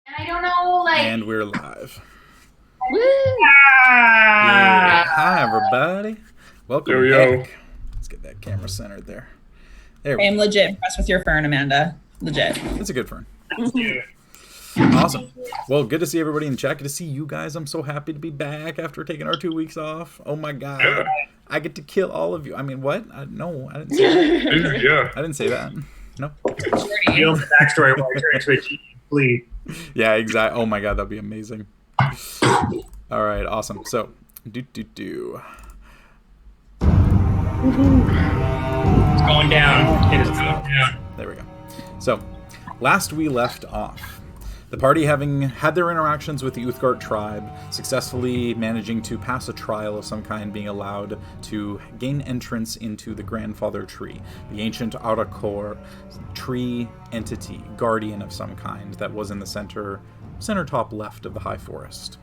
And I don't know, like... And we're live. Woo! Yeah. Hi, everybody. Welcome back. Let's get that camera centered there. There we go. I'm legit impressed with your fern, Amanda. Legit. It's a good fern. Awesome. Well, good to see everybody in chat. Good to see you guys. I'm so happy to be back after taking our 2 weeks off. Oh my god. I get to kill all of you. I mean, what? No, I didn't say that. Yeah. I didn't say that. No. You know the backstory while you're into a GE fleet. Yeah, exactly. Oh my god, that'd be amazing. All right, awesome. So, It's going down. It is going down. There we go. So, last we left off, the party having had their interactions with the Uthgard tribe, successfully managing to pass a trial of some kind, being allowed to gain entrance into the Grandfather Tree, the ancient Arakor tree entity, guardian of some kind, that was in the center top left of the High Forest.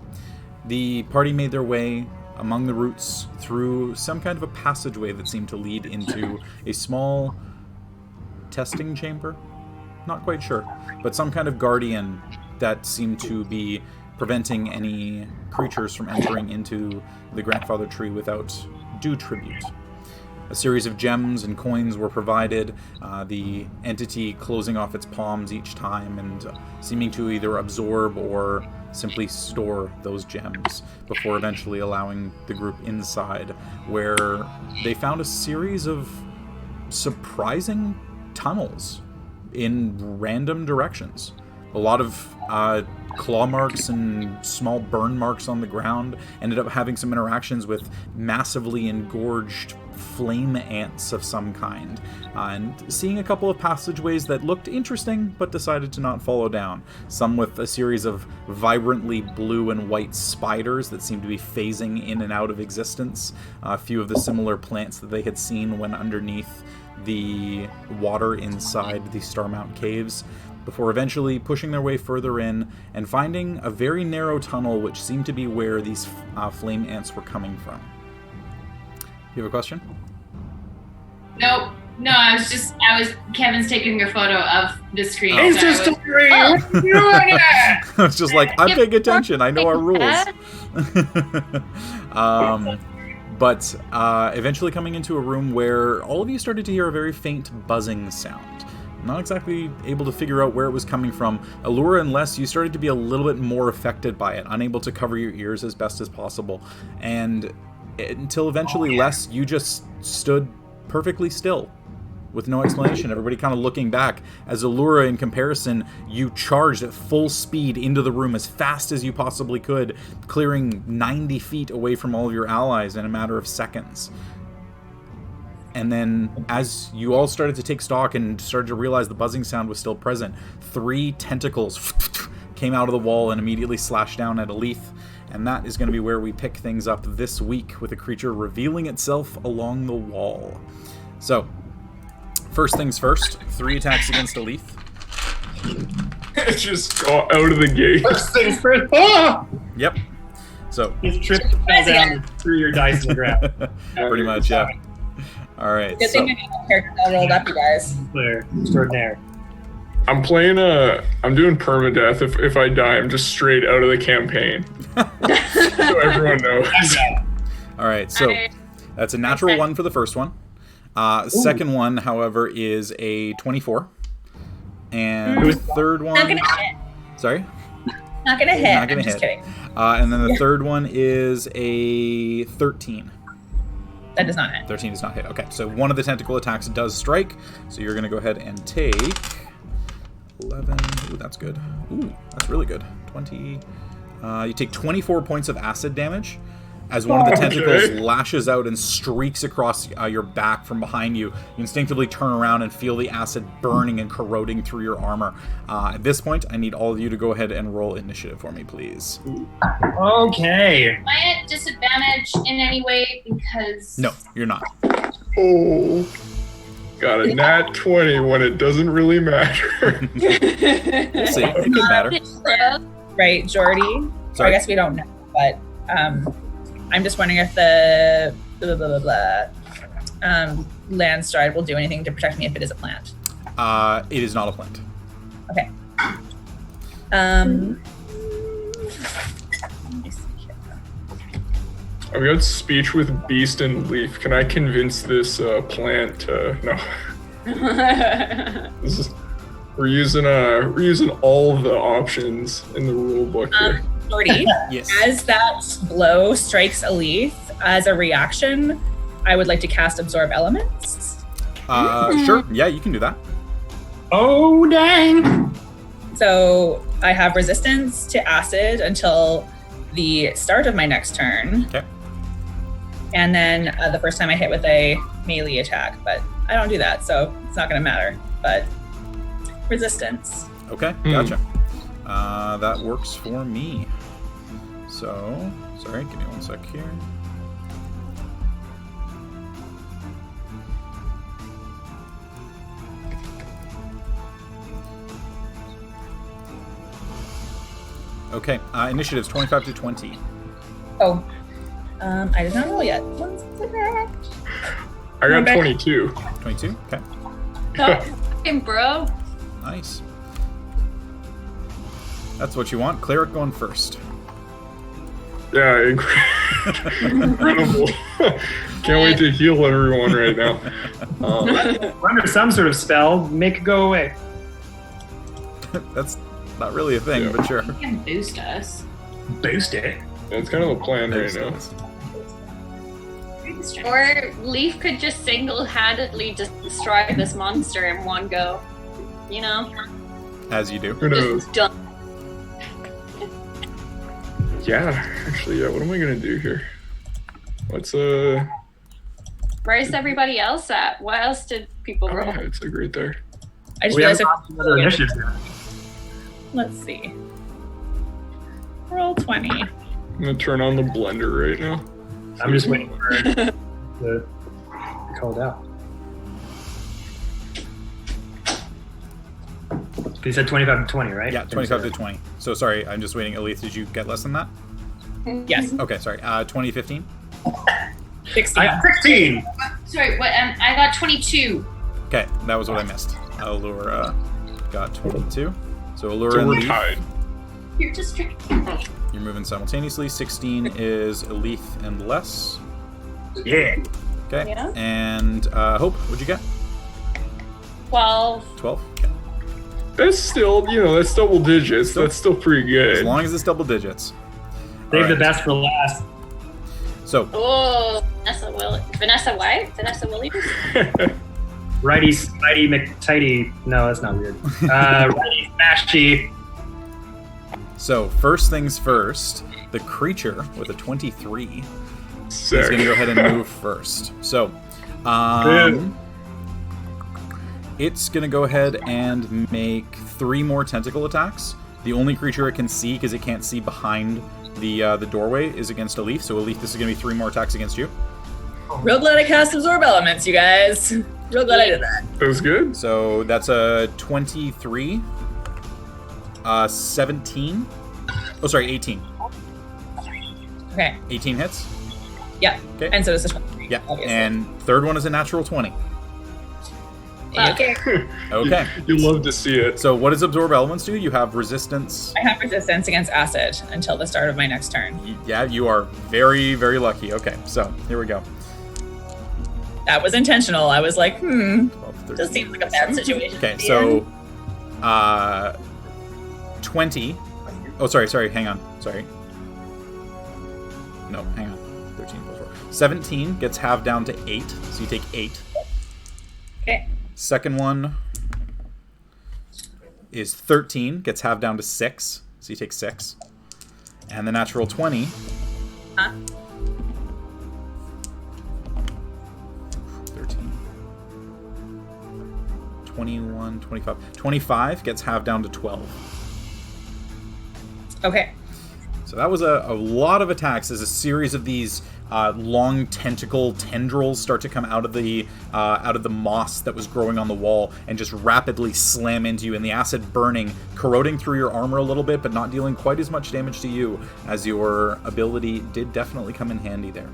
The party made their way among the roots through some kind of a passageway that seemed to lead into a small testing chamber. Not quite sure, but some kind of guardian that seemed to be preventing any creatures from entering into the Grandfather Tree without due tribute. A series of gems and coins were provided, the entity closing off its palms each time and seeming to either absorb or simply store those gems before eventually allowing the group inside, where they found a series of surprising tunnels in random directions. A lot of claw marks and small burn marks on the ground. Ended up having some interactions with massively engorged flame ants of some kind. And seeing a couple of passageways that looked interesting, but decided to not follow down. Some with a series of vibrantly blue and white spiders that seemed to be phasing in and out of existence. A few of the similar plants that they had seen when underneath the water inside the Starmount caves, before eventually pushing their way further in and finding a very narrow tunnel which seemed to be where these flame ants were coming from. You have a question? Nope. No, Kevin's taking a photo of the screen. It's just a dream. I was just like, I'm paying attention. I know our rules. But eventually coming into a room where all of you started to hear a very faint buzzing sound. Not exactly able to figure out where it was coming from. Allura and Les, you started to be a little bit more affected by it, unable to cover your ears as best as possible. And until eventually, Les, you just stood perfectly still with no explanation. Everybody kind of looking back as Allura, in comparison, you charged at full speed into the room as fast as you possibly could, clearing 90 feet away from all of your allies in a matter of seconds. And then, as you all started to take stock and started to realize the buzzing sound was still present, 3 tentacles came out of the wall and immediately slashed down at Achaidh. And that is going to be where we pick things up this week, with a creature revealing itself along the wall. So, first things first, 3 attacks against Achaidh. It's just got out of the gate. First things first. Ah! Yep. So, His trip fell down and threw your dice in the ground. pretty much, yeah. All right. Good thing my character's all rolled up, you guys. Clear. Extraordinaire. I'm playing I'm doing permadeath. If I die, I'm just straight out of the campaign. So everyone knows. All right, so that's a natural 1 for the first one. Second one, however, is a 24. And the third one... Not gonna hit. Sorry? Not gonna hit. Not gonna I'm just hit. kidding. And then the third one is a 13. That does not hit. 13 does not hit. Okay, so one of the tentacle attacks does strike. So you're going to go ahead and take 11. Ooh, that's good. Ooh, that's really good. 20. You take 24 points of acid damage as one of the tentacles lashes out and streaks across your back from behind you. You instinctively turn around and feel the acid burning and corroding through your armor. At this point, I need all of you to go ahead and roll initiative for me, please. Okay. Am I at disadvantage in any way because... No, you're not. Oh. Got a nat 20 when it doesn't really matter. We'll see. It could matter. Right, Jordy? Sorry. I guess we don't know, but I'm just wondering if the land stride will do anything to protect me if it is a plant. It is not a plant. Okay. Let me see here. I've got speech with Beast and Leaf. Can I convince this plant to no? We're using all the options in the rule book here. Jordy, Yes. as that blow strikes Achaidh, as a reaction, I would like to cast Absorb Elements. Sure. Yeah, you can do that. Oh, dang. So I have resistance to acid until the start of my next turn. Okay. And then the first time I hit with a melee attack, but I don't do that, so it's not going to matter. But resistance. Okay, gotcha. That works for me. So, sorry, give me one sec here. Okay, initiatives 25 to 20. Oh, I did not roll yet. One second. I got Okay. 22. 22? Okay, Fucking bro. nice. That's what you want. Cleric going first. Yeah, incredible. Can't wait to heal everyone right now. We're under some sort of spell. Make it go away. That's not really a thing, Yeah. but sure. You can boost us. Boost it. That's kind of the plan right now. Or Leaf could just single-handedly just destroy this monster in one go. You know? As you do. Who knows? Just done. Yeah, actually, yeah. What am I gonna do here? What's Where's everybody else at? What else did people Oh, roll? yeah, it's like right there. I just We have realized another initiative now. Let's see. Roll 20. I'm gonna turn on the blender right now. I'm just waiting for it to be called out. You said 25 to 20, right? Yeah, 25 to 20. So sorry, I'm just waiting. Achaidh, did you get less than that? Yes, Okay, sorry. 2015? 16. I got 16. Sorry, what? I got 22. Okay, that was what I missed. Allura got 22. So Allura So and we're Leaf, tied. You're distracting me. you're moving simultaneously. 16 is Achaidh and less. Yeah. Okay. Yeah. And Hope, what'd you get? 12. 12? Okay. That's still, that's double digits. That's still pretty As good. long as it's double digits. Save the Alright. best for last. So, Oh, Vanessa White? Vanessa Williams? Righty, Spidey, McTighty. No, that's not weird. Righty, Smashy. first things first, the creature with a 23 is Sick. going to go ahead and move first. So, it's going to go ahead and make 3 more tentacle attacks. The only creature it can see, because it can't see behind the doorway, is against Achaidh. So Achaidh, this is going to be 3 more attacks against you. Real glad I cast Absorb Elements, you guys. Real glad I did that. That was good. So that's a 23, 17. Oh, sorry, 18. Okay, 18 hits. yeah. Okay. And so does this one. Yeah. Obviously. And third one is a natural 20. Okay. Okay. You love to see it. So what does Absorb Elements do? You have resistance. I have resistance against acid until the start of my next turn. Yeah, you are very, very lucky. Okay, so here we go. That was intentional. I was like, 12, 13. just seems like a bad situation. Okay, to be so in. 20. Oh, sorry, hang on. Sorry. No, hang on. 13 plus 4. 17 gets halved down to 8, so you take 8. Okay. Second one is 13, gets halved down to 6, so you take 6. And the natural 20 Huh? 13, 21, 25. 25 gets halved down to 12. Okay. So that was a lot of attacks as a series of these long tentacle tendrils start to come out of the moss that was growing on the wall and just rapidly slam into you, and the acid burning, corroding through your armor a little bit, but not dealing quite as much damage to you, as your ability did definitely come in handy there.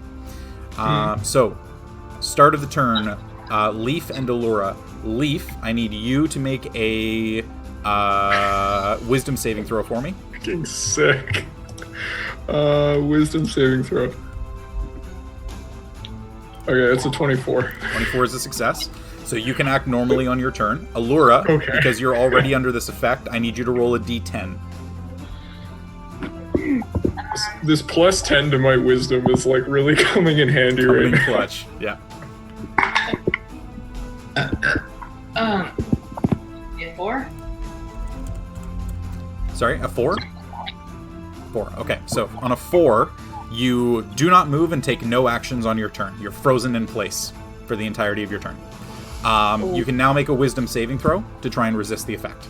So, start of the turn, Leaf and Allura. Leaf, I need you to make a Wisdom saving throw for me. Fucking sick. Wisdom saving throw. Okay, it's a 24. 24 is a success. So you can act normally on your turn. Allura, Okay. because you're already under this effect, I need you to roll a d10. This plus 10 to my wisdom is like really coming in handy right Coming now. clutch. Yeah. Yeah, 4? Sorry, a 4? 4. Okay, so on a 4, you do not move and take no actions on your turn. You're frozen in place for the entirety of your turn. You can now make a wisdom saving throw to try and resist the effect.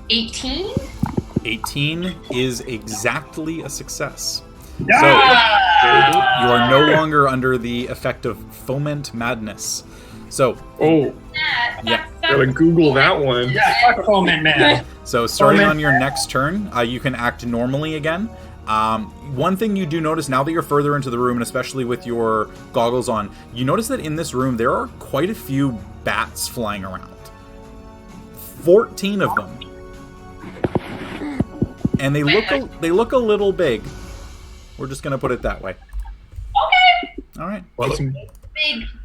18? 18 is exactly a success. Yeah! So, you are no longer under the effect of foment madness. So, Oh, Yeah. gotta Google that one. Yeah, fuck a foment, man. so starting Foment. on your next turn, you can act normally again. One thing you do notice now that you're further into the room, and especially with your goggles on, you notice that in this room there are quite a few bats flying around. 14 of them. And they look a little big. We're just gonna put it that way. Okay. All right.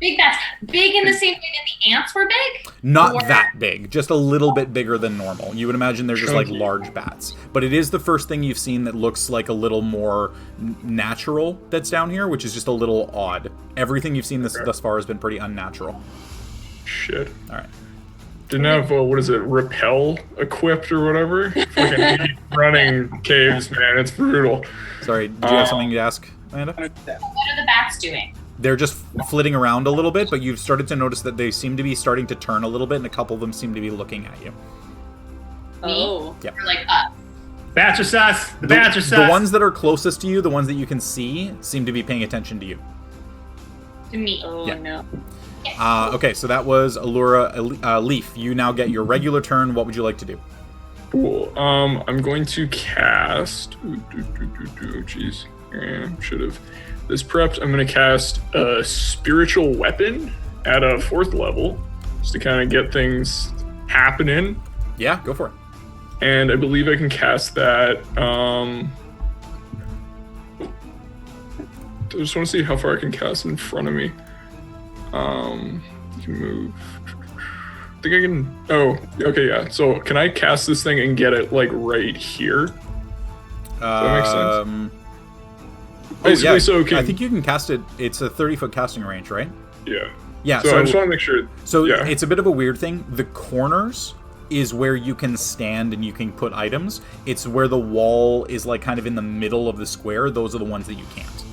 Big bats. Big in the same way that the ants were big? Not Or- that big, just a little bit bigger than normal. You would imagine they're just like Chunky. large bats. But it is the first thing you've seen that looks like a little more natural that's down here, which is just a little odd. Everything you've seen thus far has been pretty unnatural. Shit. All right. Didn't have, what is it, repel equipped or whatever? Fucking hate running caves, man. It's brutal. Sorry, did you have something to ask, Amanda? What are the bats doing? They're just flitting around a little bit, but you've started to notice that they seem to be starting to turn a little bit, and a couple of them seem to be looking at you. Oh. Yep. Or like up? Bats are sus. The bats are sus. The ones that are closest to you, the ones that you can see, seem to be paying attention to you. To me. Oh, Yeah. no. Okay, so that was Allura. Leaf, you now get your regular turn. What would you like to do? Cool. I'm going to cast. Jeez. Should have this prepped. I'm going to cast a spiritual weapon at a 4th level, just to kind of get things happening. Yeah, go for it. And I believe I can cast that. I just want to see how far I can cast in front of me. You can move. I think I can. Oh, okay, yeah. So can I cast this thing and get it like right here? Does that make sense? Basically, yeah, so can, I think you can cast it. It's a 30-foot casting range, right? yeah. Yeah. So I just want to make sure. So yeah. it's a bit of a weird thing. The corners is where you can stand and you can put items. It's where the wall is like kind of in the middle of the square. Those are the ones that you can't.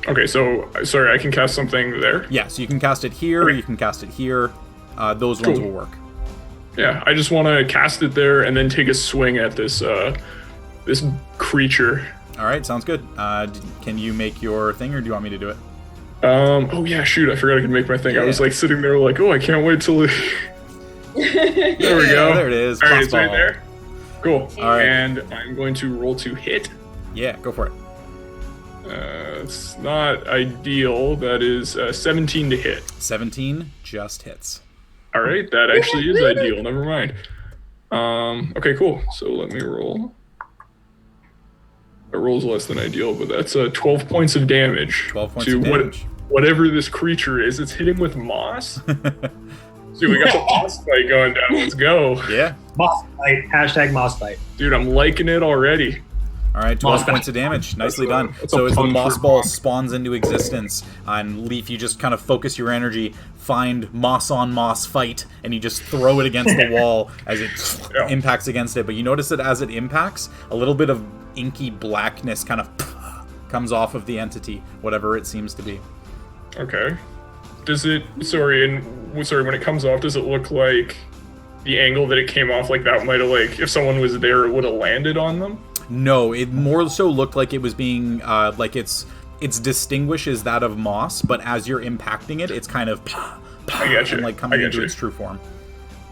Okay, so sorry, I can cast something there. Yeah, so you can cast it here, Okay. you can cast it here. Those ones Cool. will work. Yeah, I just want to cast it there and then take a swing at this this creature. All right, sounds good. Can you make your thing, or do you want me to do it? Oh yeah, shoot, I forgot I could make my thing. I was like sitting there like, oh, I can't wait till it. There we go. There it is. All right, Cross it's right ball. there. Cool. All right. And I'm going to roll to hit. Yeah, go for it. It's not ideal. That is 17 to hit. 17 just hits. All right, that actually is ideal. Never mind. Okay, cool. So let me roll. It rolls less than ideal, but that's 12 points of damage. 12 points to of damage. Whatever this creature is. It's hitting with moss. Dude, we got the moss fight going down. Let's go. Yeah. Moss fight. Hashtag moss fight. Dude, I'm liking it already. All right, 12 Moss points of damage. Nicely That's a- done. that's a So as the punk moss for ball moss. spawns into existence, on Leaf, you just kind of focus your energy, find moss on moss fight, and you just throw it against the wall as it Yeah. impacts against it. But you notice that as it impacts, a little bit of inky blackness kind of comes off of the entity, whatever it seems to be. Okay. Does it, sorry, when it comes off, does it look like the angle that it came off, like that might have, like, if someone was there, it would have landed on them? No, it more so looked like it was being, like its distinguish is that of moss, but as you're impacting it, it's kind of I get you. and like I coming get into you. its true form.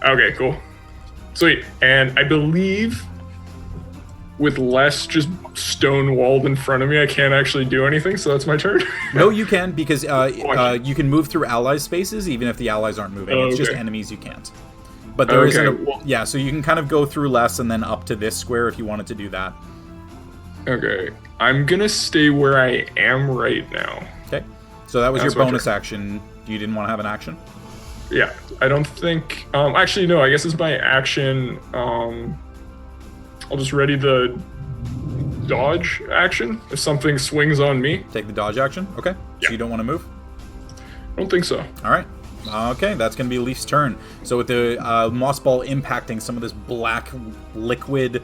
Okay, cool. Sweet. And I believe with less just stone walled in front of me, I can't actually do anything, so that's my turn. No, you can, because you can move through ally spaces even if the allies aren't moving. It's just enemies you can't. But there isn't yeah, so you can kind of go through less and then up to this square if you wanted to do that. Okay. I'm gonna stay where I am right now. Okay. So that was That's your my bonus turn. action. You didn't want to have an action? Yeah, I don't think... actually, no, I guess it's my action. I'll just ready the dodge action if something swings on me. Take the dodge action? Okay. Yeah. So you don't want to move? I don't think so. All right. Okay, that's going to be Leaf's turn. So with the moss ball impacting some of this black liquid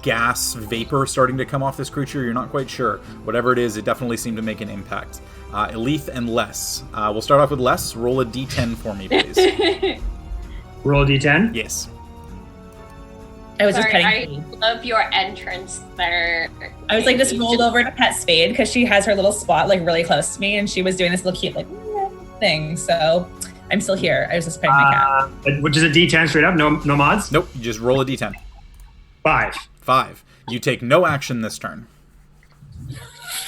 gas vapor starting to come off this creature, you're not quite sure. Whatever it is, it definitely seemed to make an impact. Leaf and Les. We'll start off with Les. Roll a d10 for me, please. Roll a d10. Yes. I was Sorry, just I petting. love your entrance there. I was like just rolled over to pet Spade because she has her little spot like really close to me, and she was doing this little cute like thing. So I'm still here. I was just petting my cat. Which is a d10 straight up. No mods. Nope, you just roll a d10. 5. 5. You take no action this turn. Man,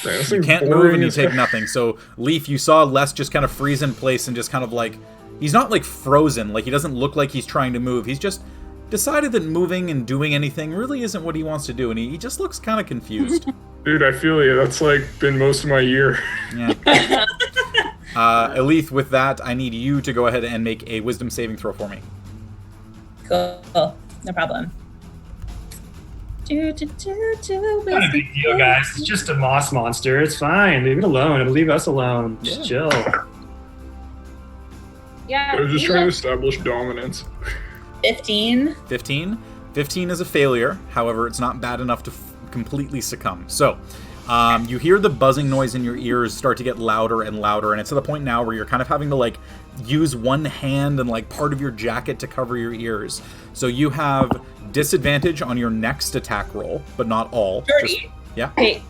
this You thing's can't move boring and you as take heck. nothing. So, Leaf, you saw Les just kind of freeze in place and just kind of like... He's not like frozen. Like, he doesn't look like he's trying to move. He's just decided that moving and doing anything really isn't what he wants to do. And he just looks kind of confused. Dude, I feel you. That's like been most of my year. Yeah. Elith, with that, I need you to go ahead and make a wisdom saving throw for me. Cool. No problem. Not a big deal, guys. It's just a moss monster. It's fine. Leave it alone. It'll leave us alone. Just chill. Yeah. I was just you trying to look- establish dominance. 15. 15. 15 is a failure. However, it's not bad enough to completely succumb. So, you hear the buzzing noise in your ears start to get louder and louder, and it's to the point now where you're kind of having to like use one hand and like part of your jacket to cover your ears. So you have disadvantage on your next attack roll, but not all. Dirty. Yeah. Hey,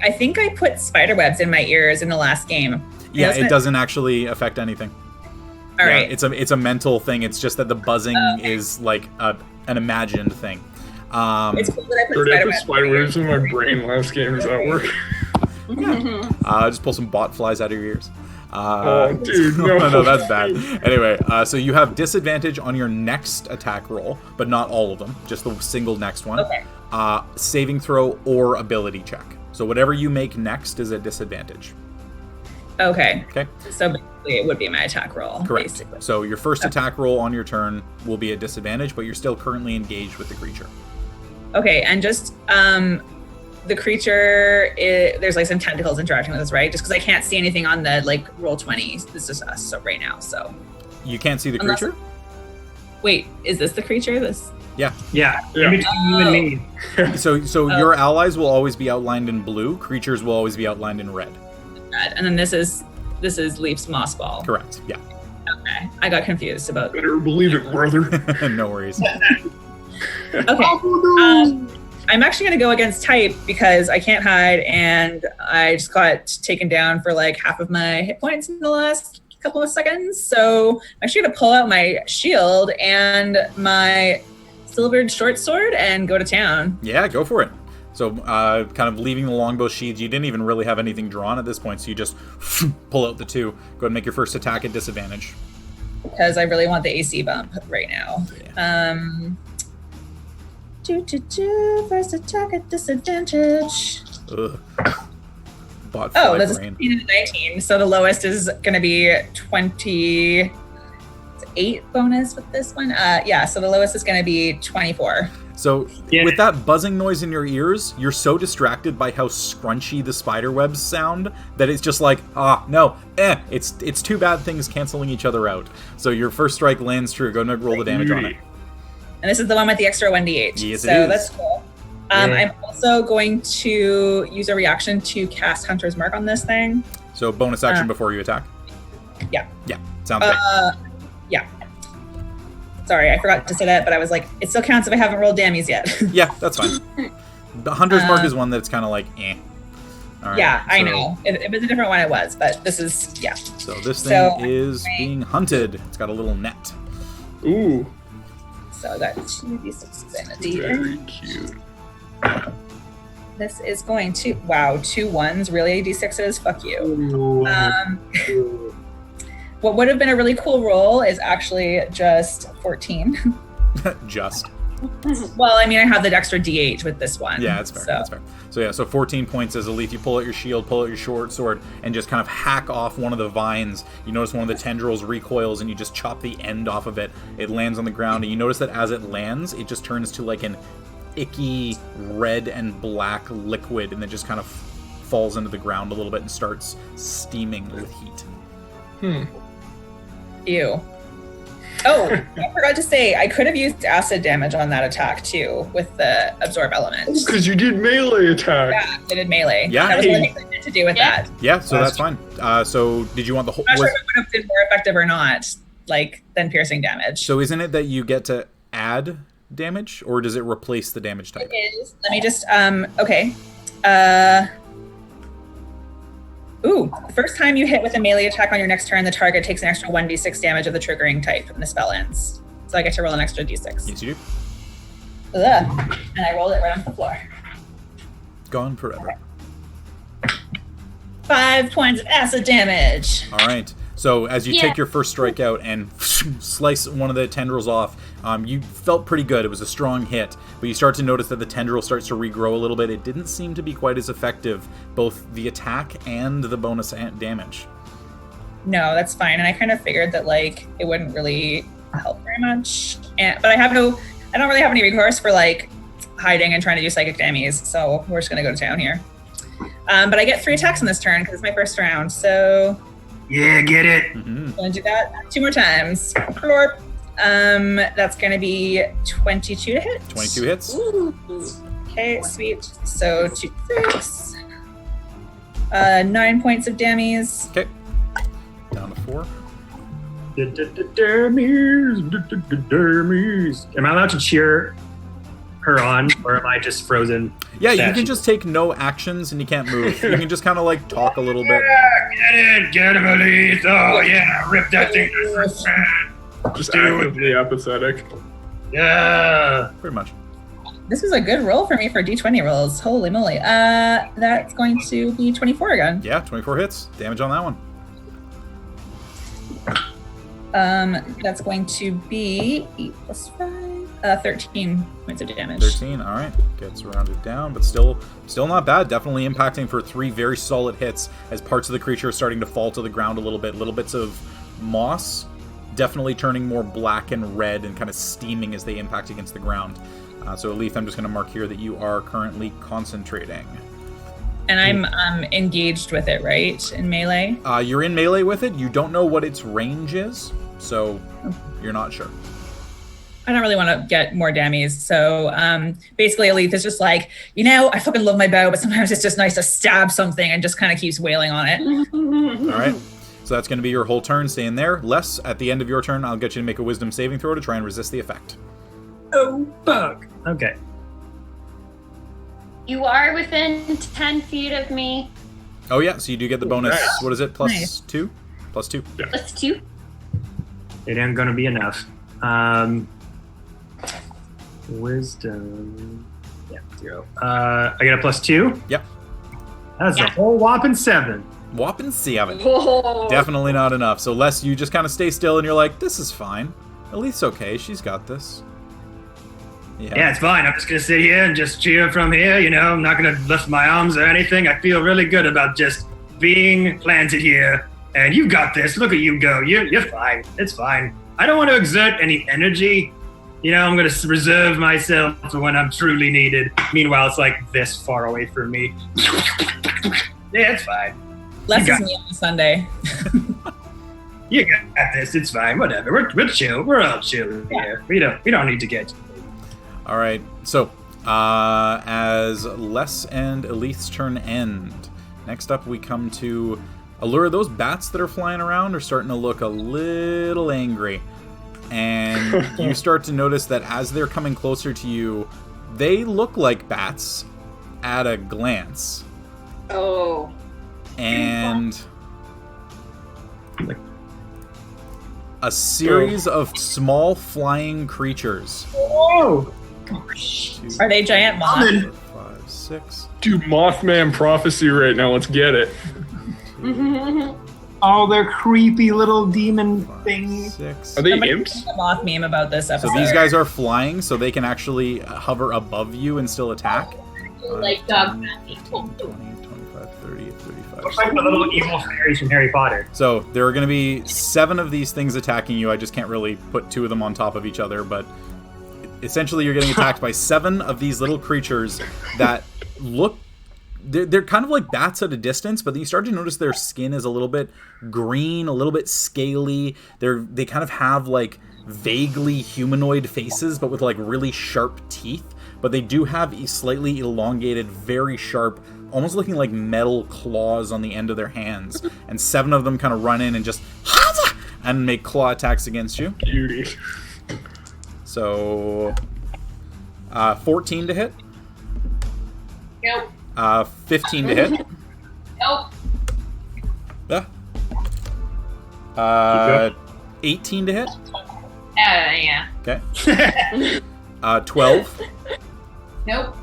I think I put spider webs in my ears in the last game. Yeah, Doesn't it doesn't actually affect anything. All Yeah, right. it's a mental thing. It's just that the buzzing is like an imagined thing. It's cool that I put Already I spider put webs. spider webs in my brain last game. Does that work? Just pull some bot flies out of your ears. Oh, dude, no. no, that's bad. Anyway, so you have disadvantage on your next attack roll, but not all of them, just the single next one. Okay. Saving throw or ability check. So whatever you make next is a disadvantage. Okay. Okay? So basically, it would be my attack roll. Correct. Basically. So your first attack roll on your turn will be a disadvantage, but you're still currently engaged with the creature. Okay, and just the creature, there's like some tentacles interacting with us, right? Just because I can't see anything on the like roll 20. This is us so right now. So You can't see the Unless- creature? wait, is this the creature? This Yeah. Yeah. In between you and me. So your allies will always be outlined in blue. Creatures will always be outlined in red. red, and then this is Leaf's moss ball. Correct. Yeah. Okay, I got confused about. Better believe it, brother. No worries. Okay. I'm actually going to go against type because I can't hide, and I just got taken down for like half of my hit points in the last couple of seconds. So I'm actually going to pull out my shield and my silvered short sword and go to town. Yeah, go for it. So, kind of leaving the longbow sheaths, you didn't even really have anything drawn at this point, so you just pull out the two. Go ahead and make your first attack at disadvantage. Because I really want the AC bump right now. First attack at disadvantage. Ugh. Bot Oh, fly that's a brain. 16 and a 19. So the lowest is going to be 28 bonus with this one. Yeah, so the lowest is going to be 24. So, Yeah. with that buzzing noise in your ears, you're so distracted by how scrunchy the spider webs sound that it's just like, it's two bad things canceling each other out. So your first strike lands true. Go and roll the damage on it. And this is the one with the extra 1d8. Yes, it so is. that's cool. I'm also going to use a reaction to cast Hunter's Mark on this thing. So bonus action before you attack. Yeah. Yeah, sounds good. Yeah. Sorry, I forgot to say that, but I was like, it still counts if I haven't rolled dammies yet. Yeah, that's fine. The Hunter's Mark is one that's kind of like, eh. All right, Yeah, I so- know. It was a different one it was, but this is, yeah. So this thing So- is being hunted. It's got a little net. Ooh, So I got 2d6 and a d8. very cute. This is going to, wow, 2 1s, really, D6s? Fuck you. What would have been a really cool roll is actually just 14. Just. Well, I mean, I have the extra D8 with this one. Yeah, that's fair. That's fair. So yeah, so 14 points as a leaf. You pull out your shield, pull out your short sword, and just kind of hack off one of the vines. You notice one of the tendrils recoils, and you just chop the end off of it. It lands on the ground, and you notice that as it lands, it just turns to like an icky red and black liquid, and then just kind of falls into the ground a little bit and starts steaming with heat. Ew. Oh, I forgot to say, I could have used acid damage on that attack too with the absorb element. Because you did melee attack. Yeah, I did melee. Yeah. That was one thing I meant to do with that. Yeah, so that's fine. So did you want the whole... I'm not sure if it would have been more effective or not, like, than piercing damage. So isn't it that you get to add damage, or does it replace the damage type? It is. Let me just, okay. Ooh, the first time you hit with a melee attack on your next turn, the target takes an extra 1d6 damage of the triggering type, and the spell ends. So I get to roll an extra d6. Yes, you do. Ugh. And I rolled it right onto the floor. Gone forever. 5 points of acid damage. All right. So as you take your first strike out and slice one of the tendrils off, you felt pretty good. It was a strong hit, but you start to notice that the tendril starts to regrow a little bit. It didn't seem to be quite as effective, both the attack and the bonus damage. No, that's fine. And I kind of figured that like it wouldn't really help very much. But I don't really have any recourse for like hiding and trying to do psychic damage. So we're just gonna go to town here. But I get 3 attacks in this turn because it's my first round. So Yeah, get it. Mm-hmm. gonna do that 2 more times. Plorp. That's gonna be 22 to hit. 22 hits. Ooh. Okay, sweet. So 2, 6. 9 points of damage. Okay. Down to 4. Dermies. Am I allowed to cheer her on, or am I just frozen? Yeah, you statue? can just take no actions and you can't move. You can just kind of like talk a little bit. Get him, Elise. Oh yeah, rip that thing to shreds. Just actively apathetic. Yeah. Pretty much. This was a good roll for me for D20 rolls. Holy moly. That's going to be 24 again. Yeah, 24 hits. Damage on that one. That's going to be 8 plus 5, 13 points of damage. 13, all right. Gets rounded down, but still not bad. Definitely impacting for 3 very solid hits as parts of the creature are starting to fall to the ground a little bit. Little bits of moss definitely turning more black and red and kind of steaming as they impact against the ground. So Leaf, I'm just going to mark here that you are currently concentrating. And I'm engaged with it, right? In melee? You're in melee with it. You don't know what its range is, so you're not sure. I don't really want to get more damage. So basically, Alith is just like, I fucking love my bow, but sometimes it's just nice to stab something and just kind of keeps wailing on it. All right. So that's going to be your whole turn staying there. Les, at the end of your turn, I'll get you to make a wisdom saving throw to try and resist the effect. Oh, fuck. Okay. You are within 10 feet of me. Oh, yeah. So you do get the bonus. Nice. What is it? Plus Nice. 2? Plus 2. Plus 2. It ain't gonna be enough. Wisdom. Yeah, 0. I get a plus 2. Yep. That's a whole whopping 7. Whopping 7. Whoa. Definitely not enough. So Les, you just kind of stay still and you're like, this is fine. Elite's okay. She's got this. Yeah, it's fine. I'm just gonna sit here and just cheer from here. I'm not gonna lift my arms or anything. I feel really good about just being planted here. And you got this. Look at you go. You're fine. It's fine. I don't want to exert any energy. I'm gonna reserve myself for when I'm truly needed. Meanwhile, it's like this far away from me. Yeah, it's fine. Less You is got- me on Sunday. You got this. It's fine. Whatever. We're chill. We're all chill here. We don't need to get. All right. So as Les and Elith's turn end, next up we come to Allura. Those bats that are flying around are starting to look a little angry. And you start to notice that as they're coming closer to you, they look like bats at a glance. Oh. And a series of small flying creatures Whoa! Are they giant moths? 4, 5, 6. Dude, Mothman prophecy right now. Let's get it. Oh, they're creepy little demon 5, things. 6. Are they Somebody imps? make a moth meme about this So episode. these guys are flying, so they can actually hover above you and still attack. Like dog 15, 20, 25, 30, 35. Looks like the little evil fairies from Harry Potter. So there are going to be 7 of these things attacking you. I just can't really put 2 of them on top of each other, but essentially you're getting attacked by 7 of these little creatures that look... They're kind of like bats at a distance, but then you start to notice their skin is a little bit green, a little bit scaly. They kind of have like vaguely humanoid faces, but with like really sharp teeth. But they do have slightly elongated, very sharp, almost looking like metal claws on the end of their hands. And 7 of them kind of run in and just and make claw attacks against you. Beauty. So 14 to hit. Nope. 15 to hit. Nope. Yeah. 18 to hit. Yeah. Okay. 12. Nope.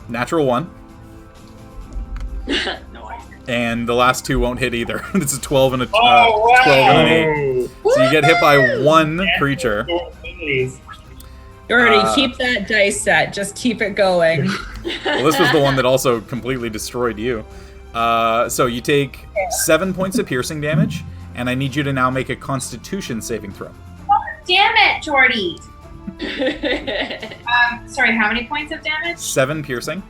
Natural 1. And the last 2 won't hit either. It's a 12 and a 12 and an 8. Oh. So you get hit by 1 creature. Already keep that dice set. Just keep it going. Well, this was the one that also completely destroyed you. So you take 7 points of piercing damage, and I need you to now make a Constitution saving throw. Damn it, Jordy. Sorry, how many points of damage? 7 piercing,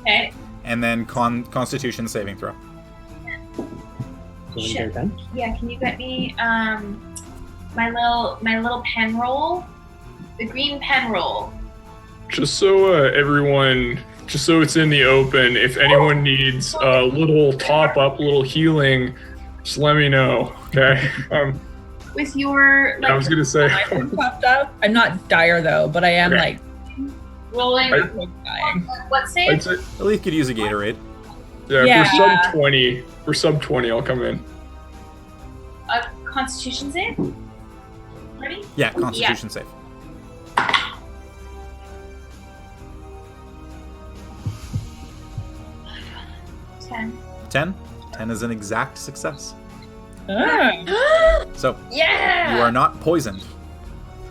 Okay. and then Constitution saving throw. Shit. Yeah, can you get me my little pen roll? The green pen roll. Just so just so it's in the open, if anyone needs a little top up, little healing, just let me know. Okay. With your I was gonna say. I popped up. I'm not dire though, but I am Okay. like rolling. dying. What I'd save? say, At least could use a Gatorade. yeah, Yeah. for sub 20, I'll come in. A Constitution save? Ready? Yeah, Constitution save. Ten. 10. 10 is an exact success. Ah. So Yeah. you are not poisoned.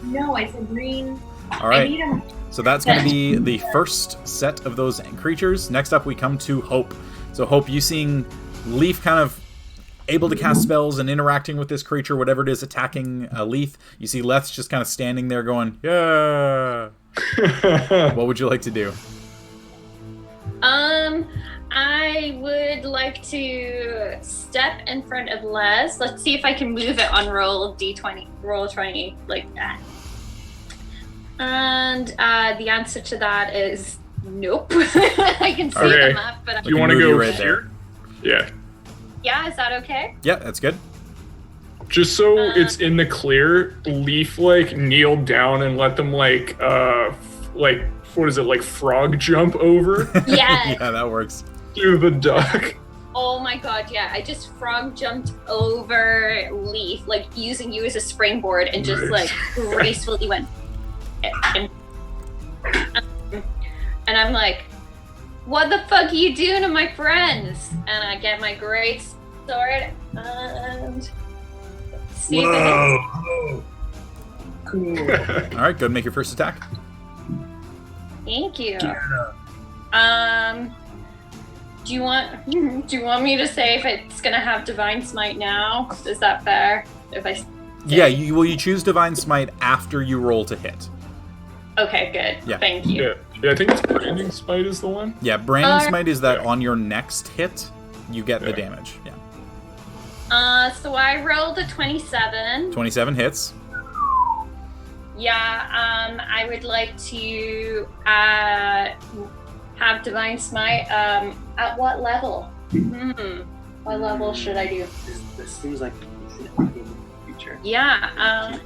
No, I said green. All I right. need them. So that's going to be the first set of those creatures. Next up, we come to Hope. So Hope, you seeing Leaf kind of able to cast spells and interacting with this creature, whatever it is attacking Leaf. You see Leth's just kind of standing there going, yeah. What would you like to do? I would like to step in front of Les. Let's see if I can move it on roll D20, roll 20 like that. And the answer to that is nope. I can see Okay. the map, but Do you can want to move go you right here? Yeah. yeah, is that okay? Yeah, that's good. Just so it's in the clear, Leaf like kneeled down and let them like what is it, like frog jump over Yeah. Yeah, that works. to the duck. Oh my god, yeah. I just frog jumped over Leaf, like using you as a springboard and just Nice. like gracefully went. And I'm like, what the fuck are you doing to my friends? And I get my great sword and see if it hits. Whoa. Cool. All right, go ahead and make your first attack. Thank you. Do you want me to say if it's gonna have divine smite now? Is that fair? If I Yeah, you choose Divine Smite after you roll to hit. Okay, good. Yeah. Thank you. Yeah, I think it's Branding Spite is the one. Yeah, Branding Smite is that Yeah. on your next hit, you get the Yeah. damage. Yeah. So I rolled a 27. 27 hits. Yeah, I would like to have divine smite. At what level? What level should I do? This seems like it's in the future. Yeah,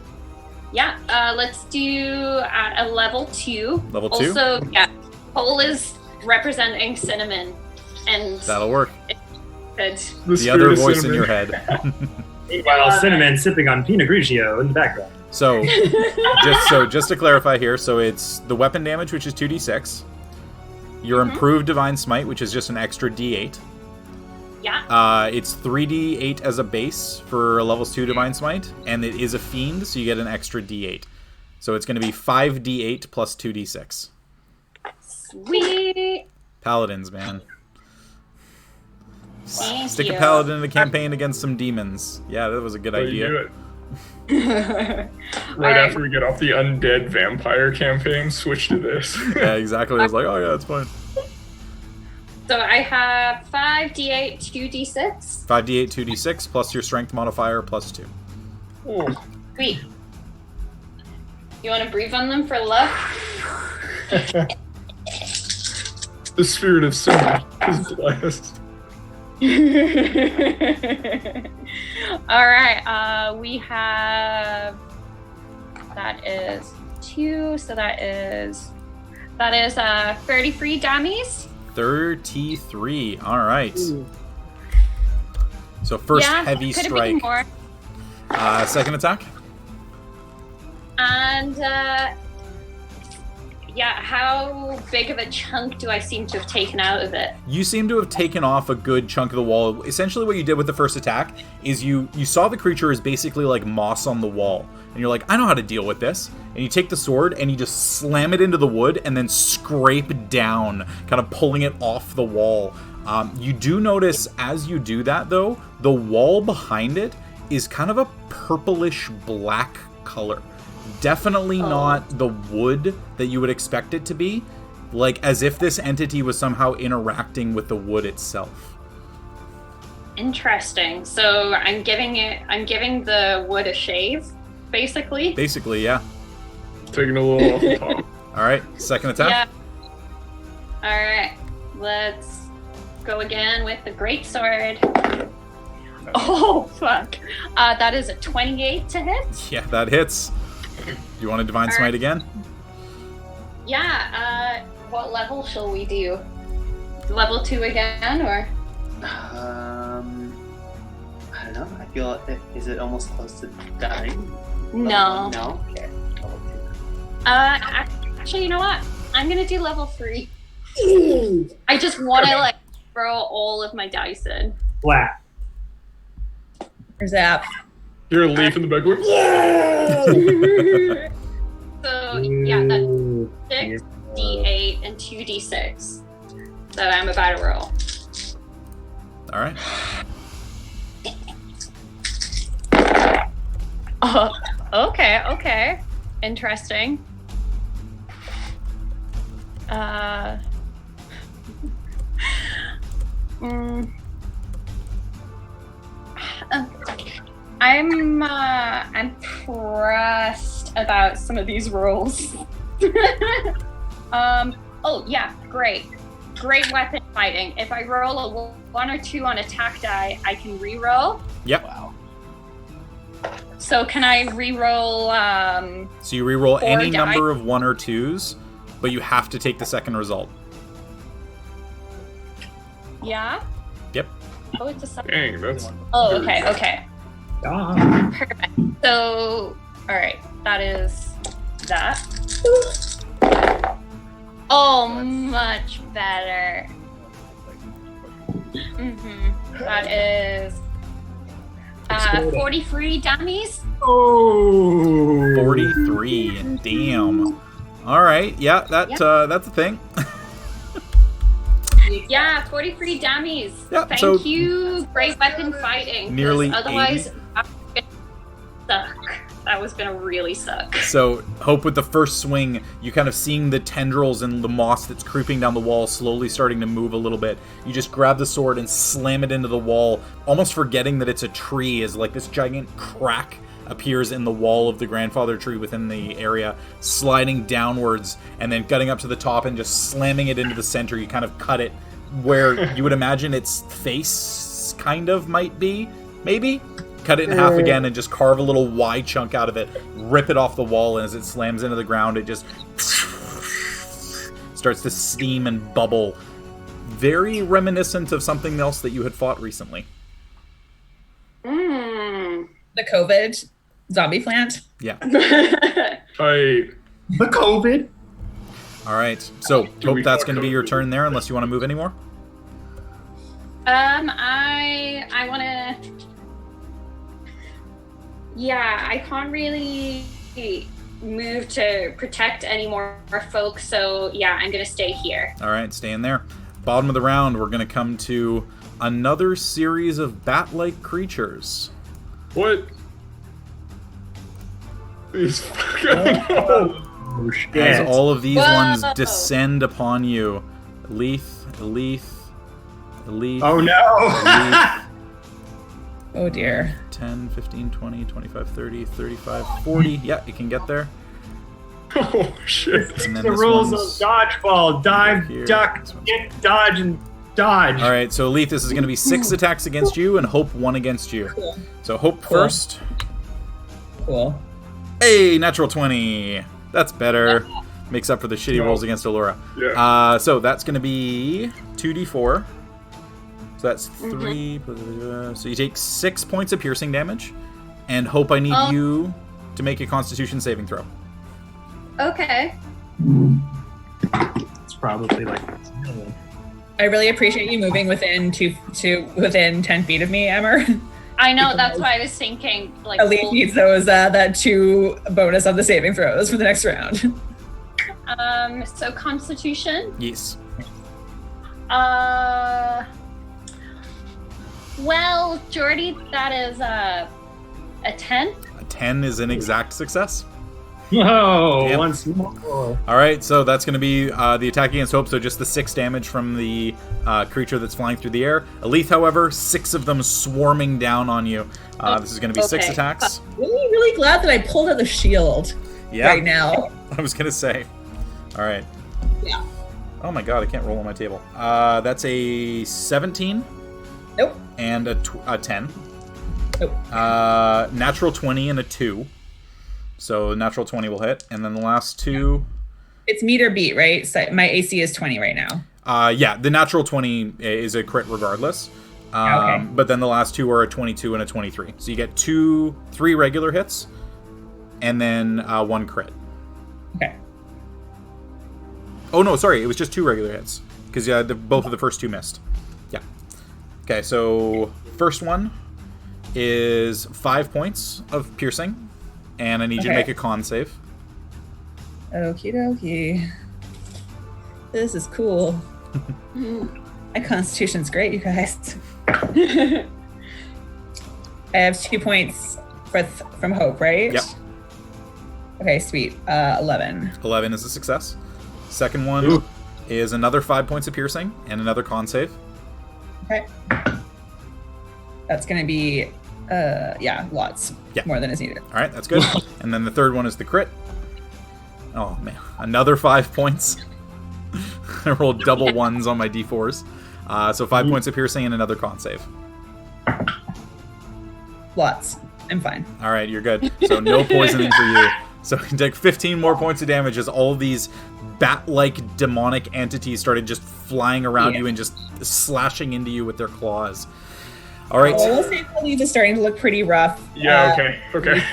let's do at a level 2. Level 2? Also, yeah, Cole is representing cinnamon, and That'll work. good. The other voice in your head. Meanwhile, Cinnamon sipping on Pinot Grigio in the background. So, just to clarify here, so it's the weapon damage, which is 2d6. Your improved Divine Smite, which is just an extra d8. Yeah. It's 3d8 as a base for levels 2 Divine Smite, and it is a fiend, so you get an extra d8. So it's going to be 5d8 plus 2d6. Sweet. Paladins, man. Thank Stick you. a paladin in a campaign against some demons. Yeah, that was a good So you idea. do it. Right after we get off the undead vampire campaign, switch to this. Yeah, exactly. I was like, oh yeah, that's fine. So I have 5d8, 2d6. 5d8, 2d6, plus your strength modifier, plus 2. Oh. Sweet. You want to breathe on them for luck? The spirit of summer is blessed. All right. We have. That is 2. So that is 33 dummies. 33. All right. So first heavy could strike. Have been more. Second attack. And how big of a chunk do I seem to have taken out of it? You seem to have taken off a good chunk of the wall. Essentially what you did with the first attack is you saw the creature is basically like moss on the wall. And you're like, I know how to deal with this. And you take the sword and you just slam it into the wood and then scrape down, kind of pulling it off the wall. You do notice as you do that, though, the wall behind it is kind of a purplish black color. Definitely not the wood that you would expect it to be. Like, as if this entity was somehow interacting with the wood itself. Interesting. So I'm giving the wood a shave, basically. Basically, yeah. Taking a little off the top. Alright, second attack. Yeah. Alright. Let's go again with the greatsword. Oh, fuck. That is a 28 to hit. Yeah, that hits. Do you want to Divine Smite again? Yeah, what level shall we do? Level 2 again, or? I don't know. I feel is it almost close to dying? No. No. Okay. Level 2. Actually, you know what? I'm gonna do level 3. I just want to throw all of my dice in. Flat. There's that. You're a leaf in the back going, So yeah, that's 6d8 and 2d6 that I'm about to roll. Alright. Okay. Interesting. I'm pressed about some of these rolls. Great weapon fighting. If I roll a 1 or 2 on attack die, I can re-roll. Yep. Wow. So can I re-roll? So you re-roll 4 any die? number of 1 or 2s, but you have to take the second result. Yeah. Yep. Oh, it's a 7. dang, that's... Oh, okay. Ah. Perfect. So, all right, that is that. Oh, much better. That is 43 dummies. Oh. 43. Damn. Alright, yeah, that's a thing. Yeah, 43 dummies. Yeah, Thank so you, great weapon fighting. 'cause nearly otherwise, 80. I was gonna suck. That was gonna really suck. So, Hope, with the first swing, you kind of seeing the tendrils and the moss that's creeping down the wall slowly starting to move a little bit. You just grab the sword and slam it into the wall, almost forgetting that it's a tree, as like this giant crack appears in the wall of the grandfather tree within the area, sliding downwards and then cutting up to the top and just slamming it into the center. You kind of cut it where you would imagine its face kind of might be, maybe. Cut it in half again and just carve a little Y chunk out of it, rip it off the wall, and as it slams into the ground, it just starts to steam and bubble. Very reminiscent of something else that you had fought recently. Mmm. the COVID zombie plant. Yeah. I The COVID. All right. So Do hope we that's talk going to be your over- turn there, unless you want to move anymore. I want to. Yeah, I can't really move to protect any more folks, so yeah, I'm gonna stay here. All right, stay in there. Bottom of the round, we're going to come to another series of bat-like creatures. What? These fucking. Oh shit. As all of these Whoa. ones descend upon you. Elith. Oh no. Oh dear. 10, 15, 20, 25, 30, 35, 40. Yeah, you can get there. Oh shit. And then The this rules of one's dodgeball: dive, here. duck, This one's- get, dodge, and dodge. All right, so Elith, this is going to be 6 attacks against you and Hope 1 against you. Cool. So Hope Cool. first. Cool. Hey, natural 20. That's better. Makes up for the shitty rolls against Allura. Yeah. So that's going to be 2d4. So that's 3. So you take 6 points of piercing damage. And Hope, I need you to make a Constitution saving throw. Okay. It's probably like. I really appreciate you moving within within 10 feet of me, Emmer. I know, that's why I was thinking, like, Elite needs those that 2 bonus on the saving throws for the next round. so Constitution. Yes. Well, Jordy, that is a 10. A 10 is an exact success. Whoa! Damn. Once more. All right, so that's going to be the attack against Hope, so just the 6 damage from the creature that's flying through the air. Elith, however, 6 of them swarming down on you. This is going to be 6 Okay. attacks. Really, really glad that I pulled out the shield Yeah, right now. I was going to say. All right. Yeah. Oh my god, I can't roll on my table. That's a 17 Nope. and a 10. Nope. Natural 20 and a 2. So natural 20 will hit. And then the last 2... It's meet or beat, right? So my AC is 20 right now. Yeah, the natural 20 is a crit regardless. Okay. But then the last 2 are a 22 and a 23. So you get 3 regular hits, and then 1 crit. Okay. Oh no, sorry, it was just 2 regular hits. Because both of the first 2 missed. Yeah. Okay, so first one is 5 points of piercing. And I need you to Okay. make a con save. Okie dokie. This is cool. My constitution's great, you guys. I have 2 points from Hope, right? Yep. Okay, sweet. 11. 11 is a success. Second one Ooh. is another 5 points of piercing and another con save. Okay. That's gonna be, lots. Yeah. More than is needed. All right, that's good. And then the third one is the crit. Oh man, another 5 points. I rolled double ones on my d4s. So 5 points of piercing and another con save. Lots. I'm fine. All right, you're good. So no poisoning for you. So you can take 15 more points of damage as all these bat-like demonic entities started just flying around Yeah. you and just slashing into you with their claws. All right. Well, we'll say the leaf is starting to look pretty rough. Yeah, okay.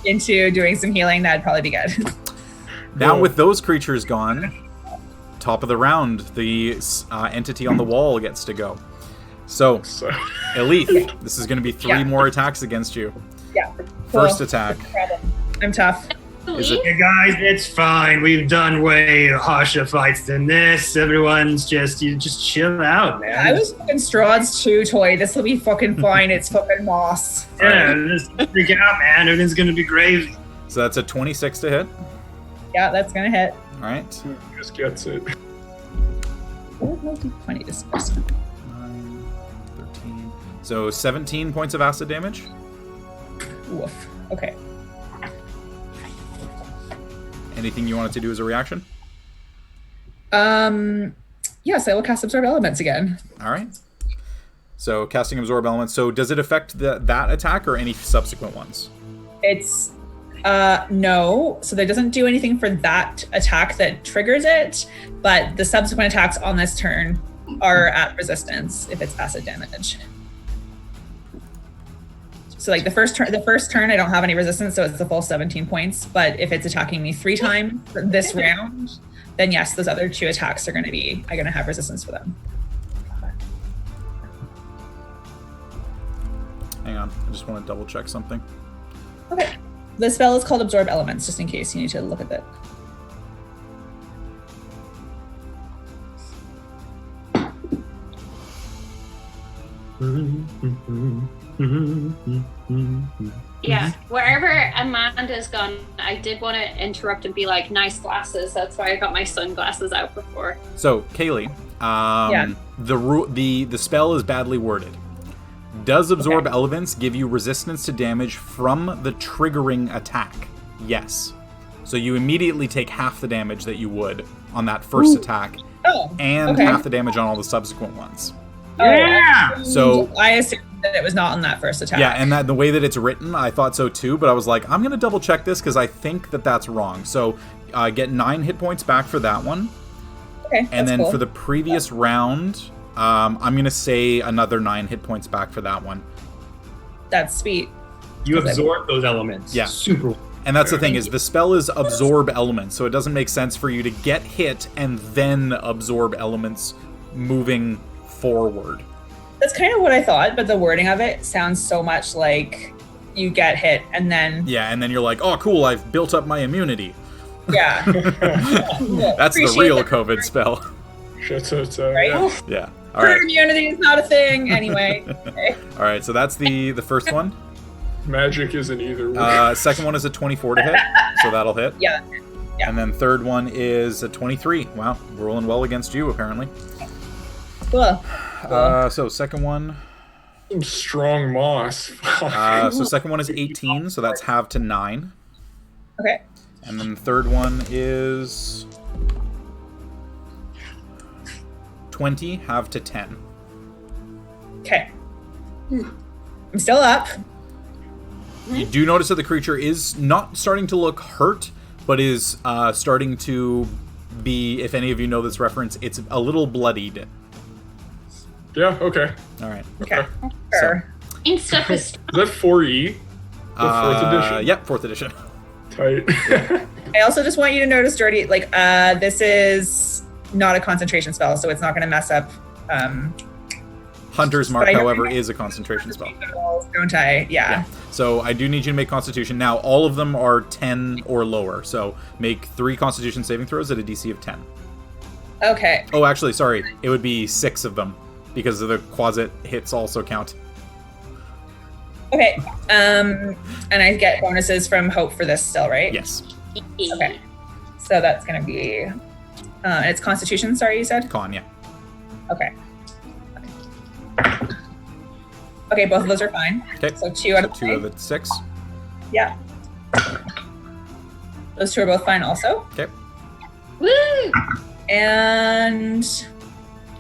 Into doing some healing, that'd probably be good. Now with those creatures gone, top of the round, the entity on the wall gets to go. So, So, Elith, this is going to be 3 Yeah. more attacks against you. Yeah. First Cool. attack. I'm tough. Is it- Hey guys, it's fine. We've done way harsher fights than this. Everyone's just chill out, man. I was fucking Strahd's chew toy. This will be fucking fine. It's fucking moss. Yeah, just freak out, man. Everything's gonna be gravy. So that's a 26 to hit. Yeah, that's gonna hit. All right. just gets it. What will do 20 this person? 9, 13. So 17 points of acid damage. Woof. Okay. Anything you wanted to do as a reaction? Yes, I will cast Absorb Elements again. All right. So casting Absorb Elements. So does it affect that attack or any subsequent ones? It's no, so that doesn't do anything for that attack that triggers it, but the subsequent attacks on this turn are at resistance if it's acid damage. So like the first turn, I don't have any resistance, so it's the full 17 points. But if it's attacking me 3 times this round, then yes, those other 2 attacks are going to have resistance for them. Hang on, I just want to double check something. Okay. The spell is called Absorb Elements, just in case you need to look at that. Yeah, wherever Amanda's gone, I did want to interrupt and be like, nice glasses. That's why I got my sunglasses out before. So, Kaylee, the spell is badly worded. Does Absorb Elements give you resistance to damage from the triggering attack? Yes. So you immediately take half the damage that you would on that first attack, and half the damage on all the subsequent ones. Yeah! So I assumed that it was not on that first attack. Yeah, and that the way that it's written, I thought so too, but I was like, I'm going to double check this because I think that that's wrong. So get 9 hit points back for that one. Okay, and then cool. for the previous round, I'm going to say another 9 hit points back for that one. That's sweet. You absorb those elements. Yeah. Super. And that's the thing, is the spell is absorb elements, so it doesn't make sense for you to get hit and then absorb elements moving forward. That's kind of what I thought, but the wording of it sounds so much like you get hit and then... Yeah, and then you're like, oh, cool, I've built up my immunity. Yeah. That's the real COVID spell. Right? Yeah. All right. Herd immunity is not a thing, anyway. Okay. All right, so that's the first one. Magic isn't either. Second one is a 24 to hit, so that'll hit. Yeah. And then third one is a 23. Wow, rolling well against you, apparently. Cool. So second one. Some strong moss. So second one is 18, so that's halved to 9. Okay. And then the third one is 20, halved to 10. Okay. I'm still up. You do notice that the creature is not starting to look hurt, but is starting to be, if any of you know this reference, it's a little bloodied. Yeah, okay. All right. Okay. So, Ink stuff is... Is that 4E? The 4th edition? Yep, 4th edition. Tight. I also just want you to notice, Jordy, like, this is not a concentration spell, so it's not going to mess up... Hunter's Mark, however, is a concentration spell. Don't I? Yeah. So I do need you to make Constitution. Now, all of them are 10 or lower, so make 3 Constitution saving throws at a DC of 10. Okay. Oh, actually, sorry. It would be 6 of them, because of the Quasit hits also count. Okay. And I get bonuses from Hope for this still, right? Yes. Okay. So that's going to be... it's Constitution, sorry, you said? Con, yeah. Okay. Okay, both of those are fine. Okay. So 2 out of 2 of the 6. Yeah. Those 2 are both fine also. Okay. Woo! And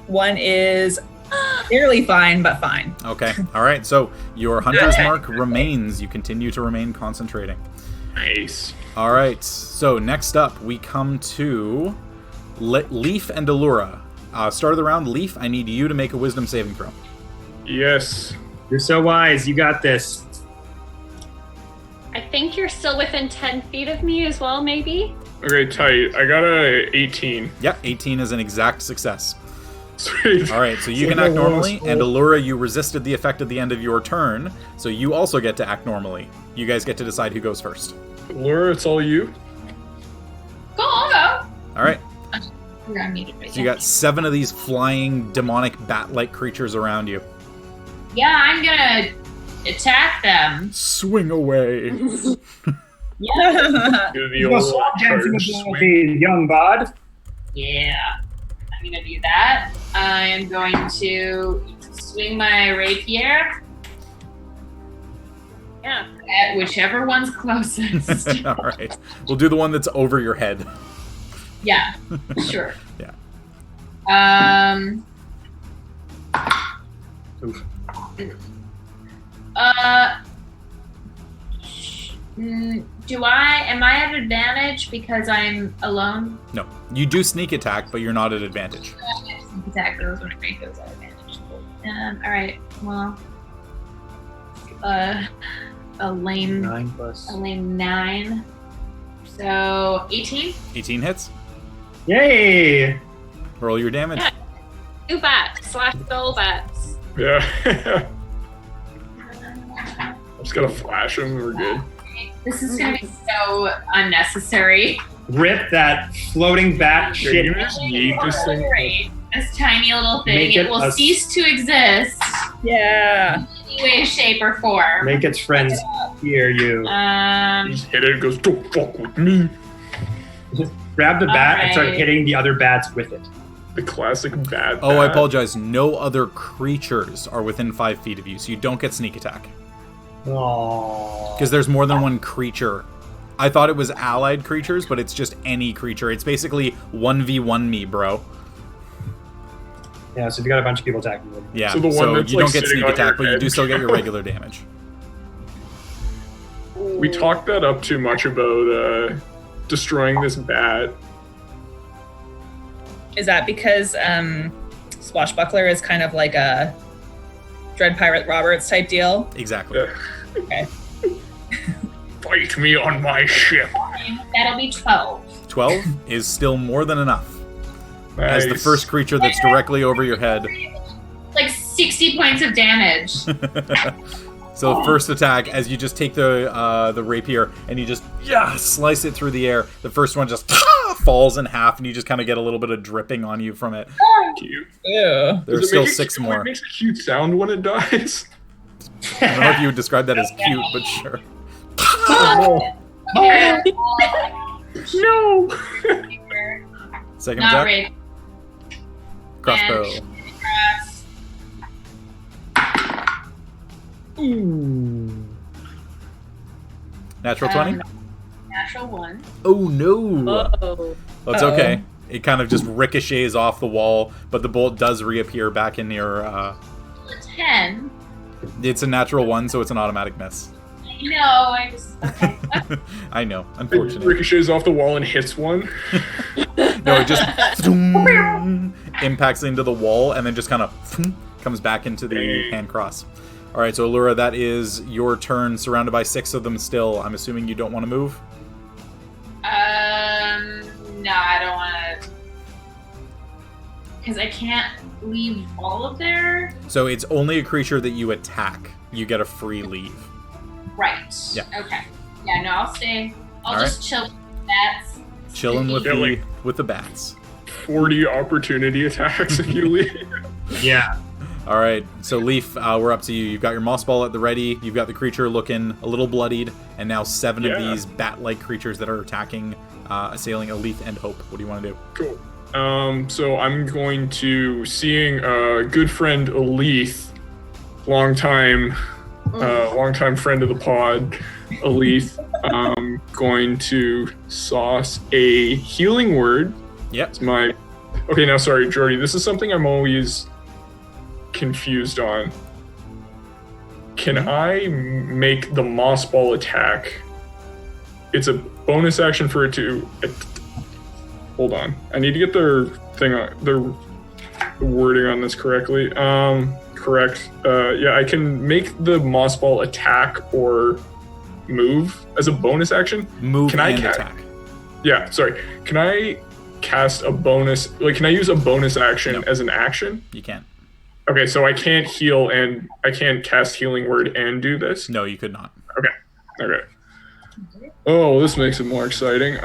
1 is nearly fine, but fine. Okay. All right. So your Hunter's Mark remains. You continue to remain concentrating. Nice. All right. So next up, we come to Leaf and Allura. Start of the round, Leaf, I need you to make a Wisdom saving throw. Yes. You're so wise. You got this. I think you're still within 10 feet of me as well, maybe? Okay, tight. I got a 18. Yep, 18 is an exact success. Sweet. All right, so you can act normally, and Allura, you resisted the effect at the end of your turn, so you also get to act normally. You guys get to decide who goes first. Allura, it's all you. Go on, go. All right. I'm muted right So you got 7 of these flying, demonic, bat-like creatures around you. Yeah, I'm gonna attack them. Swing away. Yeah. Do the old charge swing. Young bod. Yeah, I'm gonna do that. I am going to swing my rapier at whichever one's closest. All right. We'll do the one that's over your head. Yeah, sure. Yeah. Oof. Am I at advantage because I'm alone? No. You do sneak attack, but you're not at advantage. Sneak attack, those would make those at advantage. All right, well. a lame 9 plus. a lame 9. So 18. 18 hits. Yay! Roll your damage. Yeah. 2 bats / soul bats. Yeah. I'm just gonna flash him. We're good. This is gonna be so unnecessary. Rip that floating bat Yeah, shit. you just yeet this thing. Obliterate this tiny little thing. Make It it will a- cease to exist Yeah. in any way, shape, or form. Make its friends hear you. You just hit it. It goes, don't fuck with me. Grab the bat and start Alright. hitting the other bats with it. The classic bad. Oh, I bat. apologize. No other creatures are within 5 feet of you, so you don't get sneak attack. Aww. Because there's more than one creature. I thought it was allied creatures, but it's just any creature. It's basically 1v1 me, bro. Yeah, so if you got a bunch of people attacking you. Yeah, So the one that's, you like, don't get sitting sneak on attack, your but you do head. still get your regular damage. We talked that up too much about destroying this bat. Is that because Swashbuckler is kind of like a Dread Pirate Roberts type deal? Exactly. Yeah. Okay. Fight me on my ship. That'll be 12. 12 is still more than enough. As the Nice. first creature that's directly over your head. Like 60 points of damage. So first attack, as you just take the rapier and you just slice it through the air. The first one just falls in half, and you just kind of get a little bit of dripping on you from it. Cute. Ew. There's Does it still make it 6 cute? more. It makes a cute sound when it dies. I don't know if you would describe that as cute, but sure. Okay. No. Second Not attack, rape. crossbow. Natural 20? Natural 1. Oh no! Oh. That's okay. It kind of just ricochets off the wall, but the bolt does reappear back in your. 10. It's a natural 1, so it's an automatic miss. No, I just. Okay. I know, It unfortunately. ricochets off the wall and hits one. No, it just impacts into the wall and then just kind of comes back into the hand cross. All right, so Allura, that is your turn, surrounded by 6 of them still. I'm assuming you don't want to move? No, I don't want to. Because I can't leave all of there. So it's only a creature that you attack. You get a free leave. Right. Yeah. Okay. Yeah, no, I'll stay. I'll All just chill with bats. Chilling with Yeah, like- with the bats. 40 opportunity attacks if you leave. Yeah. All right, so Leaf, we're up to you. You've got your moss ball at the ready. You've got the creature looking a little bloodied, and now 7 of Yeah. these bat-like creatures that are attacking, assailing Elith and Hope. What do you want to do? Cool. So I'm going to, seeing good friend Elith, longtime friend of the pod, Elith, going to sauce a healing word. Yep. It's my. Okay, now sorry, Jordy. This is something I'm always confused on. Can I make the moss ball attack? It's a bonus action for it to. Hold on, I need to get the thing on the wording on this correctly. Correct. Yeah, I can make the moss ball attack or move as a bonus action. Move Can I and ca- attack. Yeah, sorry. Can I cast a bonus? Like, can I use a bonus action No. as an action? You can't. Okay, so I can't heal and I can't cast healing word and do this. No, you could not. Okay. Oh, this makes it more exciting.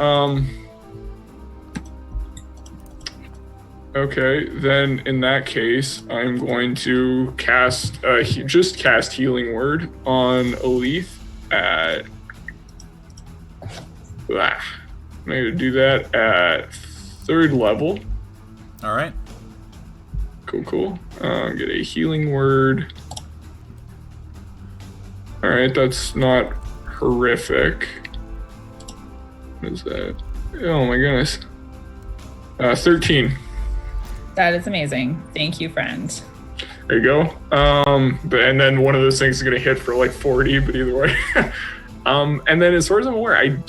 Okay, then in that case, I'm going to cast just cast healing word on Elith at. I'm going to do that at 3rd level. All right. Cool. Get a healing word. All right, that's not horrific. What is that? Oh my goodness. 13. That is amazing. Thank you, friend. There you go. And then one of those things is gonna hit for like 40, but either way. And then as far as I'm aware, I'm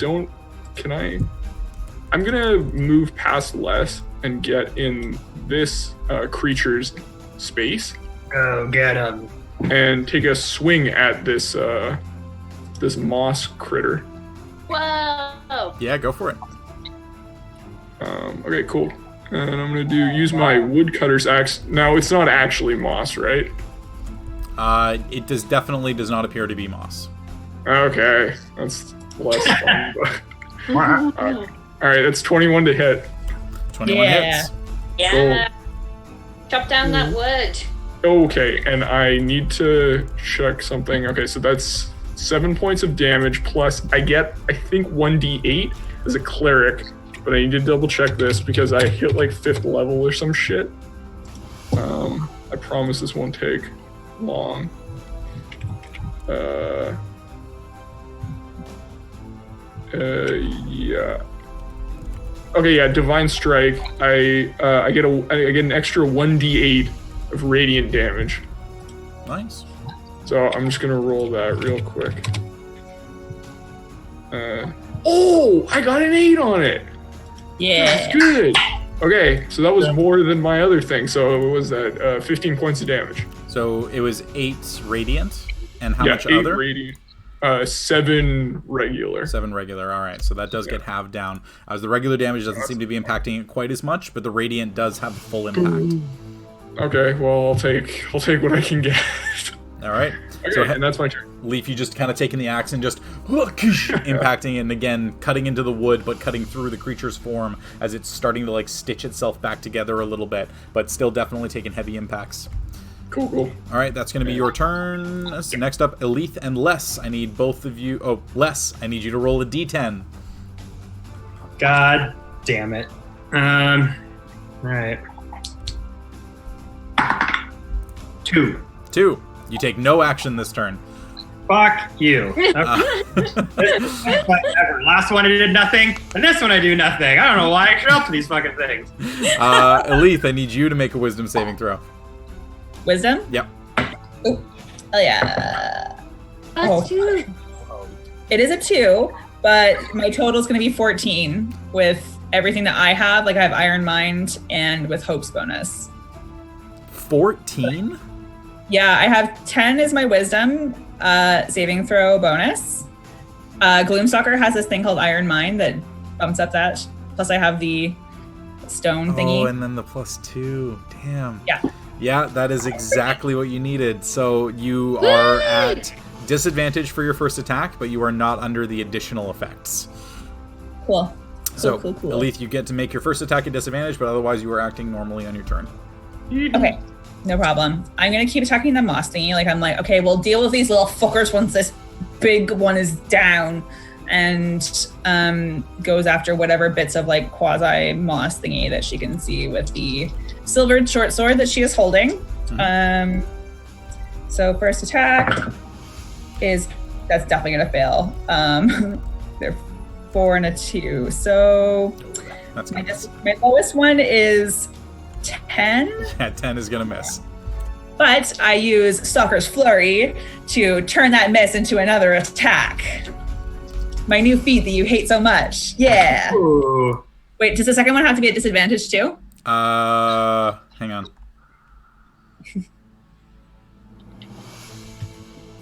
gonna move past Les and get in this creature's space. Go get him. and take a swing at this this moss critter. Whoa! Yeah, go for it. Okay, cool. And I'm gonna use my woodcutter's axe. Now it's not actually moss, right? It definitely does not appear to be moss. Okay, that's less fun. But... all right, that's 21 to hit. 21 hits. Yeah. Chop down that wood. Okay, and I need to check something. Okay, so that's 7 points of damage plus I get, I think, 1d8 as a cleric, but I need to double check this because I hit like 5th level or some shit. I promise this won't take long. Yeah. Okay, yeah, Divine Strike. I get an extra 1d8 of radiant damage. Nice. So I'm just gonna roll that real quick. Oh, I got an 8 on it. Yeah. That's good. Okay, so that was more than my other thing. So it was that 15 points of damage. So it was 8 radiant, and how much 8 other? radiant. 7 regular. 7 regular. All right, so that does get halved down. As the regular damage doesn't seem to be impacting it quite as much, but the radiant does have the full impact. Okay, well I'll take what I can get. All right. Okay, So and that's my turn. Leaf, you just kind of taking the axe and just impacting it, and again cutting into the wood, but cutting through the creature's form as it's starting to like stitch itself back together a little bit, but still definitely taking heavy impacts. Cool. All right, that's going to be your turn. So next up, Elith and Les. I need both of you. Oh, Les, I need you to roll a d10. God damn it. All right. 2. 2. You take no action this turn. Fuck you. Ever. Last one I did nothing, and this one I do nothing. I don't know why I show up to these fucking things. Elith, I need you to make a wisdom saving throw. Wisdom? Yep. Oh yeah. That's 2. It is a 2, but my total is going to be 14 with everything that I have. Like I have Iron Mind and with Hope's bonus. 14? Yeah, I have 10 is my wisdom saving throw bonus. Gloomstalker has this thing called Iron Mind that bumps up that. Plus I have the stone thingy. Oh, and then the +2. Damn. Yeah. Yeah, that is exactly what you needed. So you are at disadvantage for your first attack, but you are not under the additional effects. Cool. So, cool. Elith, you get to make your first attack at disadvantage, but otherwise you are acting normally on your turn. Okay, no problem. I'm gonna keep attacking the moss thingy. Like I'm like, okay, we'll deal with these little fuckers once this big one is down, and goes after whatever bits of like quasi moss thingy that she can see with the silvered short sword that she is holding. So first attack that's definitely gonna fail. They're 4 and a 2. So That's my lowest one is 10. Yeah, 10 is gonna miss. But I use Stalker's Flurry to turn that miss into another attack. My new feat that you hate so much. Yeah. Ooh. Wait, does the second one have to be at disadvantage too? Hang on.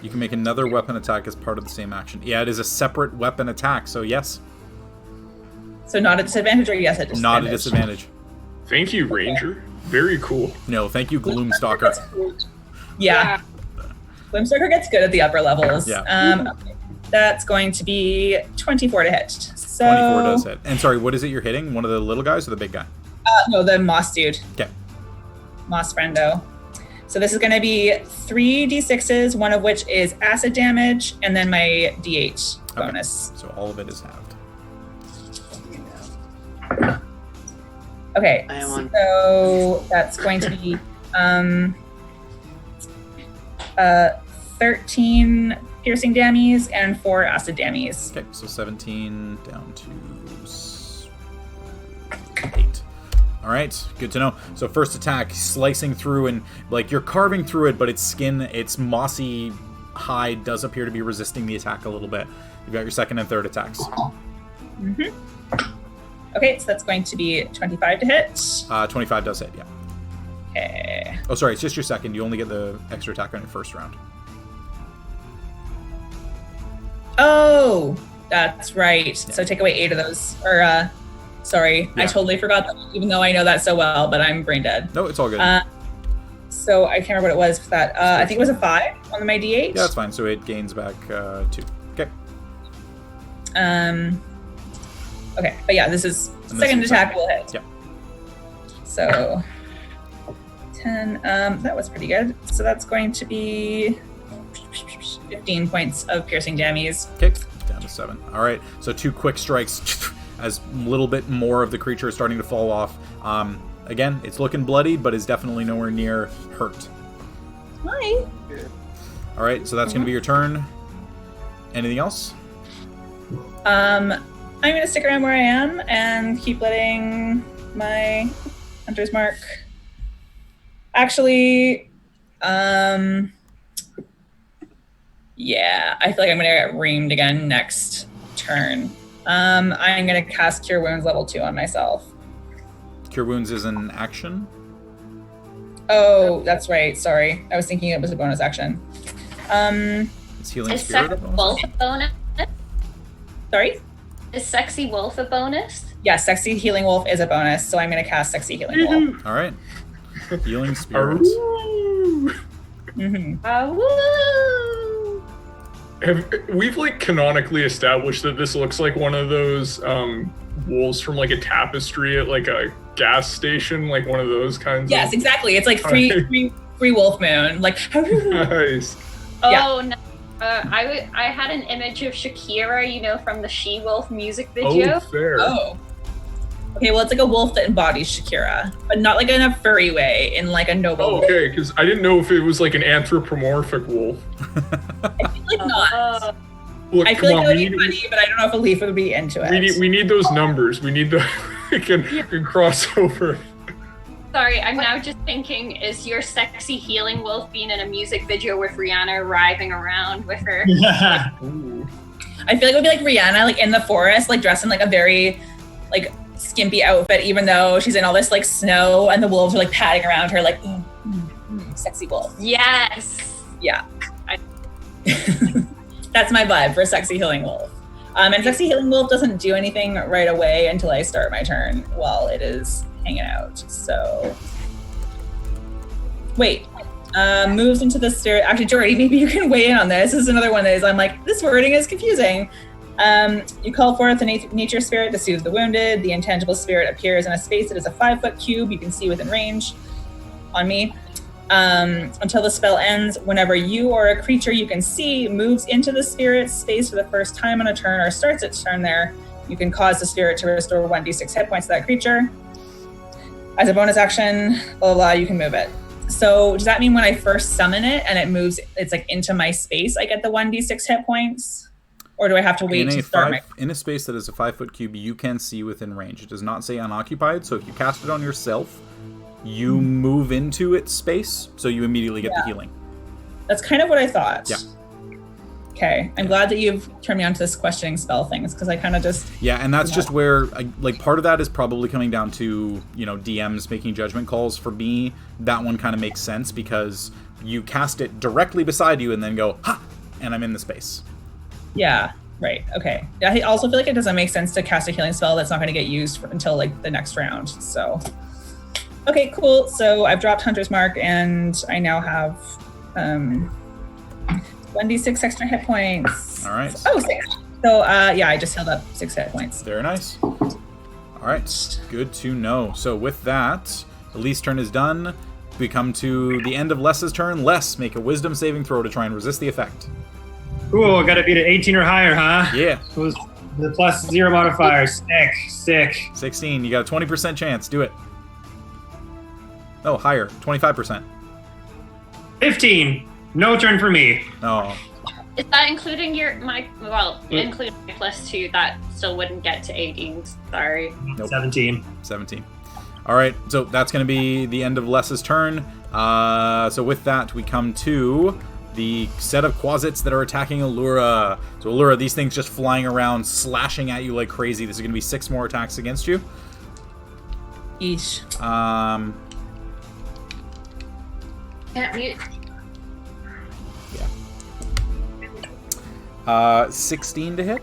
You can make another weapon attack as part of the same action. Yeah, it is a separate weapon attack, so yes. So not at disadvantage or yes at disadvantage? Not a disadvantage. Thank you, Ranger. Very cool. No, thank you, Gloomstalker. Yeah. Gloomstalker gets good at the upper levels. Yeah. Okay. That's going to be 24 to hit. So 24 does hit. And sorry, what is it you're hitting? One of the little guys or the big guy? No, the moss dude. Okay. Moss friendo. So this is going to be 3 d6s, one of which is acid damage, and then my d8 bonus. Okay. So all of it is halved. Okay, I am on- so that's going to be 13 piercing damage and 4 acid damage. Okay, so 17 down to 8. All right, good to know. So first attack, slicing through, and like you're carving through it, but its skin, its mossy hide does appear to be resisting the attack a little bit. You've got your second and third attacks. Mm-hmm. Okay, so that's going to be 25 to hit. 25 does hit, yeah. Okay. Oh, sorry, it's just your second. You only get the extra attack on your first round. Oh, that's right. Yeah. So take away 8 of those. Or, sorry, I totally forgot that, even though I know that so well, but I'm brain dead. No, it's all good. So I can't remember what it was for that. I think it was a 5 on my D8. Yeah, that's fine. So it gains back 2. Okay. Okay, but yeah, this is second attack will hit. Yeah. So 10. That was pretty good. So that's going to be 15 points of piercing damage. Okay, down to 7. All right. So 2 quick strikes as a little bit more of the creature is starting to fall off. Again, it's looking bloody, but is definitely nowhere near hurt. Hi. All right, so that's going to be your turn. Anything else? I'm going to stick around where I am and keep letting my Hunter's Mark. Actually, yeah, I feel like I'm going to get reamed again next turn. I'm going to cast Cure Wounds level 2 on myself. Cure Wounds is an action? Oh, that's right. Sorry. I was thinking it was a bonus action. Is Healing Spirit a bonus? Wolf a bonus? Sorry? Is Sexy Wolf a bonus? Yes, Sexy Healing Wolf is a bonus, so I'm going to cast Sexy Healing Wolf. All right. Healing Spirit. We've like canonically established that this looks like one of those wolves from like a tapestry at like a gas station, like one of those kinds. Yes, exactly. It's like free wolf moon. Like nice. Oh no. I had an image of Shakira, from the She-Wolf music video. Oh, fair. Oh. Okay, well, it's like a wolf that embodies Shakira, but not like in a furry way, in like a noble Oh, okay, because I didn't know if it was like an anthropomorphic wolf. I feel like not. Look, I feel like it would be funny, but I don't know if a leaf would be into it. We need those numbers. We need the we can cross over. Sorry, I'm now just thinking, is your Sexy Healing Wolf being in a music video with Rihanna writhing around with her? Ooh. I feel like it would be like Rihanna, like in the forest, like dressed in like a very like skimpy outfit, even though she's in all this like snow, and the wolves are like padding around her, like sexy wolf. Yes. Yeah. That's my vibe for Sexy Healing Wolf. And Sexy Healing Wolf doesn't do anything right away until I start my turn while it is hanging out. So wait, moves into the spirit. Actually, Jordy, maybe you can weigh in on this. This is another one that is, I'm like, this wording is confusing. You call forth the nature spirit to soothe the wounded. The intangible spirit appears in a space that is a 5-foot cube you can see within range on me. Until the spell ends, whenever you or a creature you can see moves into the spirit's space for the first time on a turn or starts its turn there, you can cause the spirit to restore 1d6 hit points to that creature. As a bonus action, blah, blah, blah, you can move it. So does that mean when I first summon it and it moves, it's like into my space, I get the 1d6 hit points? Or do I have to wait to start in a space that is a 5-foot cube you can see within range? It does not say unoccupied, so if you cast it on yourself, you move into its space, so you immediately get the healing. That's kind of what I thought. Yeah. Okay, I'm glad that you've turned me on to this questioning spell things, because I kind of just... Yeah, and that's just where, like, part of that is probably coming down to, DMs making judgment calls. For me, that one kind of makes sense, because you cast it directly beside you and then go, ha! And I'm in the space. Yeah, right, okay. I also feel like it doesn't make sense to cast a healing spell that's not going to get used until, like, the next round, so... Okay, cool. So I've dropped Hunter's Mark, and I now have 1d6 extra hit points. All right. 6. So, yeah, I just held up 6 hit points. Very nice. All right, good to know. So with that, Elite's turn is done. We come to the end of Les's turn. Les, make a wisdom saving throw to try and resist the effect. Cool, I gotta beat an 18 or higher, huh? Yeah. So the plus 0 modifier. Sick. 16, you got a 20% chance. Do it. Oh, higher. 25%. 15. No turn for me. Oh. Is that including including my +2, that still wouldn't get to 18. Sorry. Nope. 17. All right, so that's going to be the end of Les's turn. So with that, we come to the set of Quasits that are attacking Allura. So Allura, these things just flying around, slashing at you like crazy. This is going to be 6 more attacks against you. Each. Can't mute. 16 to hit.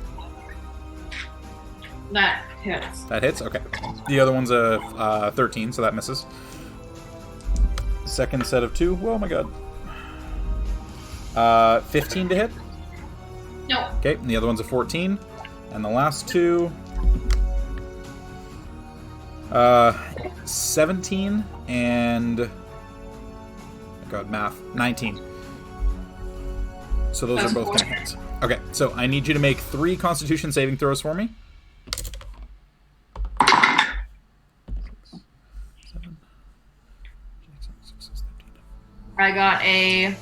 That hits. That hits? Okay. The other one's a 13, so that misses. Second set of 2. Oh my god. 15 to hit. No. Okay, and the other one's a 14. And the last 2. 17 and... oh god, math. 19. So those That's are both going to hit. Okay, so I need you to make 3 Constitution saving throws for me. 7, 6, 13. I got a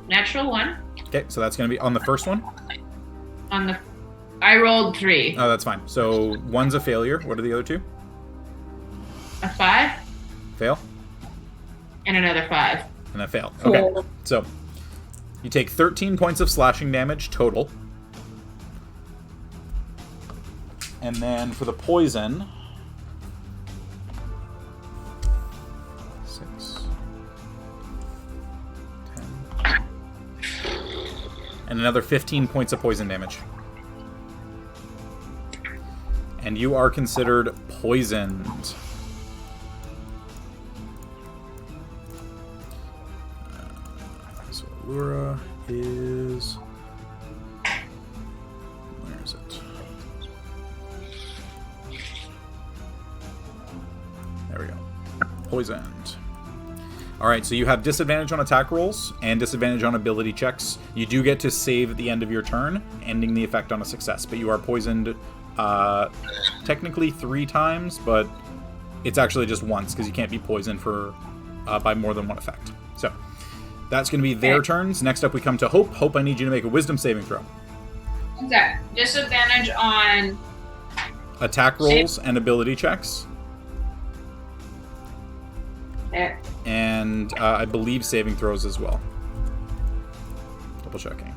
natural 1 Okay, so that's going to be on the first one. on the. I rolled 3. Oh, that's fine. So one's a failure. What are the other 2? A 5 Fail and another 5. and a fail. Okay, Cool. so you take 13 points of slashing damage total. And then for the poison... 6, 10... and another 15 points of poison damage. And you are considered poisoned. So Allura is... where is it? There we go. Poisoned. Alright, so you have disadvantage on attack rolls and disadvantage on ability checks. You do get to save at the end of your turn, ending the effect on a success, but you are poisoned technically 3 times, but it's actually just once because you can't be poisoned for by more than one effect. So that's going to be their turns. Next up, we come to Hope. Hope, I need you to make a Wisdom saving throw. Okay. Disadvantage on. Attack rolls and ability checks, There. and I believe saving throws as well. Double checking.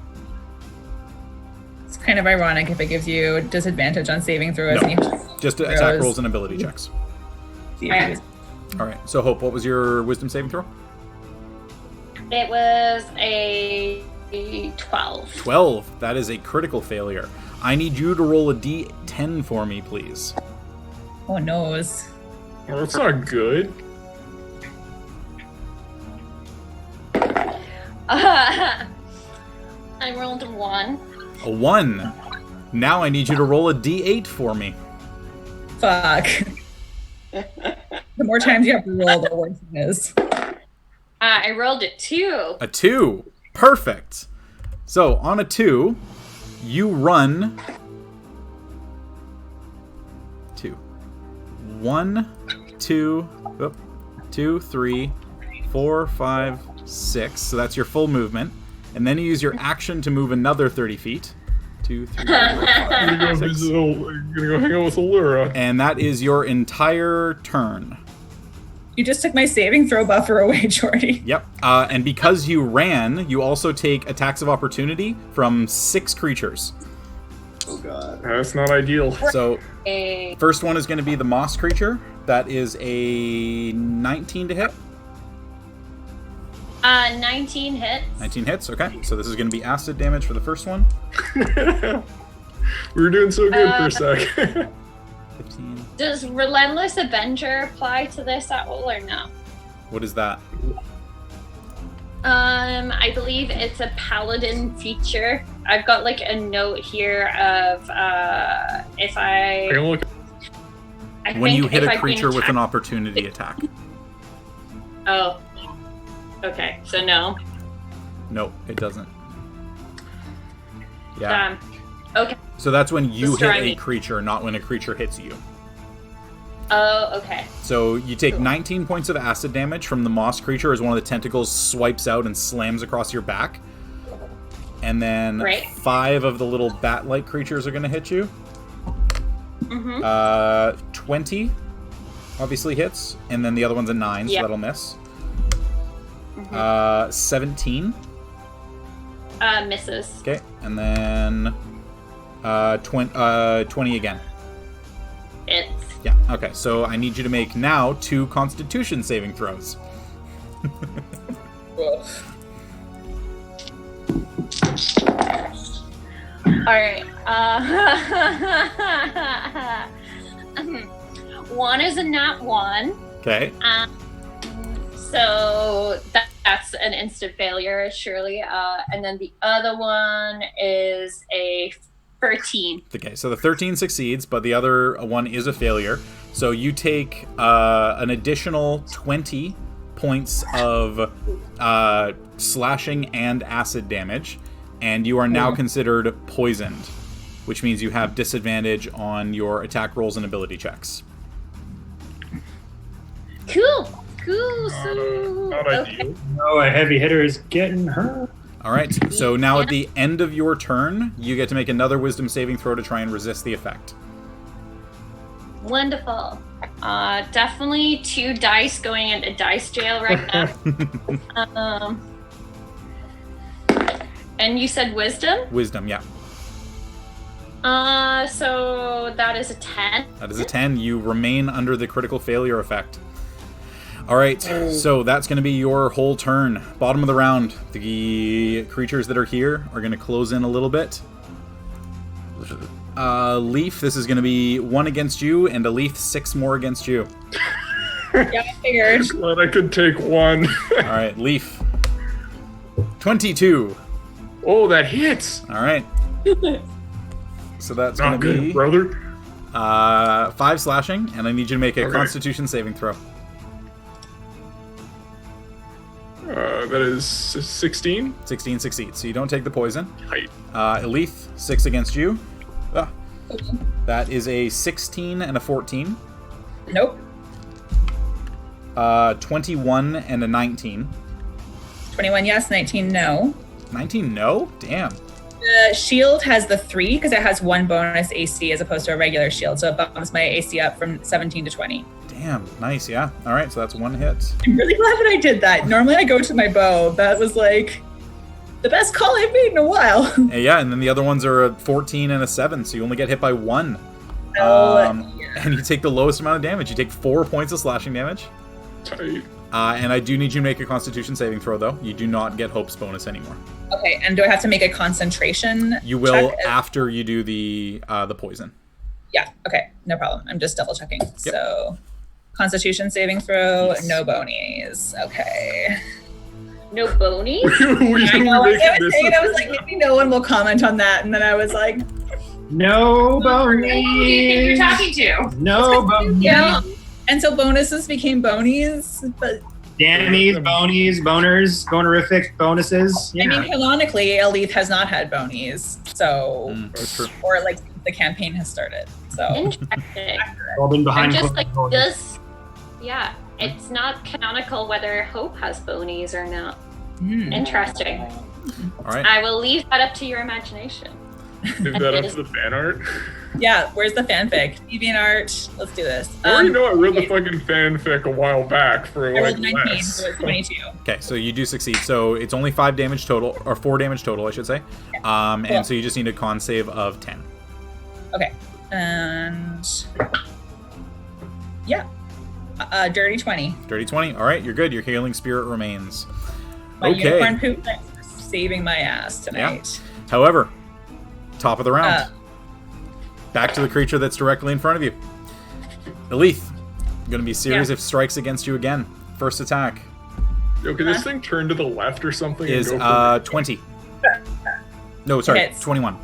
It's kind of ironic if it gives you disadvantage on saving throws. No. And you Just attack rolls and ability checks. Alright. All right. So Hope, what was your Wisdom saving throw? It was a 12. 12. That is a critical failure. I need you to roll a d10 for me, please. Oh, noes. Well, that's not good. I rolled a 1. A 1. Now I need you to roll a d8 for me. Fuck. The more times you have to roll, the worse it is. I rolled a 2. A 2. Perfect. So on a 2, you run 2. 1, 2, 2, 3, 4, 5, 6. So that's your full movement. And then you use your action to move another 30 feet. 2, 3, 4, 5, I'm gonna 6. go hang out with Allura. And that is your entire turn. You just took my saving throw buffer away, Jordy. Yep. And because you ran, you also take attacks of opportunity from 6 creatures. Oh god. That's not ideal. So A first one is going to be the moss creature. That is a 19 to hit. 19 hits. 19 hits, okay. So this is going to be acid damage for the first one. We were doing so good for a sec. 15. Does Relentless Avenger apply to this at all or no? What is that? I believe it's a paladin feature. I've got like a note here of if I. Take a look. I When you think hit if a I've been creature with an attacked- opportunity attack. Oh. Okay, so no. No, it doesn't. Yeah. Okay. So that's when you Just hit try a me. creature, not when a creature hits you. Oh, okay. So you take Cool. 19 points of acid damage from the moss creature as one of the tentacles swipes out and slams across your back. And then Great. 5 of the little bat-like creatures are going to hit you. Mm-hmm. 20 obviously hits, and then the other one's a 9, so Yep. that'll miss. Mhm. 17. Misses. Okay, and then 20 again. It's Yeah, okay, so I need you to make now 2 Constitution saving throws. All right. 1 is a nat 1. Okay. So that's an instant failure, surely. And then the other one is a 13. Okay, so the 13 succeeds, but the other one is a failure. So you take an additional 20 points of slashing and acid damage, and you are now considered poisoned, which means you have disadvantage on your attack rolls and ability checks. Cool. So, Not ideal. No, a heavy hitter is getting hurt. All right, so now at the end of your turn, you get to make another wisdom saving throw to try and resist the effect. Wonderful. Definitely 2 dice going into dice jail right now. And you said wisdom? Wisdom, yeah. So that is a 10. That is a 10. You remain under the critical failure effect. All right, so that's going to be your whole turn. Bottom of the round, the creatures that are here are going to close in a little bit. Leaf, this is going to be 1 against you, and a Leaf 6 more against you. Yeah, I figured. Glad I could take 1. All right, Leaf. 22. Oh, that hits. All right. So that's Not going to good, be brother. 5 slashing, and I need you to make a Okay. Constitution saving throw. That is 16. 16 succeeds, so you don't take the poison. Height. Elith, 6 against you. That is a 16 and a 14. Nope. 21 and a 19. 21 yes, 19 no. 19 no? Damn. The shield has the 3 because it has 1 bonus AC as opposed to a regular shield, so it bumps my AC up from 17 to 20. Damn, nice, yeah. All right, so that's 1 hit. I'm really glad that I did that. Normally I go to my bow. That was like the best call I've made in a while. Yeah, and then the other ones are a 14 and a 7, so you only get hit by 1. Yeah. And you take the lowest amount of damage. You take 4 points of slashing damage. Tight. And I do need you to make a Constitution saving throw, though. You do not get Hope's bonus anymore. Okay, and do I have to make a concentration? You will check? after you do the poison. Yeah, okay, no problem. I'm just double checking. So, Constitution saving throw, Yes. no bonies. Okay. No bonies? I know, I was this saying, I was like, maybe no one will comment on that. And then I was like, No Who do you think you're bonies. talking to? No bonies. yeah. And so bonuses became bonies, but Dannies, bonies, boners, bonerific bonuses. Yeah. I mean, canonically, Elith has not had bonies, so That's true. or like the campaign has started. So Interesting. all been I'm behind just closed like, doors. yeah, it's not canonical whether Hope has bonies or not. Hmm. Interesting. All right. I will leave that up to your imagination. Leave that up to the fan art. Yeah, where's the fanfic? DeviantArt. Let's do this. I already know I read the fucking fanfic a while back for I like rolled 19, less. so it's 22. Okay, so you do succeed. So it's only 5 damage total, or 4 damage total, I should say. Cool. And so you just need a con save of 10. Okay, and yeah, dirty 20. Dirty 20. All right, you're good. Your healing spirit remains. My Okay. unicorn poop is saving my ass tonight. However, top of the round. Back to the creature that's directly in front of you. Elith, going to be a series of strikes against you again. First attack Yo, can this thing turn to the left or something? is and go for 20. No, sorry, Hits. 21.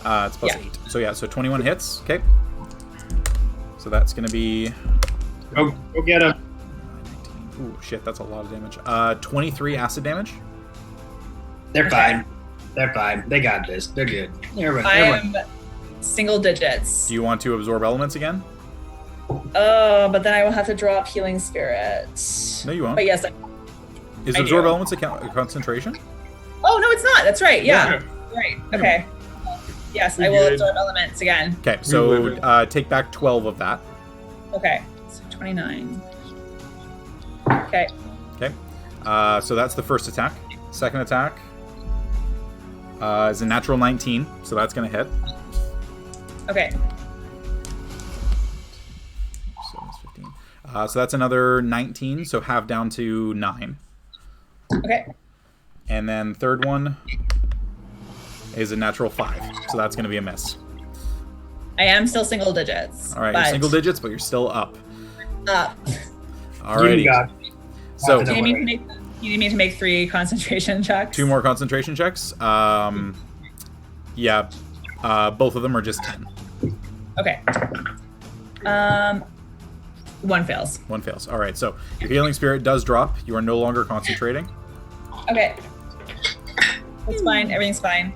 It's plus 8. So yeah, so 21 hits. Okay. So that's going to be... Go get him. Ooh, shit, that's a lot of damage. 23 acid damage. They're fine. They're fine. They got this. They're good. They're I right. am single digits. Do you want to absorb elements again? Oh, but then I will have to drop healing spirit. No, you won't. But yes. Is I absorb do. elements a concentration? Oh no, it's not. That's right. Yeah. Yeah. Right. Okay. Yes, I We will good. absorb elements again. Okay, live so it. take back 12 of that. Okay. So 29. Okay. Okay. So that's the first attack. Second attack is a natural 19, so that's going to hit. Okay. So that's 15. So that's another 19, so half down to 9. Okay. And then third one is a natural 5. So that's going to be a miss. I am still single digits. All right, you're single digits, but you're still up. Up. Alrighty. So Do you need me to make 3 concentration checks? 2 more concentration checks. Yeah, both of them are just 10. Okay. 1 fails. 1 fails. All right, so your healing spirit does drop. You are no longer concentrating. Okay. It's fine. Everything's fine.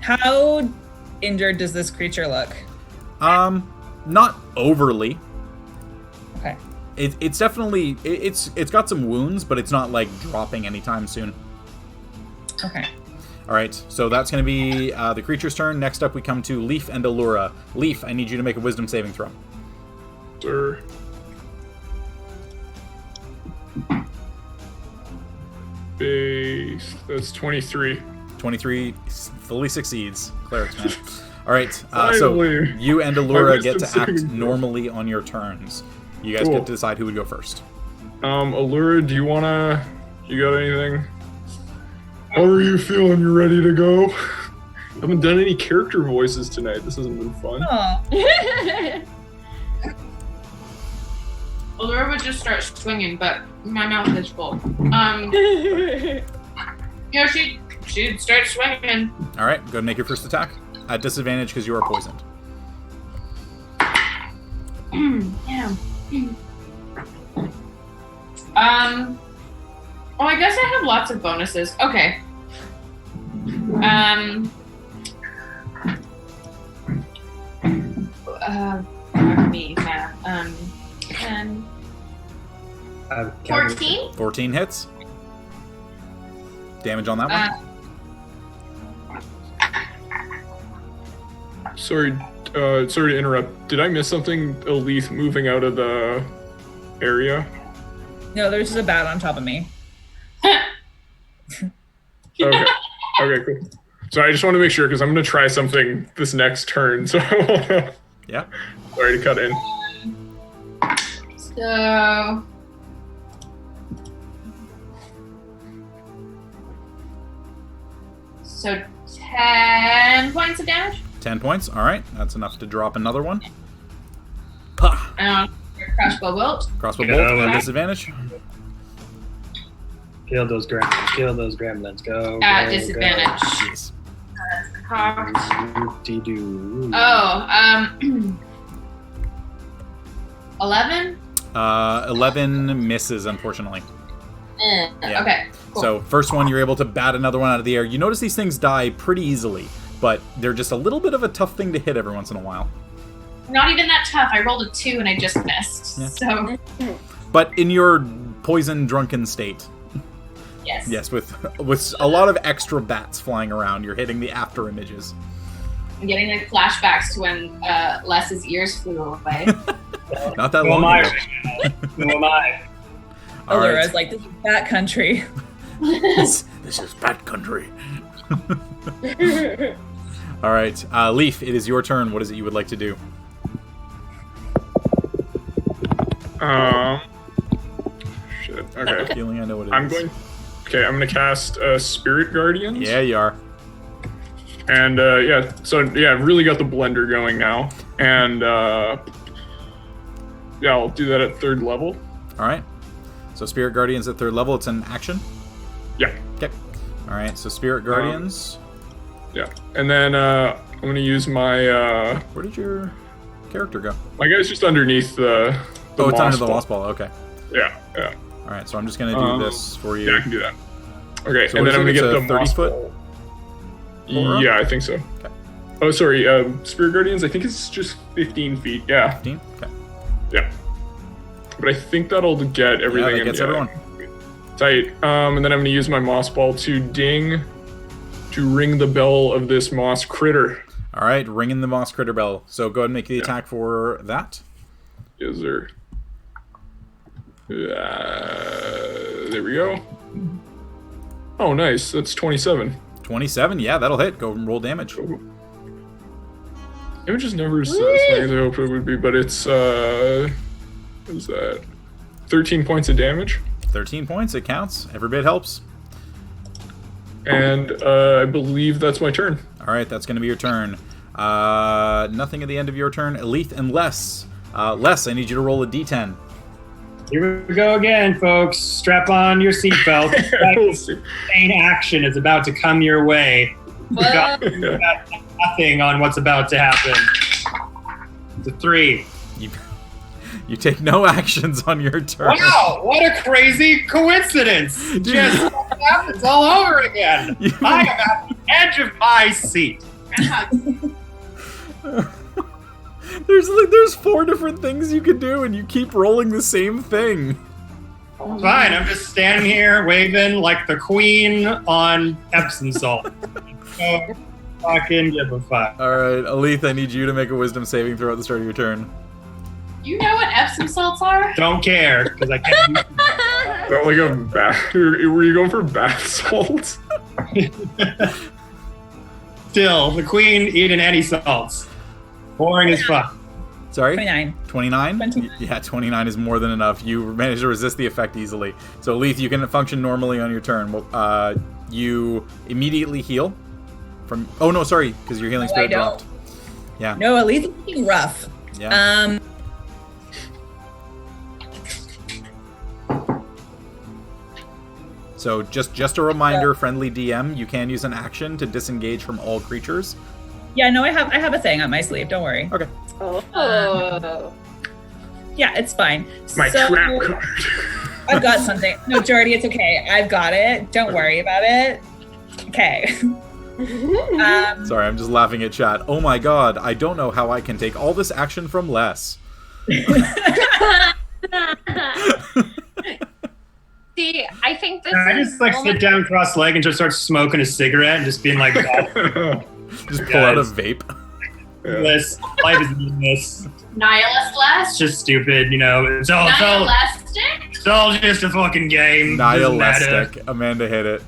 How injured does this creature look? Not overly. Okay. It's definitely it's got some wounds, but it's not like dropping anytime soon. Okay. All right, so that's going to be the creature's turn. Next up, we come to Leaf and Allura. Leaf, I need you to make a Wisdom saving throw. Sir. Base. That's 23. 23 fully succeeds. Clerics, man. All right, so Finally. you and My Allura get wisdom to act saving throw. normally on your turns. You guys Cool. get to decide who would go first. Allura, you got anything? How are you feeling? You ready to go? Haven't done any character voices tonight. This hasn't been fun. Oh. Allura would just start swinging, but my mouth is full. Yeah, she'd start swinging. All right, go ahead and make your first attack. At disadvantage because you are poisoned. Yeah. Oh, I guess I have lots of bonuses. Okay. Fuck me, math. 10, 14? 14 hits. Damage on that one. Sorry to interrupt. Did I miss something? A leaf moving out of the area? No, there's just a bat on top of me. Okay. Okay, cool. So I just want to make sure because I'm going to try something this next turn. So Yeah. Sorry to cut in. So 10 points of damage. 10 points. All right, that's enough to drop another one. Pah! Crossbow bolt. Crossbow Yeah, bolt well, at disadvantage. Kill those gremlins. Kill those gremlins. Go. At go, disadvantage. Jeez. Cocked. Go. Doo-doo. Oh, 11? 11 misses, unfortunately. Yeah. Okay, cool. So first one, you're able to bat another one out of the air. You notice these things die pretty easily, but they're just a little bit of a tough thing to hit every once in a while. Not even that tough. I rolled a 2 and I just missed. Yeah. So, But in your poison drunken state, yes. yes, with a lot of extra bats flying around, you're hitting the after images. I'm getting like flashbacks to when Les's ears flew away. Not that Who long am I? ago. Who am I? All Allura's right. like, this is bat country. This is bat country. All right, Leaf, it is your turn. What is it you would like to do? Shit. I have a Okay. feeling I know what it is. I'm going to cast Spirit Guardians. Yeah, you are. And I've really got the blender going now. And I'll do that at 3rd level. All right. So Spirit Guardians at 3rd level. It's an action. Yeah. Okay. All right. So Spirit Guardians. Yeah. And then I'm gonna use my Where did your character go? my guy's just underneath the Oh, it's moss under the ball. moss ball. Okay. Yeah. Yeah. All right. So I'm just gonna do this for you. Yeah, I can do that. Okay, So and what then I'm is gonna it? get It's the a 30 moss foot ball. roll? Yeah, I think so. Okay. Oh, sorry. Spirit Guardians. I think it's just 15 feet. Yeah. 15. Okay. Yeah. But I think that'll get everything. that in, gets everyone. Tight. And then I'm gonna use my moss ball to ring the bell of this moss critter. All right. Ringing the moss critter bell. So go ahead and make the attack for that. Is there? There we go. Oh, nice. That's 27. 27. Yeah, that'll hit. Go and roll damage. Damage is never as satisfying as I hoped it would be, but it's what is that? 13 points of damage. 13 points. It counts. Every bit helps. And I believe that's my turn. All right, that's going to be your turn. Nothing at the end of your turn. Achaidh and Les. Les, I need you to roll a d10. Here we go again, folks. Strap on your seatbelt. Insane action is about to come your way. You got nothing on what's about to happen. It's a 3. You take no actions on your turn. Wow, what a crazy coincidence. Just happens all over again. I am at the edge of my seat. There's 4 different things you can do, and you keep rolling the same thing. Fine, I'm just standing here waving like the queen on Epsom salt. So fucking give a fuck. All right, Achaidh, I need you to make a wisdom saving throw at the start of your turn. You know what Epsom salts are? Don't care, because I can't use Not like a bath. Were you going for bath salts? Still, the queen eating any salts. Boring as fuck. Sorry? 29. 29? 29. Yeah, 29 is more than enough. You managed to resist the effect easily. So, Achaidh, you can function normally on your turn. You immediately heal from... Oh, no, sorry, because your healing spirit dropped. Yeah. No, Achaidh is looking rough. Yeah. So just a reminder, friendly DM, you can use an action to disengage from all creatures. Yeah, no, I have a thing on my sleeve. Don't worry. Okay. Oh. Yeah, it's fine. My So, trap card. I've got something. No, Jordy, it's okay. I've got it. Don't worry about it. Okay. Sorry, I'm just laughing at chat. Oh my god, I don't know how I can take all this action from Les. See, I think this I is just like sit down cross-legged and just start smoking a cigarette and just being like, Just pull out a vape. this life is meaningless. Nihilist It's last? just stupid, you know. It's all just a fucking game. Doesn't matter. Nihilistic. Amanda hit it.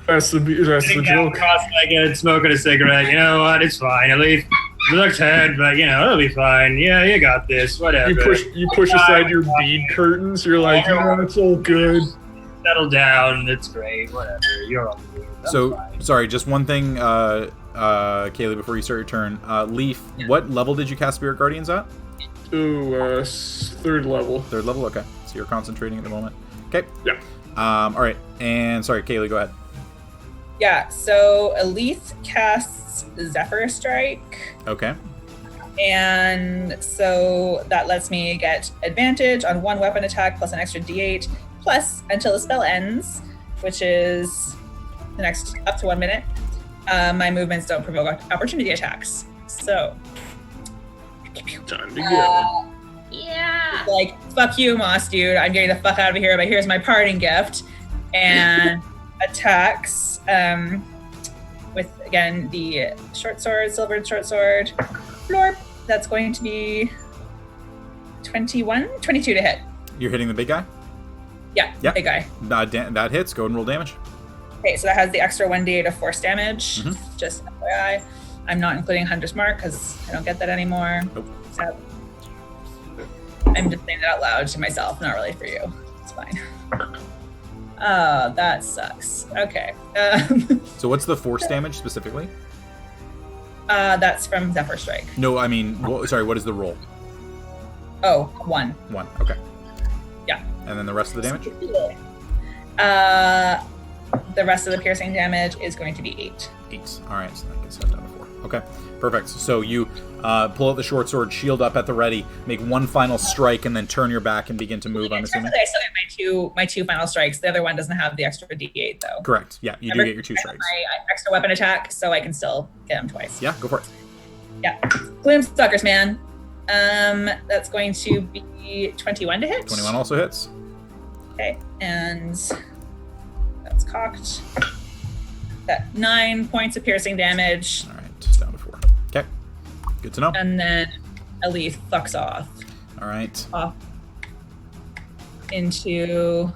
That's the Sitting down joke. cross-legged, smoking a cigarette. You know what? It's fine. At least it looks head, but you know it'll be fine. Yeah, you got this. Whatever. You push aside your bead curtains. You're like, oh, it's all good. Settle down. It's great. Whatever. You're all good. I'm So, fine. sorry, just one thing, Kaylee, before you start your turn. Leaf, what level did you cast Spirit Guardians at? Ooh, 3rd level. 3rd level? Okay. So you're concentrating at the moment. Okay. Yeah. All right. And sorry, Kaylee, go ahead. Yeah, so Achaidh casts Zephyr Strike. Okay. And so that lets me get advantage on 1 weapon attack plus an extra d8 plus until the spell ends, which is the next up to 1 minute. My movements don't provoke opportunity attacks. So, Time to go. Yeah. like, fuck you, Moss dude. I'm getting the fuck out of here, but here's my parting gift. And attacks with, again, the short sword, silvered short sword. Florp. That's going to be 22 to hit. You're hitting the big guy? Yeah, Yeah. big guy. That hits. Go ahead and roll damage. Okay, so that has the extra 1d8 of force damage. Mhm. Just FYI. I'm not including Hunter's Mark because I don't get that anymore. Nope. So I'm just saying that out loud to myself, not really for you. It's fine. Oh, that sucks. Okay. So what's the force damage specifically? That's from Zephyr Strike. No, I mean, sorry, what is the roll? Oh, 1. 1. Okay. Yeah. And then the rest of the damage? The rest of the piercing damage is going to be 8. 8. All right, so that gets cut down to 4. Okay, perfect. So you pull out the short sword, shield up at the ready, make one final strike, and then turn your back and begin to move, I'm assuming? I still get my two final strikes. The other one doesn't have the extra d8, though. Correct. Yeah, you do get your 2 strikes. My extra weapon attack, so I can still get them twice. Yeah, go for it. Yeah. Gloom Stalkers, man. That's going to be 21 to hit. 21 also hits. Okay, and that's cocked. That 9 points of piercing damage, All right, down to 4. Okay, good to know. and then Achaidh fucks off All right. into.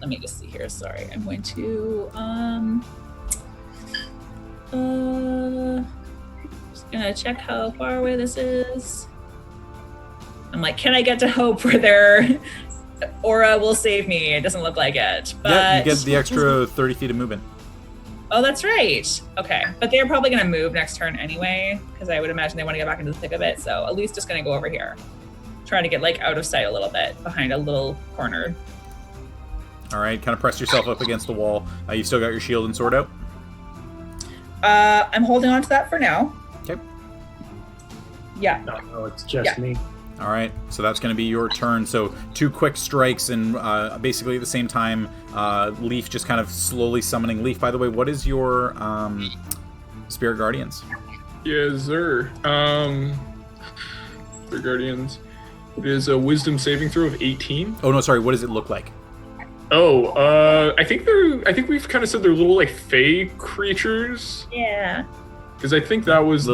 Let me just see here. Sorry, I'm going to just gonna check how far away this is. I'm like, can I get to Hope where they're aura will save me. It doesn't look like it. But... Yeah, you get the extra 30 feet of movement. Oh, that's right. Okay. But they're probably going to move next turn anyway, because I would imagine they want to get back into the thick of it. So at least just going to go over here. Try to get like out of sight a little bit, behind a little corner. All right, kind of press yourself up against the wall. You still got your shield and sword out? I'm holding on to that for now. Okay. Yeah. No, it's just me. All right, so that's going to be your turn. So 2 quick strikes, and basically at the same time, Leaf just kind of slowly summoning. Leaf, by the way, what is your Spirit Guardians? Yes, sir. Spirit Guardians. It is a Wisdom saving throw of 18. Oh no, sorry. What does it look like? Oh, I think we've kind of said they're little like fey creatures. Yeah. Because I think that was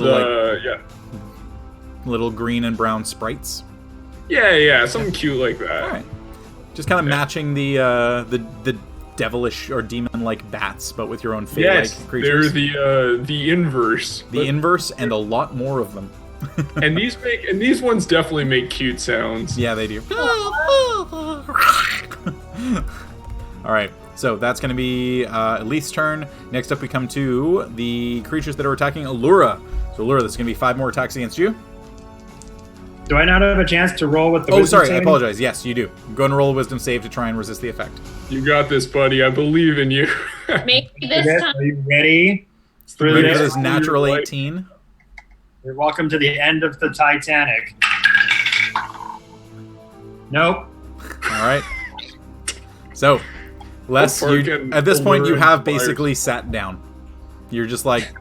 Little green and brown sprites. Yeah, something cute like that. All right, just kind of matching the devilish or demon-like bats, but with your own fey-like creatures. They're the inverse. The inverse, and a lot more of them. and these ones definitely make cute sounds. Yeah, they do. All right, so that's going to be Leith's turn. Next up, we come to the creatures that are attacking Allura. So Allura, this is going to be 5 more attacks against you. Do I not have a chance to roll with the Oh, wisdom sorry, I saving? apologize. Yes, you do. Go and roll a wisdom save to try and resist the effect. You got this, buddy. I believe in you. Maybe this time. Are you ready? Through Ready for this? this natural 18? You're welcome to the end of the Titanic. Nope. All right. So, Les, at this point, you have basically sat down. You're just like...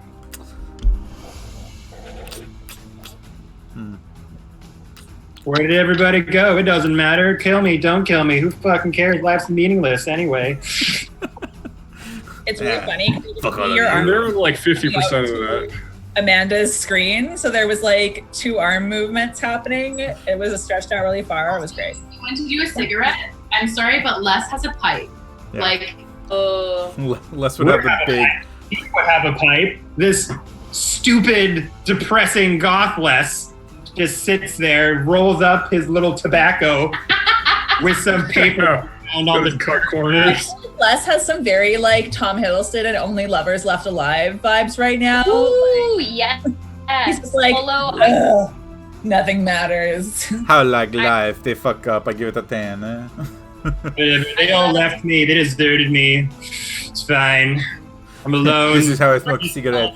Where did everybody go? It doesn't matter. Kill me, don't kill me. Who fucking cares? Life's meaningless anyway. It's really funny. 'Cause you Fuck can all see that. your And arm there was like 50% of that. Amanda's screen. So there was like 2 arm movements happening. It was stretched out really far. It was great. You want to do a cigarette? I'm sorry, but Les has a pipe. Yeah. Like, Les would have the big... He would have a pipe. This stupid, depressing goth Les just sits there, rolls up his little tobacco with some paper and all the cut corners. Les has some very like Tom Hiddleston and Only Lovers Left Alive vibes right now. Ooh, yes. He's just like, Although "Ugh, nothing matters. How like life, they fuck up, I give it a 10. They all left me. They deserted me. It's fine. I'm alone. This is how I smoke a cigarette.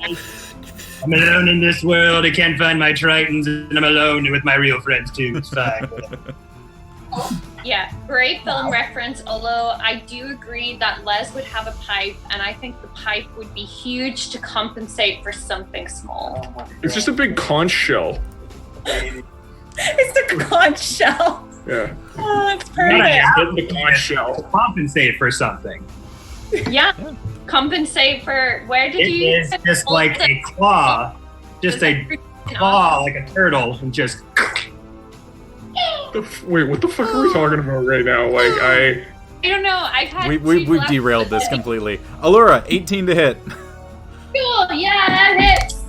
I'm alone in this world. I can't find my tritons, and I'm alone with my real friends too. It's fine. yeah, great film reference. Although I do agree that Les would have a pipe, and I think the pipe would be huge to compensate for something small. It's just a big conch shell. It's a conch shell. Yeah. Oh, that's Yeah, perfect. The conch shell. To compensate for something. Yeah, compensate for where did It you? is just like a claw, just a claw like a turtle, and just. Wait, what the fuck are we talking about right now? Like, I don't know. I've had. We've derailed this completely. Allura, 18 to hit. cool, yeah, that hits.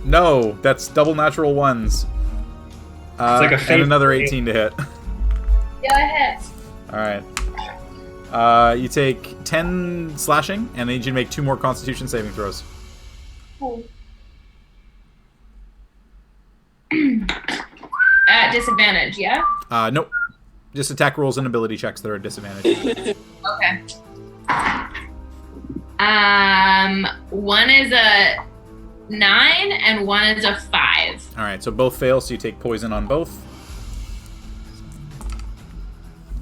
No, that's double natural ones. like a and fake- another 18 to hit. Yeah, that hits. All right. You take 10 slashing, and I need you to make 2 more Constitution saving throws. Cool. At disadvantage, yeah? Nope. Just attack rolls and ability checks that are at disadvantage. Okay. One is a 9 and one is a 5. All right, so both fail, so you take poison on both.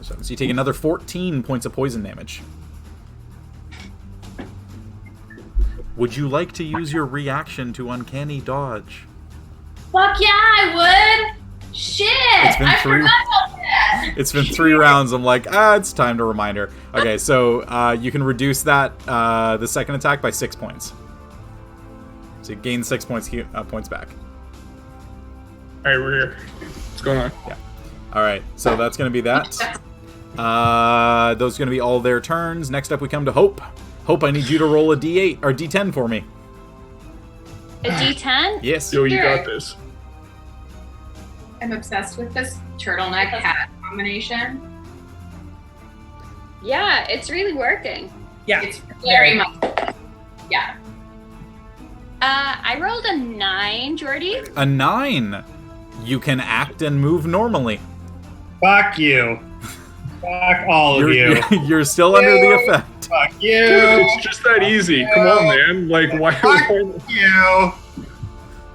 So you take another 14 points of poison damage. Would you like to use your reaction to uncanny dodge? Fuck yeah, I would! Shit! It's been I 3 forgot about that! It's been 3 rounds. I'm like, it's time to remind her. Okay, so you can reduce that the second attack by 6 points. So you gain 6 points back. alright, we're here. What's going on? Yeah. All right, so that's going to be that. Those are going to be all their turns. Next up, we come to Hope. Hope, I need you to roll a D8 or D10 for me. A D10? Yes. Yo, you Sure. got this. I'm obsessed with this turtleneck hat on combination? Yeah, it's really working. Yeah. It's very much. Yeah. I rolled a 9, Jordy. A 9. You can act and move normally. Fuck you. Fuck all of you. You're still under the effect. Fuck Dude, you. it's just that easy. Come on, man. Like, why? Fuck you.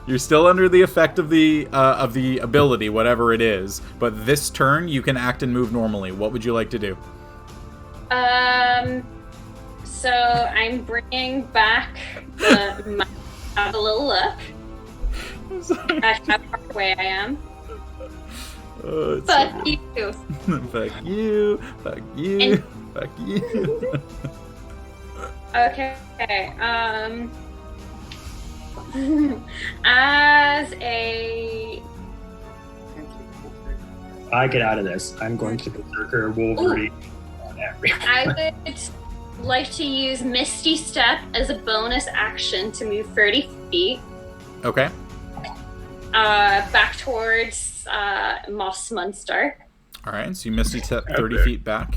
You're still under the effect of the ability, whatever it is. But this turn, you can act and move normally. What would you like to do? So I'm bringing back have a little look at how far away I am. Fuck you. Fuck you. Fuck you. Fuck you. Okay. As a If I get out of this, I'm going to Berserker Wolverine on everyone. I would like to use Misty Step as a bonus action to move 30 feet Okay. back towards Moss Munster. All right. So you Misty Step 30 feet back.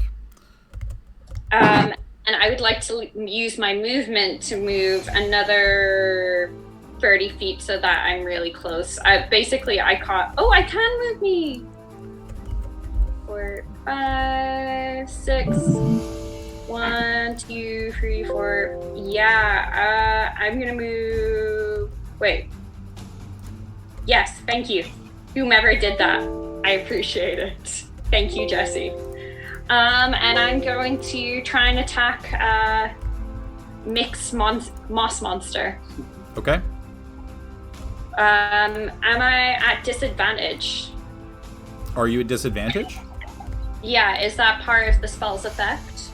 And I would like to use my movement to move another 30 feet so that I'm really close. I can move me. 4, 5, 6. 1, 2, 3, 4. Yeah, I'm gonna move. Wait. Yes, thank you. Whomever did that. I appreciate it. Thank you, Jesse. And I'm going to try and attack Moss Monster. Okay. Am I at disadvantage? Are you at disadvantage? Yeah, is that part of the spell's effect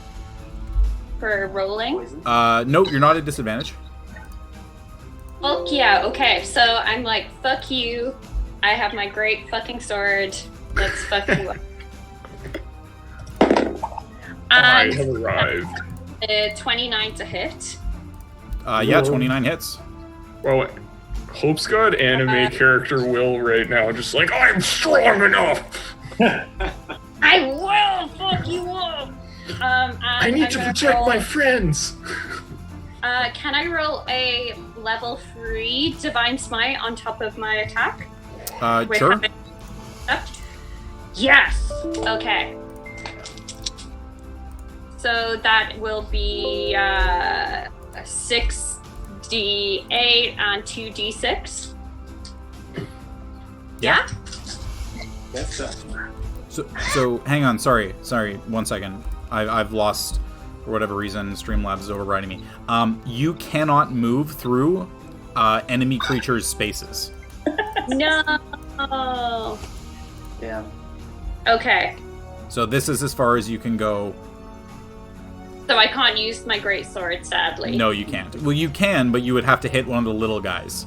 for rolling? Poison. No, you're not at disadvantage. Fuck yeah, okay. So I'm like, fuck you. I have my great fucking sword. Let's fuck you up. I And have arrived. 29 to hit. Yeah, 29 hits. Well, Hope's got anime character Will right now, just like, I'm strong enough! I will fuck you up! I need to protect my friends! Can I roll a level 3 Divine Smite on top of my attack? Sure. having- Yes! Okay. So that will be 6d8 and 2d6. Yeah? Yes, sir. So hang on. Sorry. 1 second. I've lost, for whatever reason, Streamlabs is overriding me. You cannot move through enemy creatures' spaces. No. Yeah. Okay. So this is as far as you can go. So I can't use my great sword, sadly. No, you can't. Well, you can, but you would have to hit one of the little guys.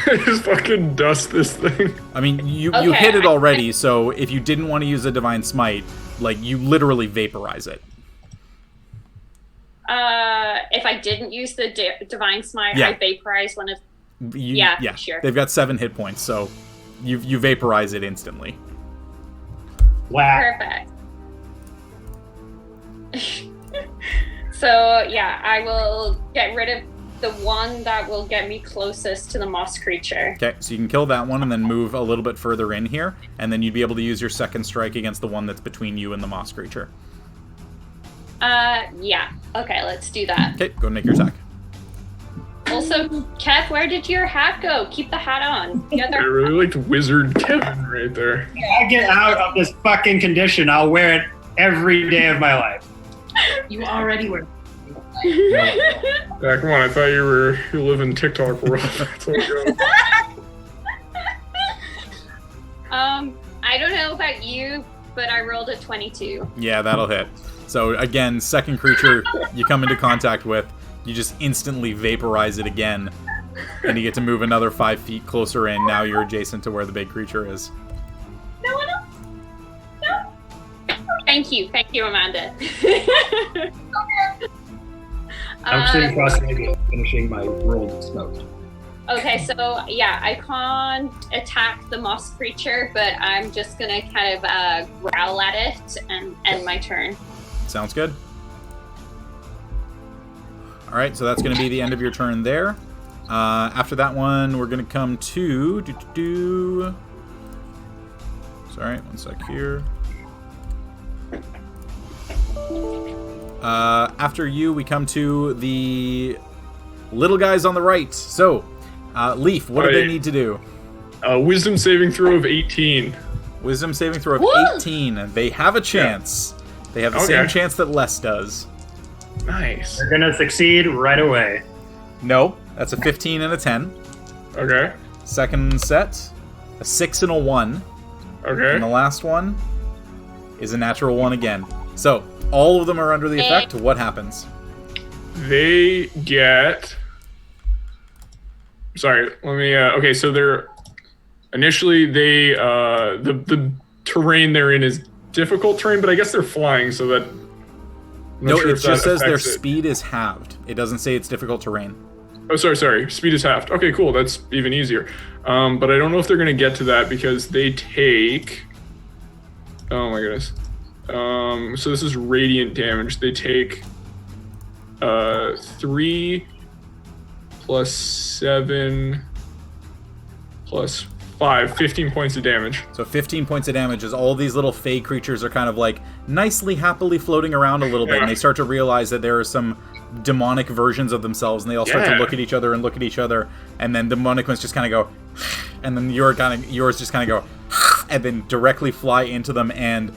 Just fucking dust this thing. I mean, you Okay, hit it already, so if you didn't want to use a Divine Smite, like, you literally vaporize it. If I didn't use the Divine Smite, Yeah. I vaporize one of... Yeah, sure. They've got 7 hit points, so you vaporize it instantly. Whack. Perfect. So, yeah, I will get rid of the one that will get me closest to the moss creature. Okay, so you can kill that one and then move a little bit further in here, and then you'd be able to use your second strike against the one that's between you and the moss creature. Yeah. Okay, let's do that. Okay, go and make your attack. Also, Kev, where did your hat go? Keep the hat on. The I other... really liked Wizard Kevin right there. I get out of this fucking condition, I'll wear it every day of my life. You already were. Yeah, come on, I thought you live in TikTok world. That's all good. I don't know about you, but I rolled a 22. Yeah, that'll hit. So again, second creature you come into contact with, you just instantly vaporize it again, and you get to move another 5 feet closer in. Now you're adjacent to where the big creature is. No. Thank you, Amanda. I'm sitting across the table, finishing my roll of smoke. Okay, so yeah, I can't attack the moss creature, but I'm just gonna kind of growl at it and end my turn. Sounds good. All right, so that's going to be the end of your turn there. After that one, we're going to come to... Sorry, one sec here. After you, we come to the little guys on the right. So, Leaf, what do they need to do? Wisdom saving throw of 18. Wisdom saving throw of 18. They have a chance. They have the same chance that Les does. Nice. They're gonna succeed right away. No, that's a 15 and a 10. Okay. Second set, a 6 and a 1. Okay. And the last one is a natural 1 again. So, all of them are under the effect. What happens? They get... Sorry, let me... okay, so they're... Initially, they... the terrain they're in is difficult terrain, but I guess they're flying, so that... No, it just says their speed is halved. It doesn't say it's difficult terrain. Oh, sorry. Speed is halved. Okay, cool. That's even easier. But I don't know if they're going to get to that because they take... Oh my goodness. So this is radiant damage. They take 3 plus 7 plus 5, 15 points of damage. So 15 points of damage as all these little fey creatures are kind of like nicely, happily floating around a little bit, and they start to realize that there are some demonic versions of themselves, and they all start to look at each other and look at each other, and then demonic ones just kind of go, and then yours just kind of go, and then directly fly into them, and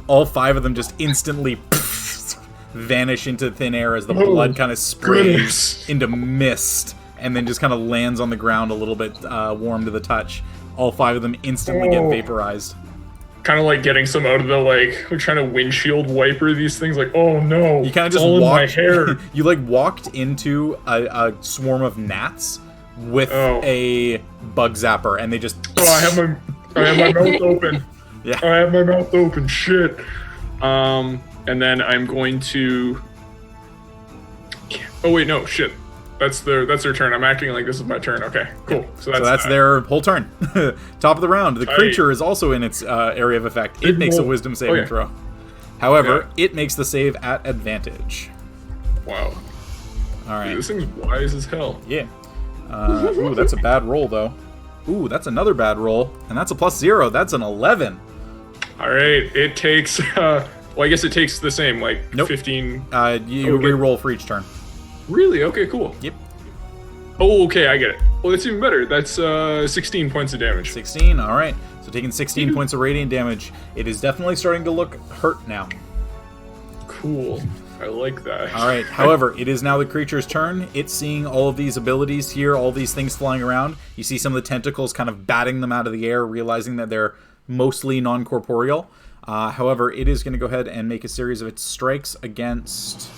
all 5 of them just instantly vanish into thin air as the blood kind of sprays into mist, and then just kind of lands on the ground a little bit warm to the touch. All 5 of them instantly get vaporized. Kind of like getting some out of the, like, we're trying to windshield wiper these things, like, oh no, you kind of just all walked, in my hair. You like walked into a swarm of gnats with a bug zapper, and they just... Oh, I have my mouth open. Yeah. I have my mouth open, shit. And then I'm going to... Oh wait, no, shit. That's their turn. I'm acting like this is my turn. Okay, cool. So that's their whole turn. Top of the round. The creature is also in its area of effect. It makes a wisdom saving throw. However, it makes the save at advantage. Wow. All right. Dude, this thing's wise as hell. Yeah. Ooh, that's a bad roll, though. Ooh, that's another bad roll. And that's a +0. That's an 11. All right. It takes... well, I guess it takes the same, like 15... You re-roll for each turn. Really? Okay, cool. Yep. Oh, okay, I get it. Well, that's even better. That's 16 points of damage. 16, all right. So taking 16 points of radiant damage. It is definitely starting to look hurt now. Cool. I like that. All right. However, it is now the creature's turn. It's seeing all of these abilities here, all these things flying around. You see some of the tentacles kind of batting them out of the air, realizing that they're mostly non-corporeal. However, it is going to go ahead and make a series of its strikes against...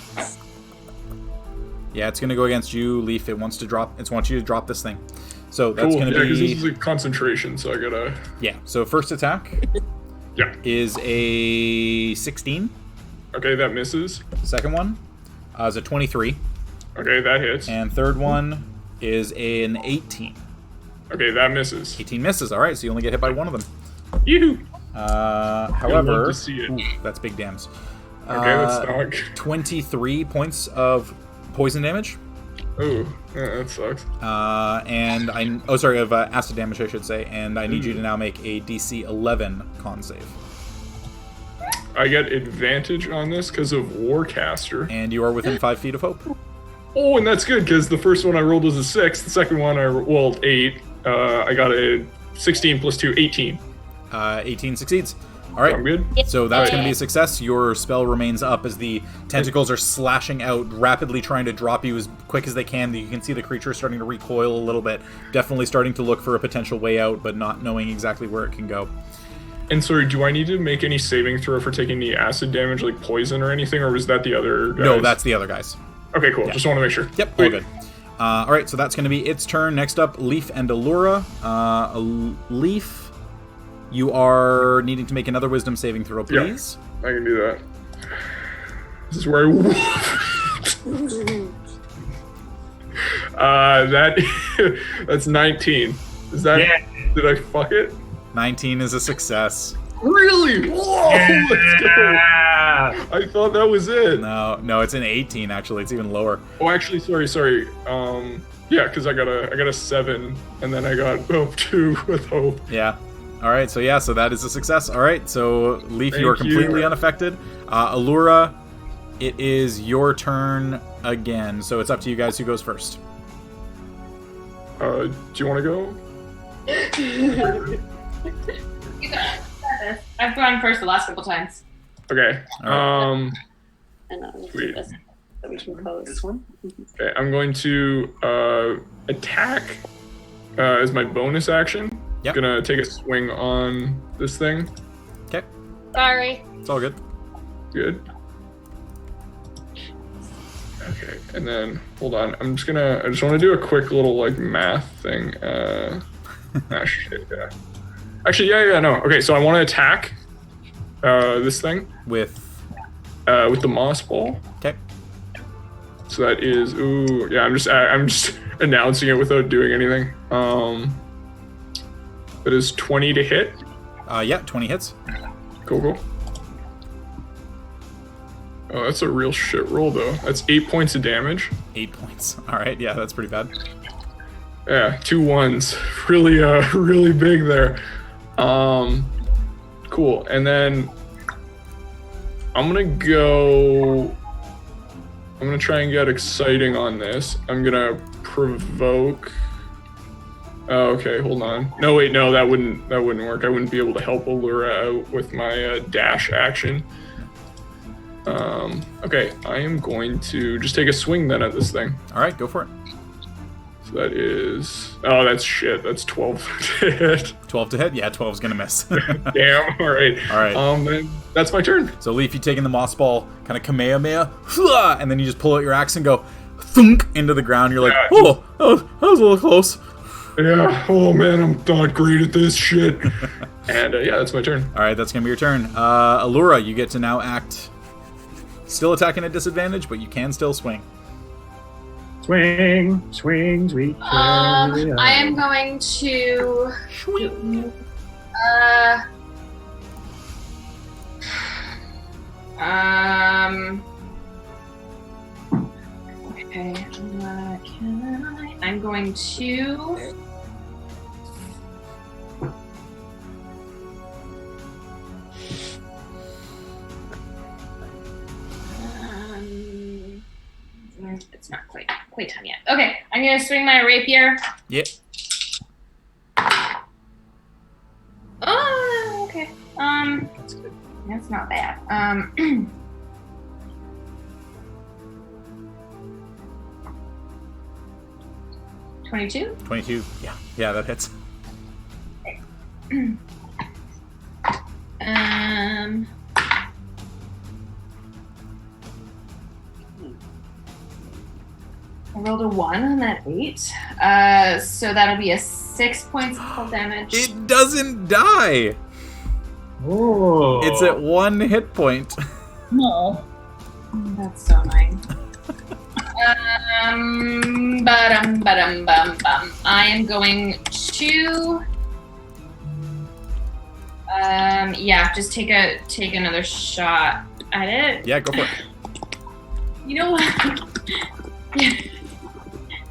Yeah, it's going to go against you, Leaf. It wants you to drop this thing. So that's going to be... because this is a concentration, so I gotta... Yeah, so first attack is a 16. Okay, that misses. Second one is a 23. Okay, that hits. And third one is an 18. Okay, that misses. 18 misses, alright, so you only get hit by one of them. Yoo-hoo! However... to see it. Ooh, that's big dams. Okay, that's not... 23 points of... poison damage. Oh, yeah, that sucks. Of acid damage, I should say. And I need you to now make a DC 11 con save. I get advantage on this because of Warcaster. And you are within 5 feet of hope. Oh, and that's good because the first one I rolled was a 6. The second one 8. I got a 16 plus 2, 18. 18 succeeds. All right, I'm good. So that's going to be a success. Your spell remains up as the tentacles are slashing out, rapidly trying to drop you as quick as they can. You can see the creature starting to recoil a little bit, definitely starting to look for a potential way out, but not knowing exactly where it can go. And sorry, do I need to make any saving throw for taking the acid damage, like poison or anything, or was that the other guys? No, that's the other guys. Okay, cool. Yeah. Just want to make sure. Yep, all good. All right, so that's going to be its turn. Next up, Leaf and Allura. Leaf... You are needing to make another wisdom saving throw, please. Yeah, I can do that. This is where That's 19. Is that? Yeah. Did I fuck it? 19 is a success. Really? Whoa! Let's go. I thought that was it. No, it's an 18 actually. It's even lower. Oh, actually, sorry. Yeah, because I got a 7, and then I got 2 with hope. Yeah. All right. So that is a success. All right. So Leaf, you are completely unaffected. Allura, it is your turn again. So it's up to you guys who goes first. Do you want to go? You got this. I've gone first the last couple times. Okay. And I'll do Sweet. this so we can close. This one? Okay, I'm going to attack as my bonus action. Yep. Gonna take a swing on this thing. Okay. Sorry. It's all good. Good. Okay, and then hold on. I just want to do a quick little like math thing. Shit, yeah. Actually, no. Okay, so I want to attack this thing With with the moss ball. okay. So that is I'm just announcing it without doing anything. That is 20 to hit. 20 hits. Cool. Oh, that's a real shit roll though. That's 8 points of damage. 8 points. All right. Yeah, that's pretty bad. Yeah, 2 1s. Really big there. Cool. And then I'm gonna try and get exciting on this. I'm gonna provoke. Oh, okay, hold on. No, wait, no, that wouldn't work. I wouldn't be able to help Allura out with my dash action. Okay, I am going to just take a swing then at this thing. All right, go for it. So that is... Oh, that's shit. That's 12 to hit. 12 to hit. Yeah, 12 is gonna miss. Damn. All right. Then that's my turn. So Leaf, you taking the moss ball, kind of kamehameha, and then you just pull out your axe and go thunk into the ground. You're like, that was a little close. Yeah. Oh man, I'm not great at this shit. And that's my turn. All right, that's gonna be your turn. Allura, you get to now act. Still attacking at disadvantage, but you can still swing. Swing, sweet. I am going to. Okay. I'm going to. It's not quite time yet. Okay, I'm gonna swing my rapier. Yep. Oh, okay. That's good. That's not bad. 22? 22. Yeah, that hits. I rolled a 1 on that 8. So that'll be a 6 points of full damage. It doesn't die. Oh. It's at 1 hit point. No. That's so annoying. I am going to just take another shot at it. Yeah, go for it. You know what?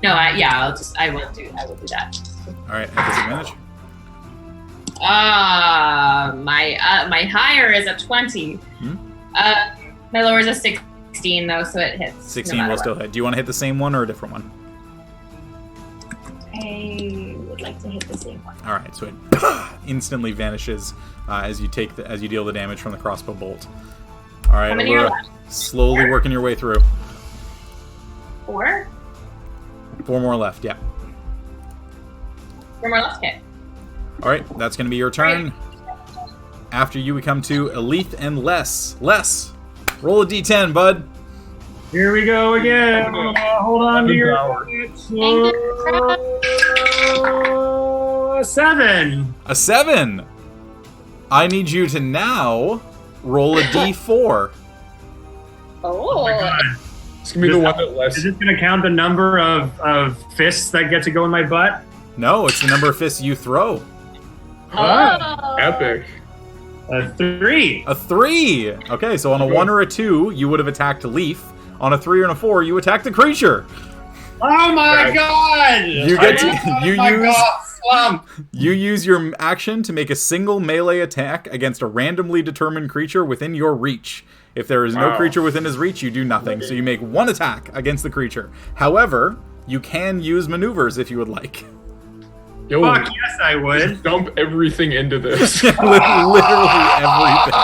No, I will do that. All right, at disadvantage. My higher is a 20. My lower is a 16 though, so it hits. 16 will still hit. Do you want to hit the same one or a different one? I would like to hit the same one. All right, so it instantly vanishes as you deal the damage from the crossbow bolt. All right, How many are Allura, left? slowly working your way through. 4? 4 more left. Yeah. 4 more left. Okay. All right, that's going to be your turn. After you, we come to Achaidh and Les. Les, roll a d10, bud. Here we go again. Hold on to your 7. A 7. I need you to now roll a d4. Oh. my God. It's gonna be the one that less. Is this gonna count the number of fists that get to go in my butt? No, it's the number of fists you throw. Oh. Epic. A 3. A 3! Okay, so on a 1 or a 2, you would have attacked Leaf. On a 3 and a 4, you attacked the creature. Oh my god! You use your action to make a single melee attack against a randomly determined creature within your reach. If there is no creature within his reach, you do nothing. So you make 1 attack against the creature. However, you can use maneuvers if you would like. Yo, Fuck yes, I would. Dump everything into this. Literally everything.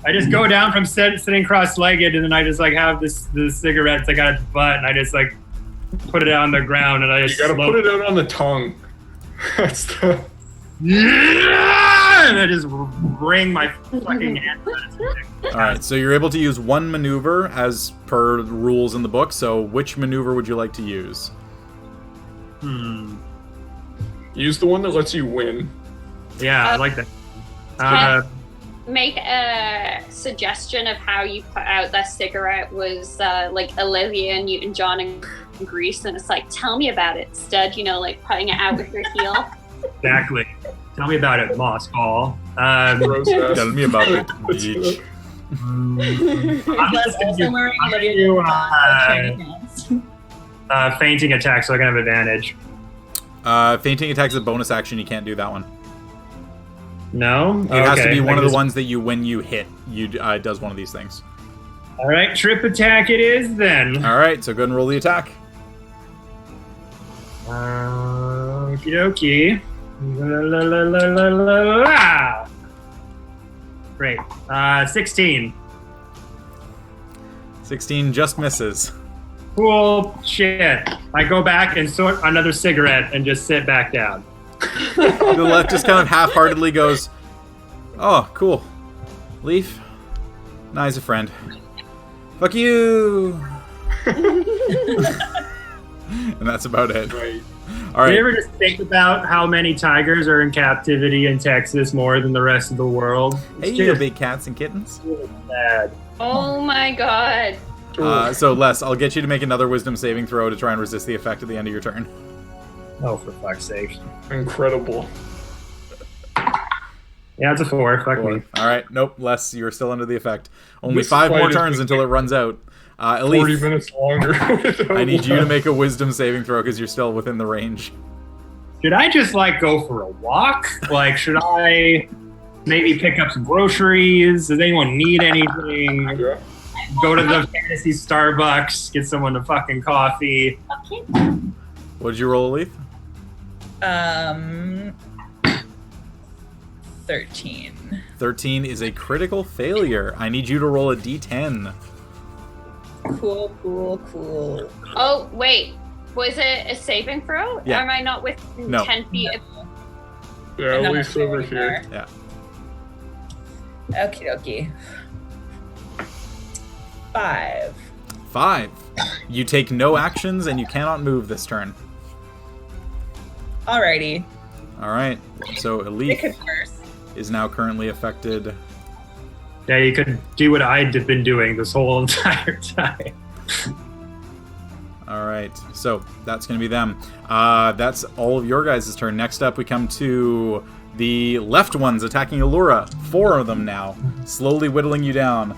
I just go down from sitting cross-legged, and then I just like have the cigarettes I got at the butt, and I just like put it on the ground, and I just You gotta put it out on the tongue. That's the. And I just wring my fucking hand. Alright, so you're able to use 1 maneuver as per rules in the book, so which maneuver would you like to use? Use the one that lets you win. Yeah, I like that. Make a suggestion of how you put out that cigarette was like Olivia Newton-John in Greece, and it's like, tell me about it, instead, like putting it out with your heel. Exactly. Tell me about it, Moss Ball. Tell me about it, bitch. Nicholas also wearing Olivia Newton-John fainting attack, so I can have advantage. Fainting attack is a bonus action, you can't do that one. No? It has to be one of the ones that when you hit, it does one of these things. Alright, trip attack it is then. Alright, so go ahead and roll the attack. Okie dokie. La. Great. 16. 16 just misses. Cool shit. I go back and sort another cigarette and just sit back down. The left just kind of half-heartedly goes, oh, cool. Leaf, nice a friend. Fuck you! And that's about it. Right. All right. Do you ever just think about how many tigers are in captivity in Texas more than the rest of the world? Hey, you big cats and kittens. Bad. Oh my god. So, Les, I'll get you to make another wisdom saving throw to try and resist the effect at the end of your turn. Oh, for fuck's sake. Incredible. Yeah, it's a 4. Fuck me. All right. Nope, Les, you're still under the effect. Only This 5 more fight is turns gonna until it runs out. 40 Elise, minutes longer. I need you to make a wisdom saving throw because you're still within the range. Should I just, go for a walk? Should I maybe pick up some groceries? Does anyone need anything? Yeah. Go to the fantasy Starbucks, get someone a fucking coffee. Okay. What did you roll, Elise? 13. 13 is a critical failure. I need you to roll a d10. Cool. Oh, wait. Was it a saving throw? Yeah. Am I not within No. 10 feet of... Yeah, at least over here. Yeah. Okie dokie. 5. 5. You take no actions and you cannot move this turn. Alrighty. All right. So It Elite could worse. is now currently affected. Yeah, you could do what I'd been doing this whole entire time. All right. So that's going to be them. That's all of your guys' turn. Next up, we come to the left ones attacking Allura. 4 of them now, slowly whittling you down.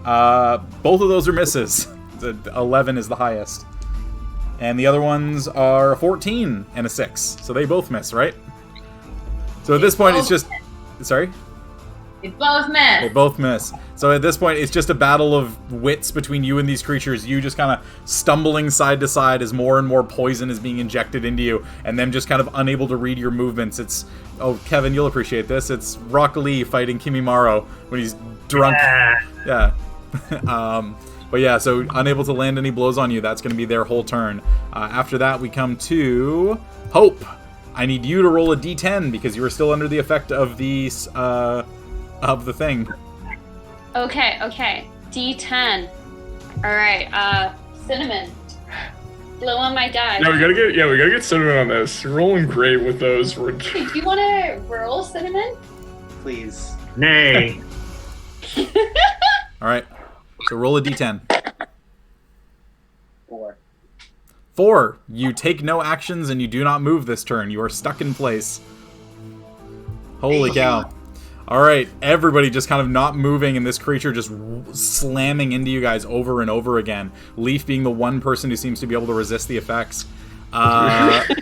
Both of those are misses. The 11 is the highest. And the other ones are a 14 and a 6. So they both miss, right? So at this point, it's just... Sorry? They both miss. They both miss. So at this point, it's just a battle of wits between you and these creatures. You just kind of stumbling side to side as more and more poison is being injected into you, and them just kind of unable to read your movements. It's... Oh, Kevin, you'll appreciate this. It's Rock Lee fighting Kimimaro when he's drunk. Yeah. But yeah, so unable to land any blows on you. That's going to be their whole turn. After that, we come to Hope. I need you to roll a d10 because you are still under the effect of the thing. Okay. D10. Alright, Cinnamon. Blow on my die. No, we gotta get Cinnamon on this. You're rolling great with those. Do you want to roll, Cinnamon? Please. Nay. All right. So roll a d10. 4. 4. You take no actions and you do not move this turn. You are stuck in place. Holy cow. All right, everybody just kind of not moving, and this creature just slamming into you guys over and over again. Leaf being the one person who seems to be able to resist the effects.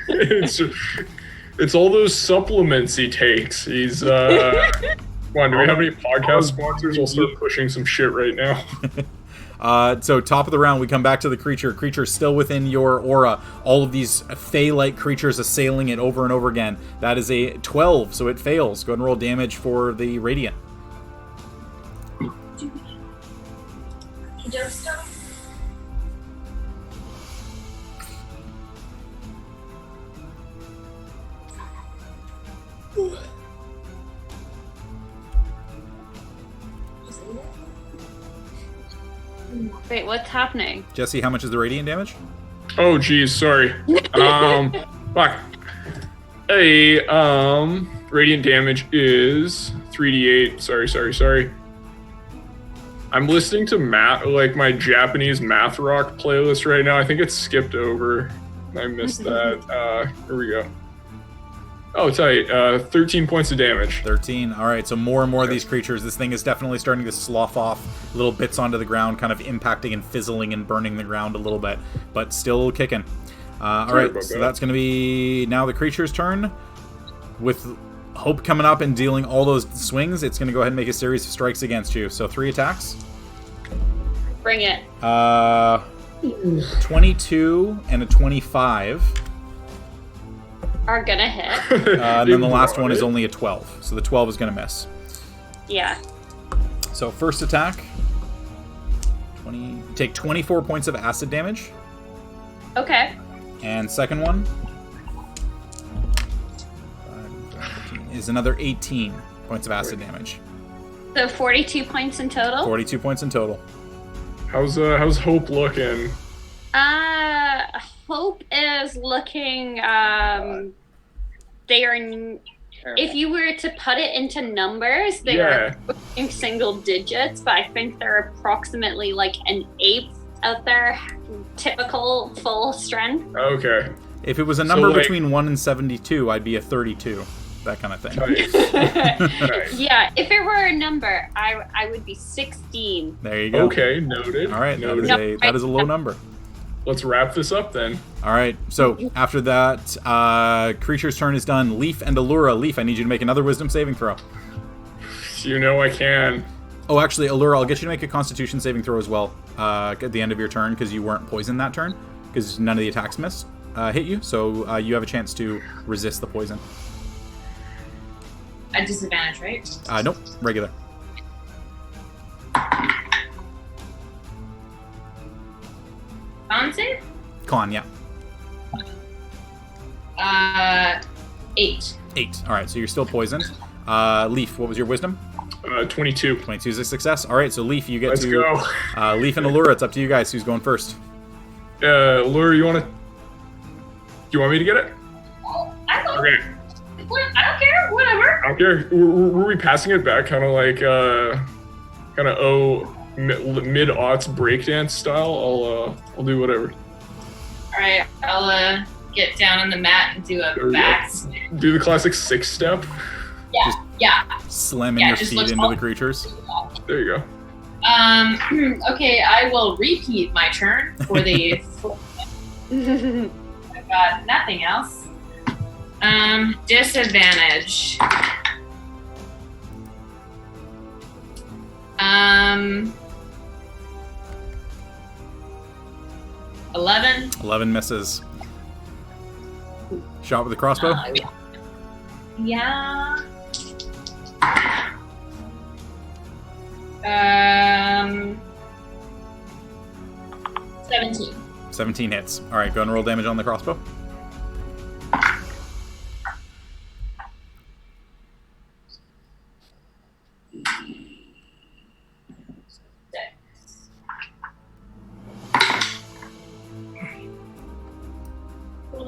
It's all those supplements he takes. He's come on, do we have any podcast sponsors? I'll start pushing some shit right now. So top of the round, we come back to the creature. Creature still within your aura. All of these Fey-like creatures assailing it over and over again. That is a 12, so it fails. Go ahead and roll damage for the Radiant. Wait, what's happening? Jesse, how much is the Radiant damage? Oh, geez, sorry. Fuck. Hey, radiant damage is 3d8. Sorry. I'm listening to my Japanese math rock playlist right now. I think it's skipped over. I missed that. Here we go. Oh, tight. 13 points of damage. 13. All right, so more and more of these creatures. This thing is definitely starting to slough off little bits onto the ground, kind of impacting and fizzling and burning the ground a little bit, but still kicking. All right, so that's going to be now the creature's turn. With Hope coming up and dealing all those swings, it's going to go ahead and make a series of strikes against you. So 3 attacks. Bring it. 22 and a 25. Are gonna hit. And then the last one is only a 12. So the 12 is going to miss. Yeah. So first attack. Take 24 points of acid damage. Okay. And second one is another 18 points of acid damage. So 42 points in total? 42 points in total. How's Hope looking? Hope is looking, they are, if you were to put it into numbers, they are in single digits, but I think they're approximately like an eighth of their typical full strength. Okay. If it was a number between 1 and 72, I'd be a 32. That kind of thing. Nice. Yeah, if it were a number, I would be 16. There you go. Okay, noted. All right, noted. that is a low number. Let's wrap this up then. All right, so after that, creature's turn is done. Leaf and Allura. Leaf, I need you to make another wisdom saving throw. You know I can. Oh, actually, Allura, I'll get you to make a constitution saving throw as well at the end of your turn, because you weren't poisoned that turn, because none of the attacks hit you, so you have a chance to resist the poison. At disadvantage, right? Nope, regular. Con save? Con, yeah. 8. 8. All right, so you're still poisoned. Leaf, what was your wisdom? 22. 22 is a success. All right, so Leaf, you get Let's to go. Leaf and Allura. It's up to you guys. Who's going first? Allura, you want me to get it? Oh, I don't, Okay. I don't care. Whatever. I don't care. Were we passing it back, kind of like, mid-aughts breakdance style? I'll do whatever. All right, I'll get down on the mat and do a back. Do the classic 6-step. Yeah. Slamming your feet into the creatures. There you go. Okay, I will repeat my turn for the. I've got nothing else. Disadvantage. 11. 11 misses. Shot with a crossbow? Yeah. 17. 17 hits. All right, go and roll damage on the crossbow.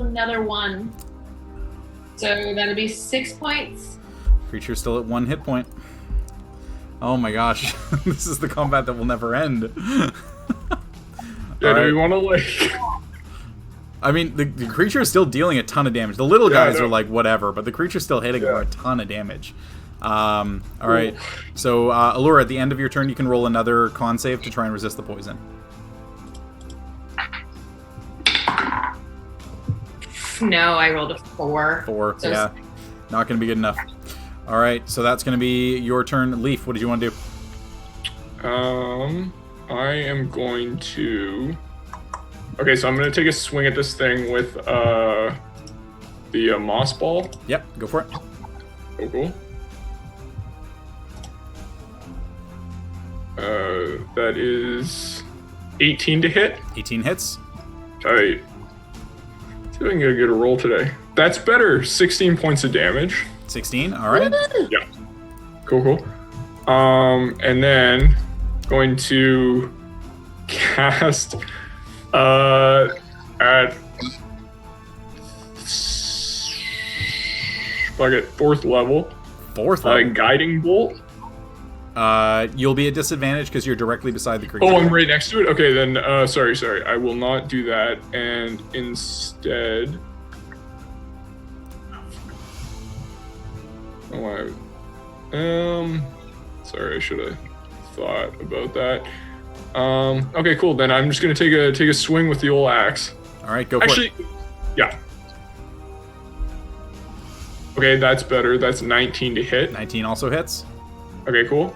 Another 1. So that'll be 6 points. Creature's still at 1 hit point. Oh my gosh. This is the combat that will never end. Yeah, do we want to, like... I mean, the creature is still dealing a ton of damage. The little guys are like, whatever, but the creature's still hitting for a ton of damage. All right. So, Allura, at the end of your turn, you can roll another con save to try and resist the poison. No, I rolled a 4. 4, So yeah. Not going to be good enough. All right, so that's going to be your turn. Leaf, what did you want to do? I am going to... Okay, so I'm going to take a swing at this thing with the moss ball. Yep, go for it. Oh, cool. That is 18 to hit. 18 hits. Tight. See if I can get a roll today. That's better. 16 points of damage. 16, all right. Yeah. Cool. And then going to cast at fourth level. Fourth level. Guiding bolt. You'll be at disadvantage because you're directly beside the creature. Oh, I'm right next to it? Okay, then, sorry. I will not do that, and instead... Sorry, I should have thought about that. Okay, cool, then I'm just gonna take a swing with the old axe. Alright, go for it. Yeah. Okay, that's better. That's 19 to hit. 19 also hits. Okay, cool.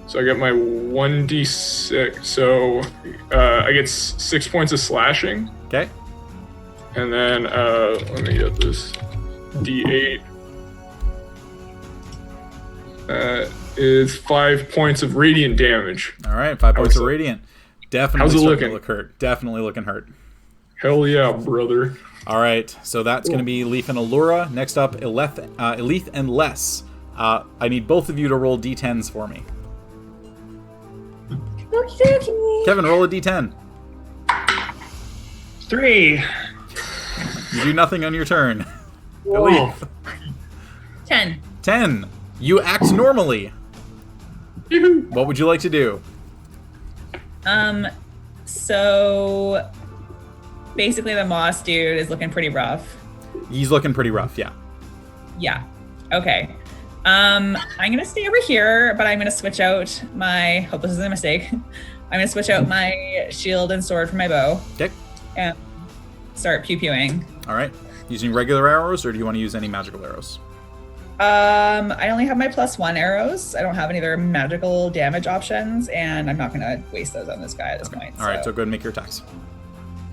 So I get my 1d6. So I get 6 points of slashing. Okay. And then let me get this d8. That is 5 points of radiant damage. All right, 5 points of radiant. Definitely How's it starting to looking? look hurt. Definitely looking hurt. Hell yeah, brother. All right, so that's going to be Leaf and Allura. Next up, Elif and Les. I need both of you to roll d10s for me. Okie Kevin, roll a d10. 3. You do nothing on your turn. Whoa. Elif. 10. 10. You act normally. What would you like to do? So basically the moss dude is looking pretty rough. He's looking pretty rough, yeah. Yeah. Okay. I'm gonna stay over here, but I'm gonna switch out my hope this is a mistake. I'm gonna switch out my shield and sword for my bow. Okay. And start pew-pewing. All right. Using regular arrows, or do you want to use any magical arrows? I only have my +1 arrows. I don't have any other magical damage options, and I'm not gonna waste those on this guy at this point. All right, so go ahead and make your attacks.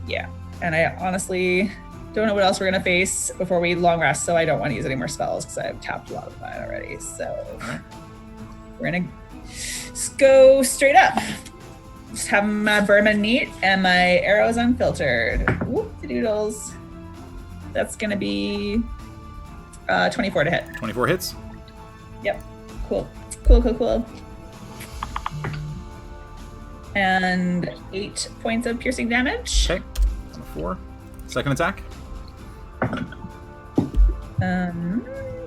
Yeah, and I honestly don't know what else we're gonna face before we long rest, so I don't want to use any more spells because I've tapped a lot of mine already. So we're gonna go straight up. Just have my vermin neat and my arrows unfiltered. Whoop-de-doodles. That's gonna be 24 to hit. 24 hits. Yep. Cool. And 8 points of piercing damage. Okay. On a 4. Second attack.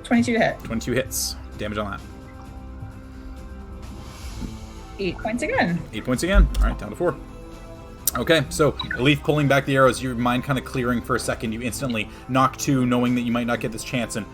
22 to hit. 22 hits. Damage on that. 8 points again. 8 points again. All right, down to 4. Okay, so Elif pulling back the arrows, your mind kind of clearing for a second. You instantly knock 2, knowing that you might not get this chance, and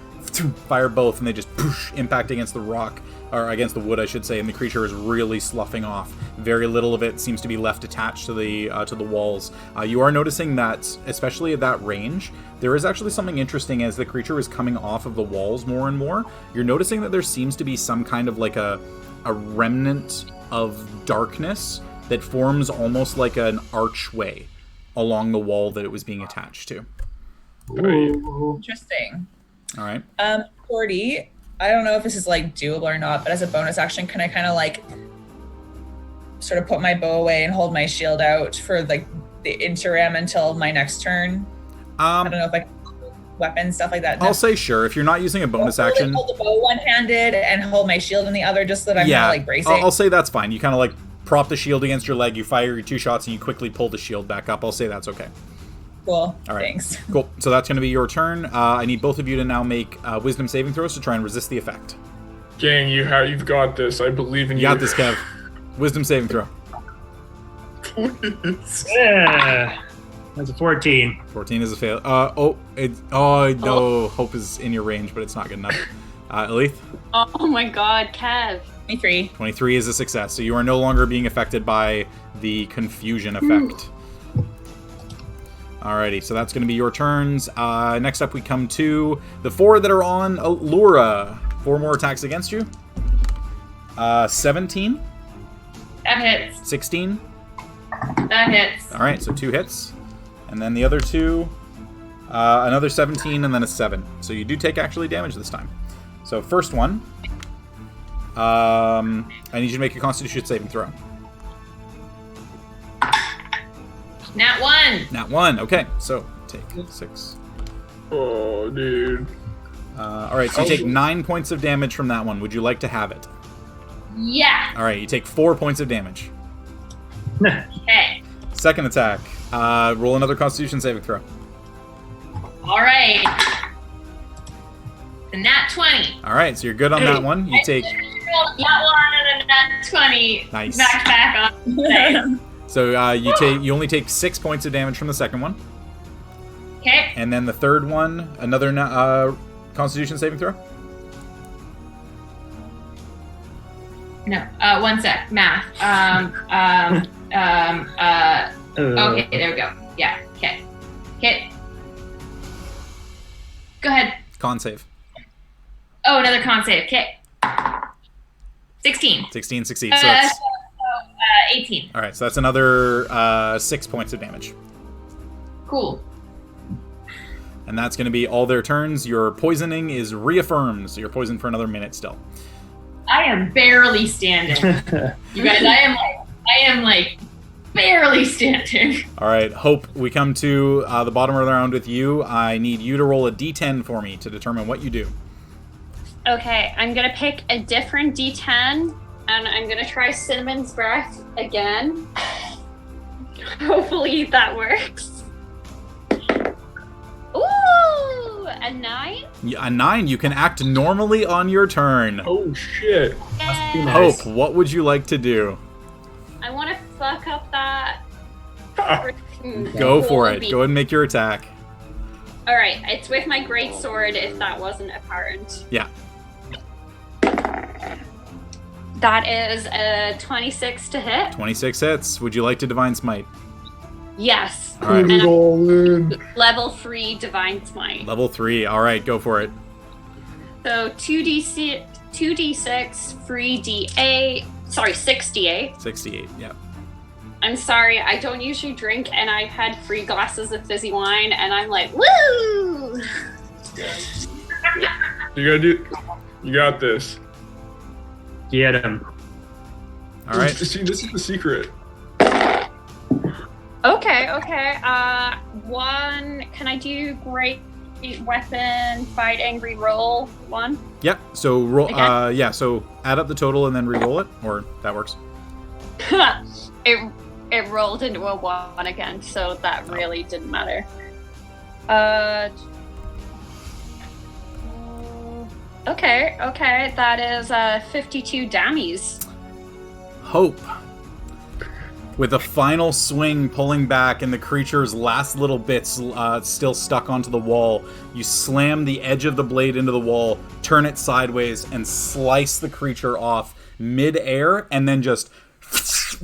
fire both, and they just impact against the rock, or against the wood, I should say, and the creature is really sloughing off. Very little of it seems to be left attached to the walls. You are noticing that, especially at that range, there is actually something interesting as the creature is coming off of the walls more and more. You're noticing that there seems to be some kind of like a remnant of darkness that forms almost like an archway along the wall that it was being attached to. Interesting. All right. 40. I don't know if this is like doable or not, but as a bonus action, can I kind of like sort of put my bow away and hold my shield out for like the interim until my next turn? I don't know if I can weapons, stuff like that. I'll say sure. If you're not using a bonus action, hold the bow one-handed and hold my shield in the other, just so that I'm not like bracing. I'll say that's fine. You kind of like prop the shield against your leg, you fire your 2 shots, and you quickly pull the shield back up. I'll say that's okay. Cool. All right. Thanks. Cool. So that's going to be your turn. I need both of you to now make wisdom saving throws to try and resist the effect. Gang, you've got this. I believe in you. You got this, Kev. Wisdom saving throw. Yeah. That's a 14. 14 is a fail. No. Hope is in your range, but it's not good enough. Elith? Oh my god, Kev. 23. 23 is a success, so you are no longer being affected by the confusion effect. Alrighty, so that's going to be your turns. Next up, we come to the 4 that are on Allura. 4 more attacks against you. 17. That hits. 16. That hits. Alright, so 2 hits. And then the other 2, another 17, and then a 7. So you do take actually damage this time. So first one, I need you to make a Constitution saving throw. Nat 1. Nat 1, okay. So take 6. Oh, dude. Alright, so you take 9 points of damage from that one. Would you like to have it? Yeah. Alright, you take 4 points of damage. Okay. Second attack, roll another Constitution saving throw. All right. The nat 20. Alright, so you're good on that one. You take... Nat 1 and a nat 20. Nice. Back on. Nice. So you only take 6 points of damage from the second one. Okay. And then the third one, another Constitution saving throw. No. One sec. Math. Okay, there we go. Yeah. Okay. Hit. Go ahead. Con save. Oh, another con save. Okay. 16. 16 succeeds. So that's... 18. All right, so that's another 6 points of damage. Cool. And that's going to be all their turns. Your poisoning is reaffirmed, so you're poisoned for another minute still. I am barely standing. You guys, I am like barely standing. All right, Hope, we come to the bottom of the round with you. I need you to roll a d10 for me to determine what you do. Okay, I'm gonna pick a different D10, and I'm gonna try Cinnamon's Breath again. Hopefully that works. Ooh, a 9? A 9, you can act normally on your turn. Oh, shit. Must be Yay. nice. Hope, what would you like to do? I want to fuck up that. Go for it. beat. Go ahead and make your attack. All right, it's with my great sword. If that wasn't apparent, Yeah. that is a 26 to hit. 26 hits. Would you like to Divine Smite? Yes. All right. And I'm all in. level 3 Divine Smite. Level 3. All right, go for it. So 2d6, 3d8. Sorry, 6d8. 68, yeah. I'm sorry, I don't usually drink, and I've had 3 glasses of fizzy wine, and I'm like, woo! You got this. Get him. All right. See, this is the secret. Okay. Can I do great weapon, fight angry, roll 1? Yep. So roll. Okay. So add up the total and then re-roll it, or that works. It rolled into a 1 again, so that really didn't matter. Okay, that is 52 dammies. Hope, with a final swing pulling back and the creature's last little bits still stuck onto the wall, you slam the edge of the blade into the wall, turn it sideways, and slice the creature off mid-air, and then just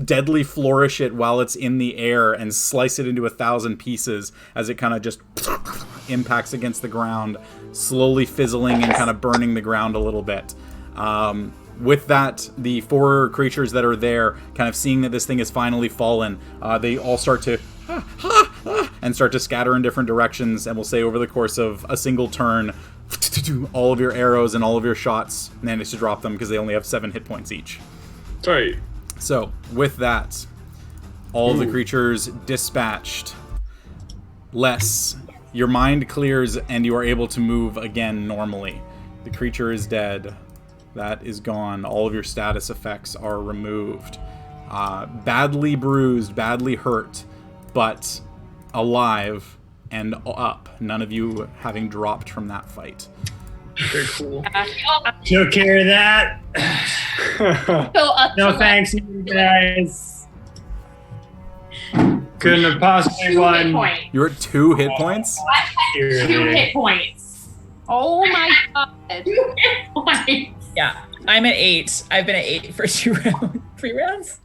deadly flourish it while it's in the air and slice it into 1,000 pieces as it kind of just impacts against the ground, slowly fizzling and kind of burning the ground a little bit. With that, the 4 creatures that are there, kind of seeing that this thing has finally fallen, they all start to and start to scatter in different directions, and we'll say over the course of a single turn, all of your arrows and all of your shots manage to drop them because they only have 7 hit points each. Tight. So, with that, all of the creatures dispatched. Less, your mind clears and you are able to move again normally. The creature is dead. That is gone. All of your status effects are removed. Badly bruised, badly hurt, but alive and up. None of you having dropped from that fight. Okay, cool. Took care of that. Go up No to thanks, you guys. Couldn't have possibly 2 hit won. points. You're at 2 hit points? I had 2 hit points. Oh my god. 2 hit points. Yeah, I'm at 8. I've been at 8 for 3 rounds.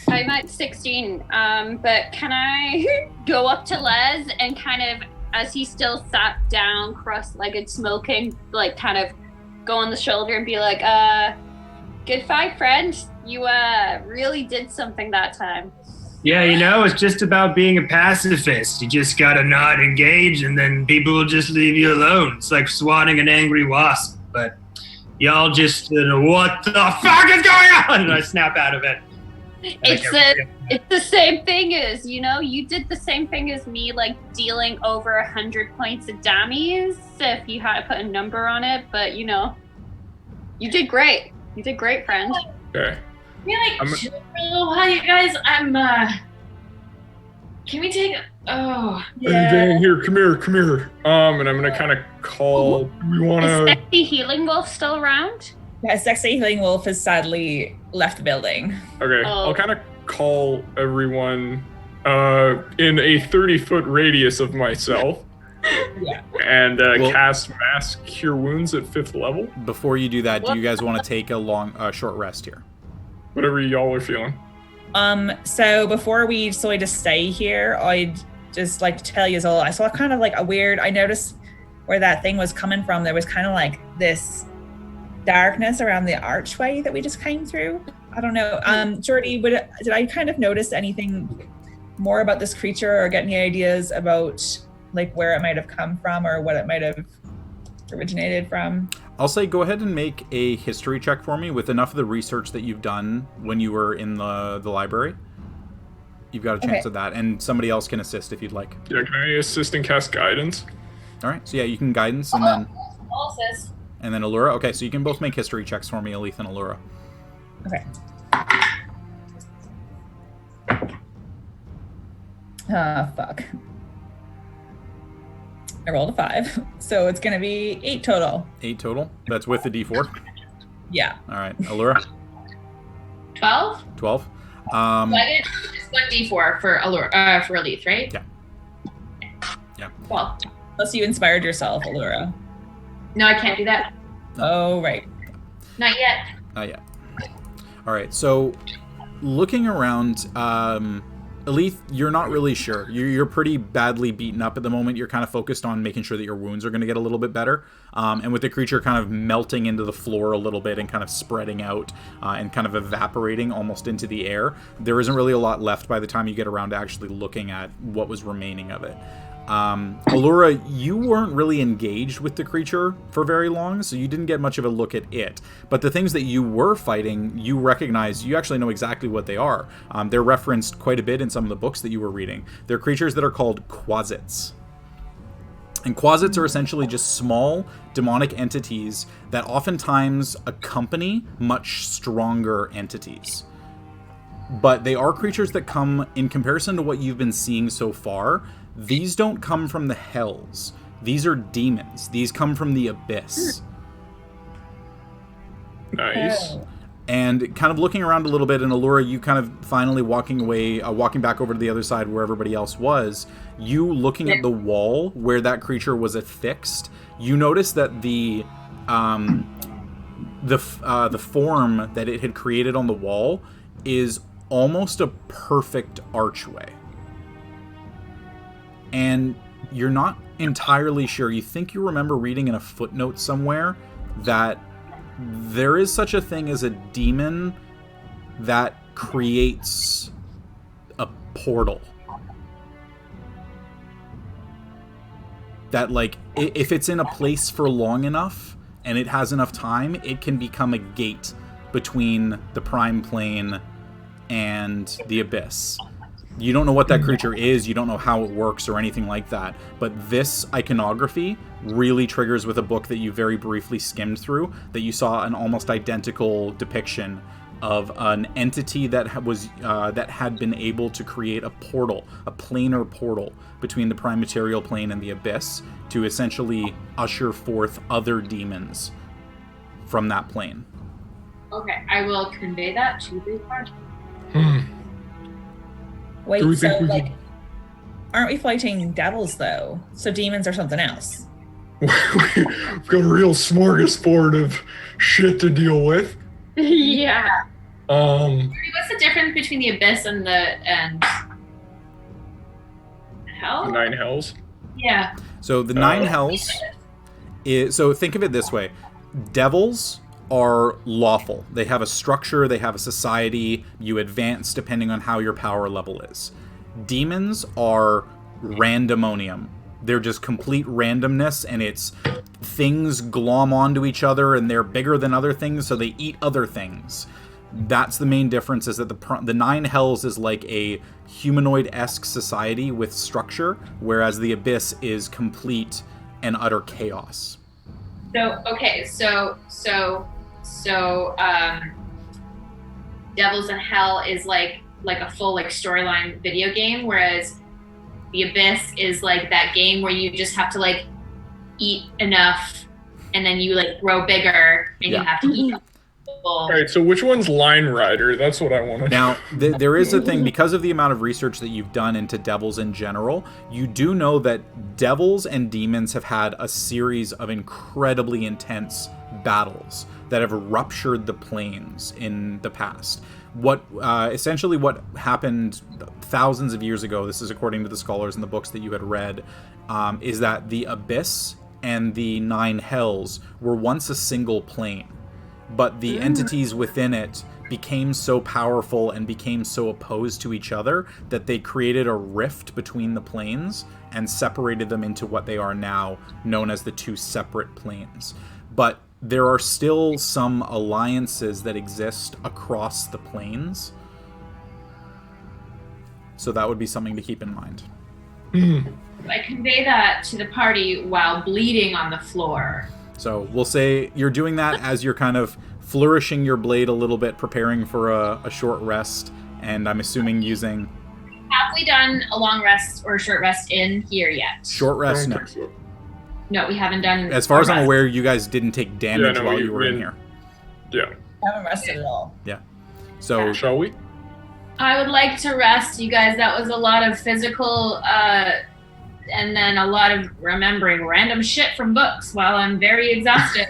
I'm at 16. But can I go up to Les and kind of, as he's still sat down, cross-legged, smoking, like kind of go on the shoulder and be like, good fight, friend. You really did something that time. Yeah, it's just about being a pacifist. You just gotta not engage, and then people will just leave you alone. It's like swatting an angry wasp. But y'all just, what the fuck is going on? And I snap out of it. It's the same thing as, you did the same thing as me, like dealing over 100 points of damage, if you had to put a number on it. But, you did great. You did great, friend. Okay. Can we chill for a little while, you guys? Can we take? Oh. Van, here, come here. And I'm gonna kind of call. Do we want Is to? Sexy Healing Wolf still around? Yeah, Sexy Healing Wolf has sadly left the building. Okay, Oh. I'll kind of call everyone in a 30-foot radius of myself. Yeah. And Well- cast Mass Cure Wounds at 5th level. Before you do that, do you guys want to take a short rest here? Whatever y'all are feeling. So before we decide to stay here, I'd just like to tell you all, I saw kind of like I noticed where that thing was coming from. There was kind of like this darkness around the archway that we just came through. I don't know. Jordy, did I kind of notice anything more about this creature or get any ideas about like where it might have come from or what it might have originated from? I'll say go ahead and make a history check for me with enough of the research that you've done when you were in the library. You've got a chance at that, and somebody else can assist if you'd like. Yeah, can I assist and cast Guidance? All right, so yeah, you can guidance and then Allura. Okay, so you can both make history checks for me, Alethe and Allura. Okay. Fuck. I rolled a 5, so it's gonna be 8 total. 8 total. That's with the D4. Yeah. All right, Allura. 12. 12. It's 1d4 for Alethe, right? Yeah. Yeah. 12. Unless you inspired yourself, Allura. No, I can't do that. Oh, right. Not yet. Yeah. All right. So, looking around, Alethe, you're not really sure. You're pretty badly beaten up at the moment. You're kind of focused on making sure that your wounds are going to get a little bit better. And with the creature kind of melting into the floor a little bit and kind of spreading out and kind of evaporating almost into the air, there isn't really a lot left by the time you get around to actually looking at what was remaining of it. Allura, you weren't really engaged with the creature for very long, so you didn't get much of a look at it. But the things that you were fighting, you recognize, you actually know exactly what they are. They're referenced quite a bit in some of the books that you were reading. They're creatures that are called quasits. And quasits are essentially just small demonic entities that oftentimes accompany much stronger entities. But they are creatures that come, in comparison to what you've been seeing so far, these don't come from the hells. These are demons. These come from the abyss. Nice. Oh. And kind of looking around a little bit, and Allura, you kind of finally walking back over to the other side where everybody else was, you looking at the wall where that creature was affixed, you notice that the form that it had created on the wall is almost a perfect archway. And you're not entirely sure. You think you remember reading in a footnote somewhere that there is such a thing as a demon that creates a portal. That, like, if it's in a place for long enough and it has enough time, it can become a gate between the prime plane and the abyss. You don't know what that creature is, you don't know how it works or anything like that, but this iconography really triggers with a book that you very briefly skimmed through, that you saw an almost identical depiction of an entity that had been able to create a portal, a planar portal between the prime material plane and the abyss to essentially usher forth other demons from that plane. Okay, I will convey that to the party. Wait, so like, aren't we fighting devils though? So demons are something else. We've got a real smorgasbord of shit to deal with. Yeah. What's the difference between the abyss and hell? 9 hells. Yeah. So the 9 hells is, so think of it this way. Devils are lawful. They have a structure, they have a society, you advance depending on how your power level is. Demons are randomonium. They're just complete randomness, and it's things glom onto each other, and they're bigger than other things, so they eat other things. That's the main difference, is that the 9 hells is like a humanoid-esque society with structure, whereas the abyss is complete and utter chaos. So okay, so Devils in Hell is like a full like storyline video game, whereas the Abyss is like that game where you just have to like eat enough and then you like grow bigger and you have to eat. All right, so which one's Line Rider? That's what I want to know. Now, there is a thing, because of the amount of research that you've done into devils in general, you do know that devils and demons have had a series of incredibly intense battles that have ruptured the planes in the past. Essentially what happened thousands of years ago, this is according to the scholars in the books that you had read, is that the Abyss and the 9 Hells were once a single plane. But the entities within it became so powerful and became so opposed to each other that they created a rift between the planes and separated them into what they are now, known as the 2 separate planes. But there are still some alliances that exist across the planes. So that would be something to keep in mind. I convey that to the party while bleeding on the floor. So we'll say you're doing that as you're kind of flourishing your blade a little bit, preparing for a short rest, and I'm assuming using... Have we done a long rest or a short rest in here yet? Short rest, no. No, we haven't done... As far as I'm aware, you guys didn't take damage while you were in here. Yeah. I haven't rested at all. Yeah. So... Shall we? I would like to rest, you guys. That was a lot of physical... and then a lot of remembering random shit from books while I'm very exhausted.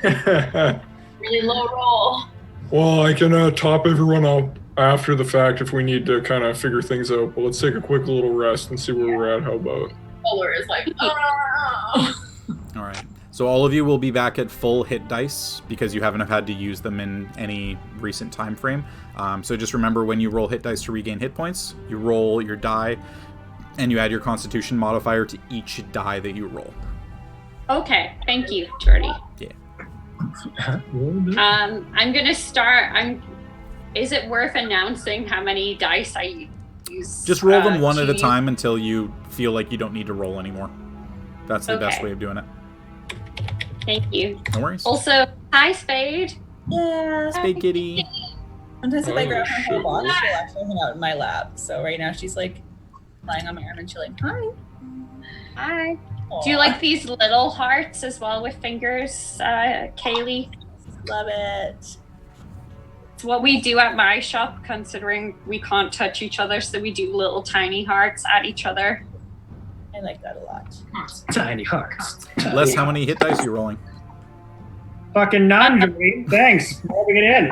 Really low roll. Well, I can top everyone up after the fact if we need to kind of figure things out. But let's take a quick little rest and see where we're at. How about? Fuller is like, oh. All right. So all of you will be back at full hit dice because you haven't had to use them in any recent time frame. So just remember, when you roll hit dice to regain hit points, you roll your die and you add your Constitution modifier to each die that you roll. Okay, thank you, Jordy. Yeah. I'm gonna start. Is it worth announcing how many dice I use? Just roll them one at a time until you feel like you don't need to roll anymore. That's the best way of doing it. Thank you. No worries. Also, hi, Spade. Yeah. Spade Kitty. Sometimes if I grab her whole box, she'll actually hang out in my lap. So right now she's like lying on my arm and chilling. Hi. Hi. Aww. Do you like these little hearts as well with fingers, Kaylee? Love it. It's what we do at my shop, considering we can't touch each other, so we do little tiny hearts at each other. I like that a lot. Tiny hearts. Les, how many hit dice are you rolling? Fucking none, Doreen. Thanks. Rubbing it in.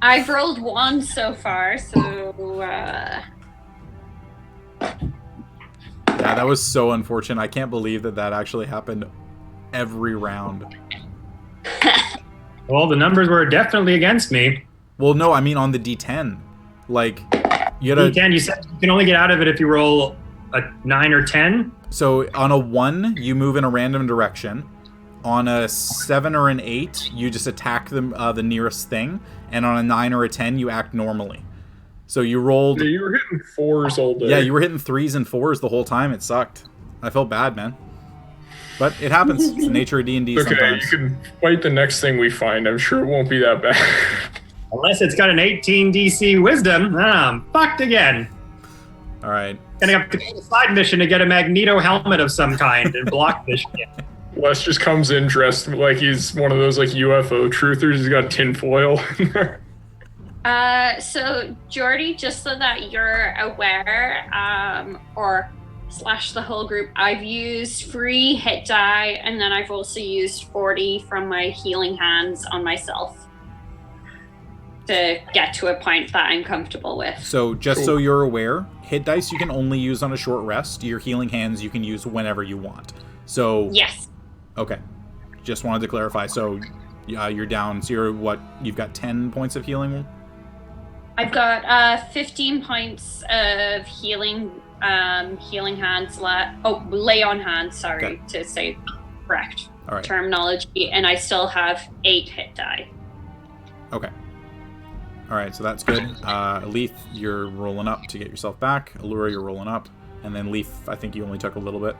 I've rolled 1 so far, so Yeah, that was so unfortunate. I can't believe that actually happened every round. Well, the numbers were definitely against me. Well, no, I mean on the D10. Like, you had D10, you said you can only get out of it if you roll a 9 or 10? So on a 1, you move in a random direction. On a 7 or an 8, you just attack the nearest thing. And on a 9 or a 10, you act normally. So you rolled... Yeah, you were hitting 4s all day. Yeah, you were hitting 3s and 4s the whole time. It sucked. I felt bad, man. But it happens. It's the nature of D&D okay, sometimes. You can fight the next thing we find. I'm sure it won't be that bad. Unless it's got an 18 DC wisdom, I'm fucked again. All right. Gonna have to go to a side mission to get a Magneto helmet of some kind and block this shit. Wes just comes in dressed like he's one of those like UFO truthers. He's got tinfoil in there. So Jordy, just so that you're aware, or / the whole group, I've used 3 hit die, and then I've also used 40 from my healing hands on myself to get to a point that I'm comfortable with. So just so you're aware, hit dice you can only use on a short rest. Your healing hands you can use whenever you want. So Yes. Okay. Just wanted to clarify. So you're down. So you've got 10 points of healing? I've got 15 points of healing hands left. Oh, lay on hands, sorry, Okay. to say correct All right. terminology. And I still have 8 hit die. Okay. All right, so that's good. Leaf, you're rolling up to get yourself back. Allura, you're rolling up. And then Leaf, I think you only took a little bit.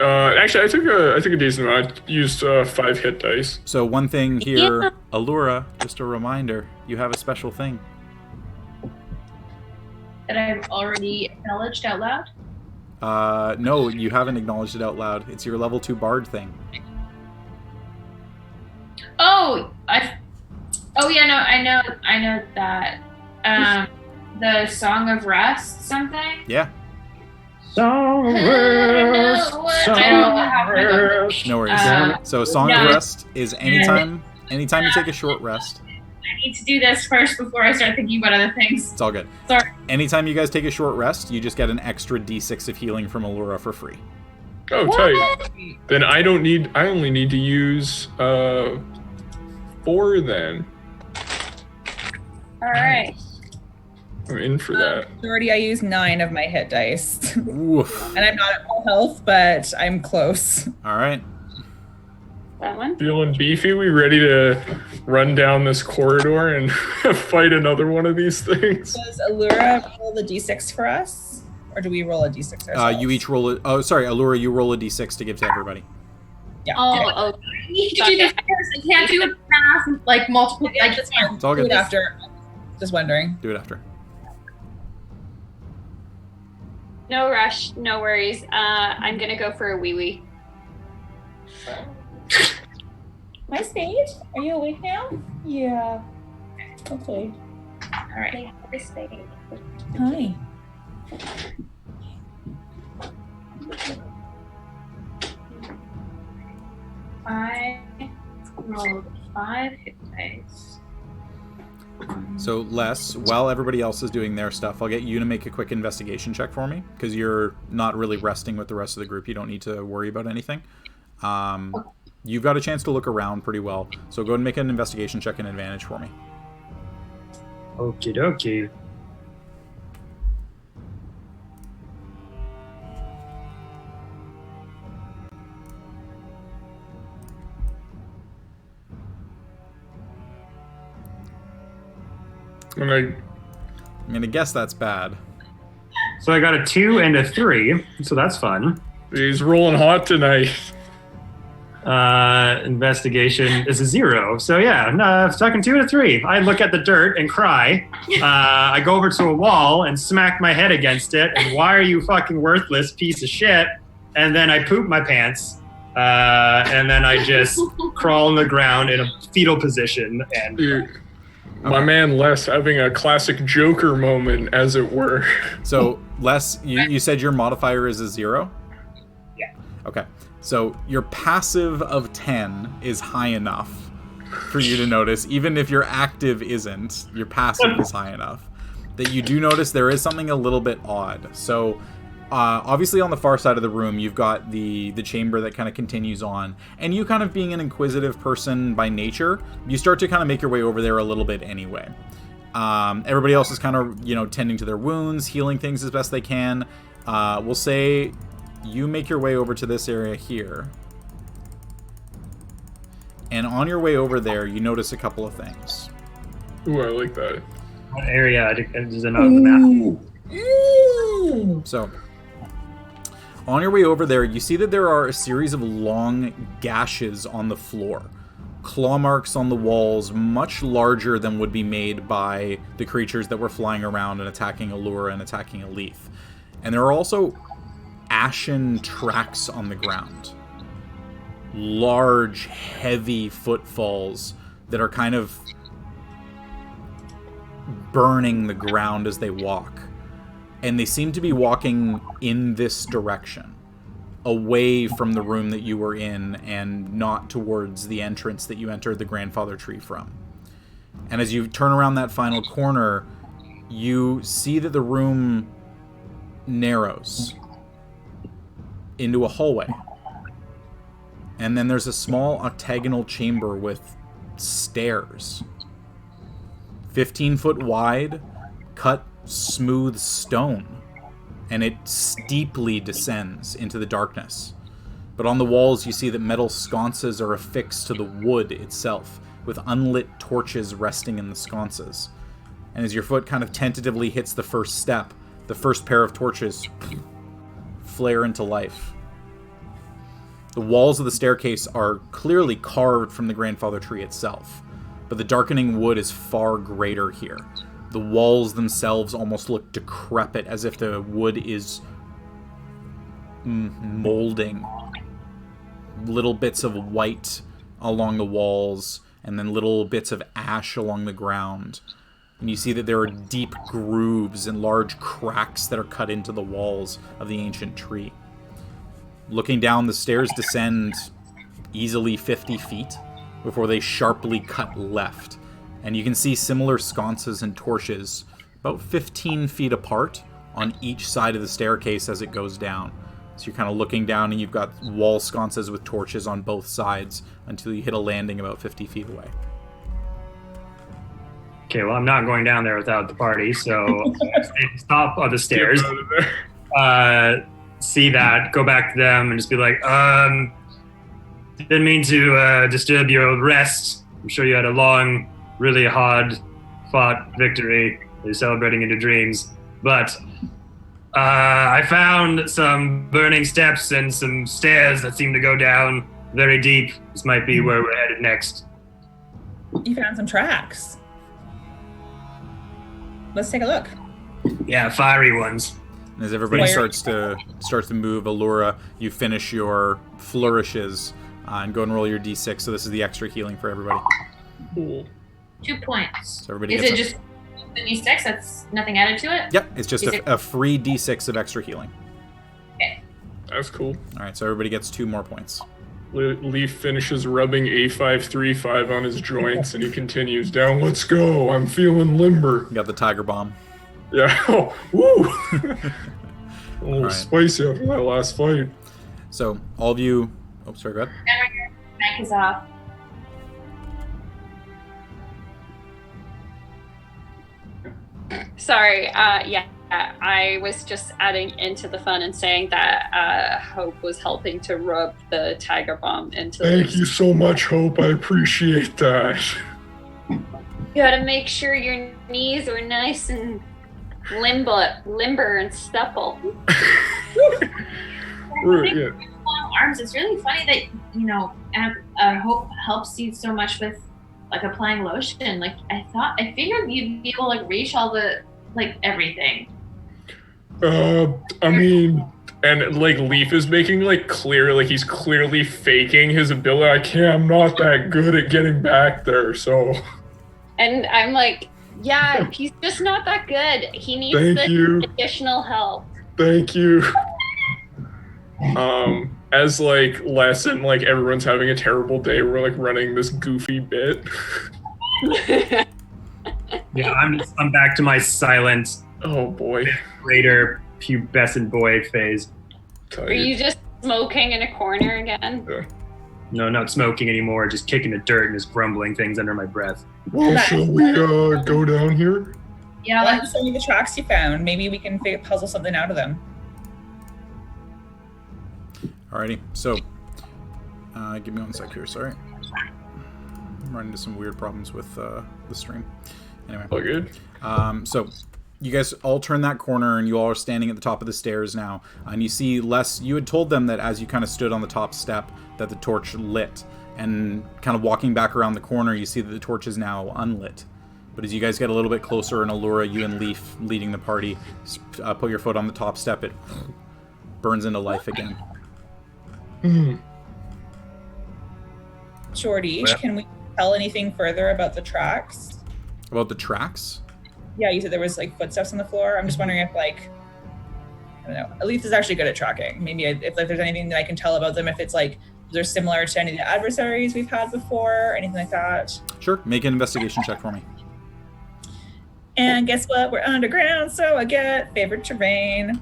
Actually, I took a decent amount. I used 5 hit dice. So one thing here, Yeah. Allura, just a reminder, you have a special thing. That I've already acknowledged out loud. No, you haven't acknowledged it out loud. It's your level 2 bard thing. Oh, yeah, no, I know that. The Song of Rest, something. Yeah, Song of I Rest, don't know Song how of to- Rest. no worries. Um, So Song no. of Rest is anytime you take a short rest. I need to do this first before I start thinking about other things. It's all good. Sorry. Anytime you guys take a short rest, you just get an extra d6 of healing from Allura for free. Oh, tight. Then I only need to use 4 then. All right. I'm in for that. Already, I used 9 of my hit dice. Oof. And I'm not at full health, but I'm close. All right. That one? Feeling beefy? We ready to run down this corridor and fight another one of these things? Does Allura roll the d6 for us? Or do we roll a d6 ourselves? You each roll oh, sorry, Allura, you roll a d6 to give to everybody. Yeah. Oh, I need to do this first. I can't do it fast, like multiple. Yeah, I that's can't. fine. It's all Do good. it after. Just wondering. Do it after. no rush, no worries. I'm gonna go for a wee-wee. My Spade, are you awake now? Yeah. Okay. All right. Hi. I rolled 5 hit dice. So, Les, while everybody else is doing their stuff, I'll get you to make a quick investigation check for me, because you're not really resting with the rest of the group. You don't need to worry about anything. You've got a chance to look around pretty well, so go ahead and make an investigation check and advantage for me. Okie dokie. I'm gonna guess that's bad. So I got a 2 and a 3, so that's fun. He's rolling hot tonight. Investigation is a 0. So yeah, no, second 2 and a 3. I look at the dirt and cry. I go over to a wall and smack my head against it. And why are you fucking worthless piece of shit? And then I poop my pants. And then I just crawl on the ground in a fetal position. And Dude, my man Les having a classic Joker moment, as it were. So, Les, you said your modifier is a 0? Yeah. Okay. So your passive of 10 is high enough for you to notice, even if your active isn't, your passive is high enough, that you do notice there is something a little bit odd. So obviously on the far side of the room, you've got the chamber that kind of continues on, and you kind of being an inquisitive person by nature, you start to kind of make your way over there a little bit anyway. Everybody else is kind of, tending to their wounds, healing things as best they can. We'll say you make your way over to this area here. And on your way over there, you notice a couple of things. Ooh, I like that. what area is it on the map? So, on your way over there, you see that there are a series of long gashes on the floor. claw marks on the walls, much larger than would be made by the creatures that were flying around and attacking Allura and attacking Alethe. And there are also ashen tracks on the ground. Large, heavy footfalls that are kind of burning the ground as they walk. And they seem to be walking in this direction, away from the room that you were in and not towards the entrance that you entered the grandfather tree from. And as you turn around that final corner, you see that the room narrows into a hallway. And then there's a small octagonal chamber with stairs. 15 foot wide, cut smooth stone. And it steeply descends into the darkness. But on the walls you see that metal sconces are affixed to the wood itself, with unlit torches resting in the sconces. And as your foot kind of tentatively hits the first step, the first pair of torches flare into life. The walls of the staircase are clearly carved from the grandfather tree itself, but the darkening wood is far greater here. The walls themselves almost look decrepit, as if the wood is molding. Little bits of white along the walls, and then little bits of ash along the ground. And you see that there are deep grooves and large cracks that are cut into the walls of the ancient tree. Looking down, the stairs descend easily 50 feet before they sharply cut left. And you can see similar sconces and torches about 15 feet apart on each side of the staircase as it goes down. So you're kind of looking down and you've got wall sconces with torches on both sides until you hit a landing about 50 feet away. Okay, well, I'm not going down there without the party, so stop on the stairs. See that, go back to them and just be like, didn't mean to disturb your rest. I'm sure you had a long, really hard-fought victory that you're celebrating in your dreams. But I found some burning steps and some stairs that seem to go down very deep. This might be where we're headed next. You found some tracks. Let's take a look. Yeah, fiery ones. And as everybody starts to move, Allura, you finish your flourishes and go and roll your d6. So this is the extra healing for everybody. Cool. 2 points. So everybody is gets it just the d6? That's nothing added to it? Yep, it's just a free d6 of extra healing. Okay. That's cool. All right, so everybody gets 2 more points. Leaf finishes rubbing A535 on his joints, and he continues down. Let's go. I'm feeling limber. You got the tiger bomb. Yeah. Oh, woo. A little right. spicy after that last fight. So all of you. Oh, sorry, go ahead. Mic is off. Sorry, yeah, I was just adding into the fun and saying that Hope was helping to rub the tiger bomb into Thank you so much, Hope. I appreciate that. You gotta make sure your knees are nice and limber and supple. Yeah. Long arms. It's really funny that Hope helps you so much with like applying lotion. Like I figured you'd be able to like reach all the like everything. I mean, and like Leaf is making like clear, like he's clearly faking his ability. I'm not that good at getting back there, so. And I'm like, yeah, he's just not that good. He needs additional help. Thank you. As like lesson, like everyone's having a terrible day, we're like running this goofy bit. Yeah, I'm back to my silent, oh boy, greater pubescent boy phase. Are you just smoking in a corner again? Yeah. No, not smoking anymore, just kicking the dirt and just grumbling things under my breath. Well, shall we go down here? Yeah, Let's show me the tracks you found. Maybe we can puzzle something out of them. Alrighty, so give me 1 sec here. Sorry, I'm running into some weird problems with the stream. Anyway, All good. So You guys all turn that corner, and you all are standing at the top of the stairs now. And you see Les. You had told them that as you kind of stood on the top step, that the torch lit. And kind of walking back around the corner, you see that the torch is now unlit. But as you guys get a little bit closer, and Allura, you and Leaf leading the party, put your foot on the top step, it burns into life again. Jordy, can we tell anything further about the tracks? About the tracks? Yeah, you said there was like footsteps on the floor. I'm just wondering if like, I don't know. Elise is actually good at tracking. Maybe if like, there's anything that I can tell about them, if it's like they're similar to any of the adversaries we've had before, or anything like that. Sure. Make an investigation check for me. And guess what? We're underground, so I get favorite terrain.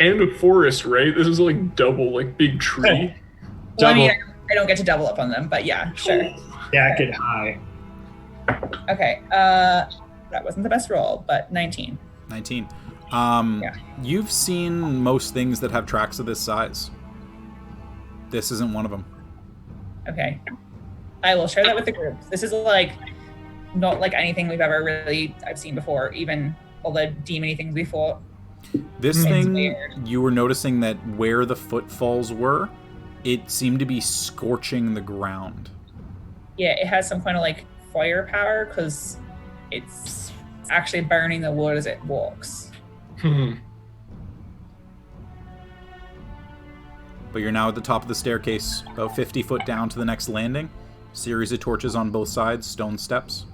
And a forest, right? This is like double, like big tree. Well, I mean, I don't get to double up on them, but yeah, sure. Stack it high. Okay. That wasn't the best roll, but 19. 19. Yeah. You've seen most things that have tracks of this size. This isn't one of them. Okay. I will share that with the group. This is like not like anything we've ever really I've seen before, even all the demony things we fought. This thing, you were noticing that where the footfalls were, it seemed to be scorching the ground. Yeah, it has some kind of like firepower because it's actually burning the wood as it walks. But you're now at the top of the staircase, about 50 foot down to the next landing. Series of torches on both sides, stone steps.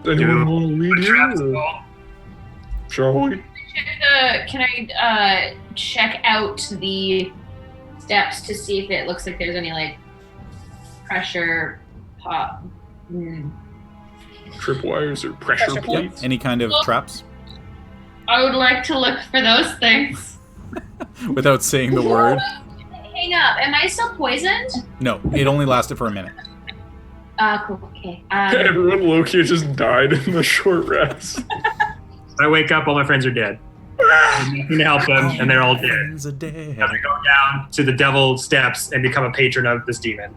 Does anyone want to lead here? Shall we? Can I check out the steps to see if it looks like there's any like pressure pop? Tripwires or pressure plates? Any kind of traps? I would like to look for those things. Without saying the word? Hang up. Am I still poisoned? No, it only lasted for a minute. Cool. Okay. Everyone low-key just died in the short rest. I wake up, all my friends are dead. There's nothing to help them, and they're all dead. Friends are dead. I'm gonna go down to the devil steps and become a patron of this demon.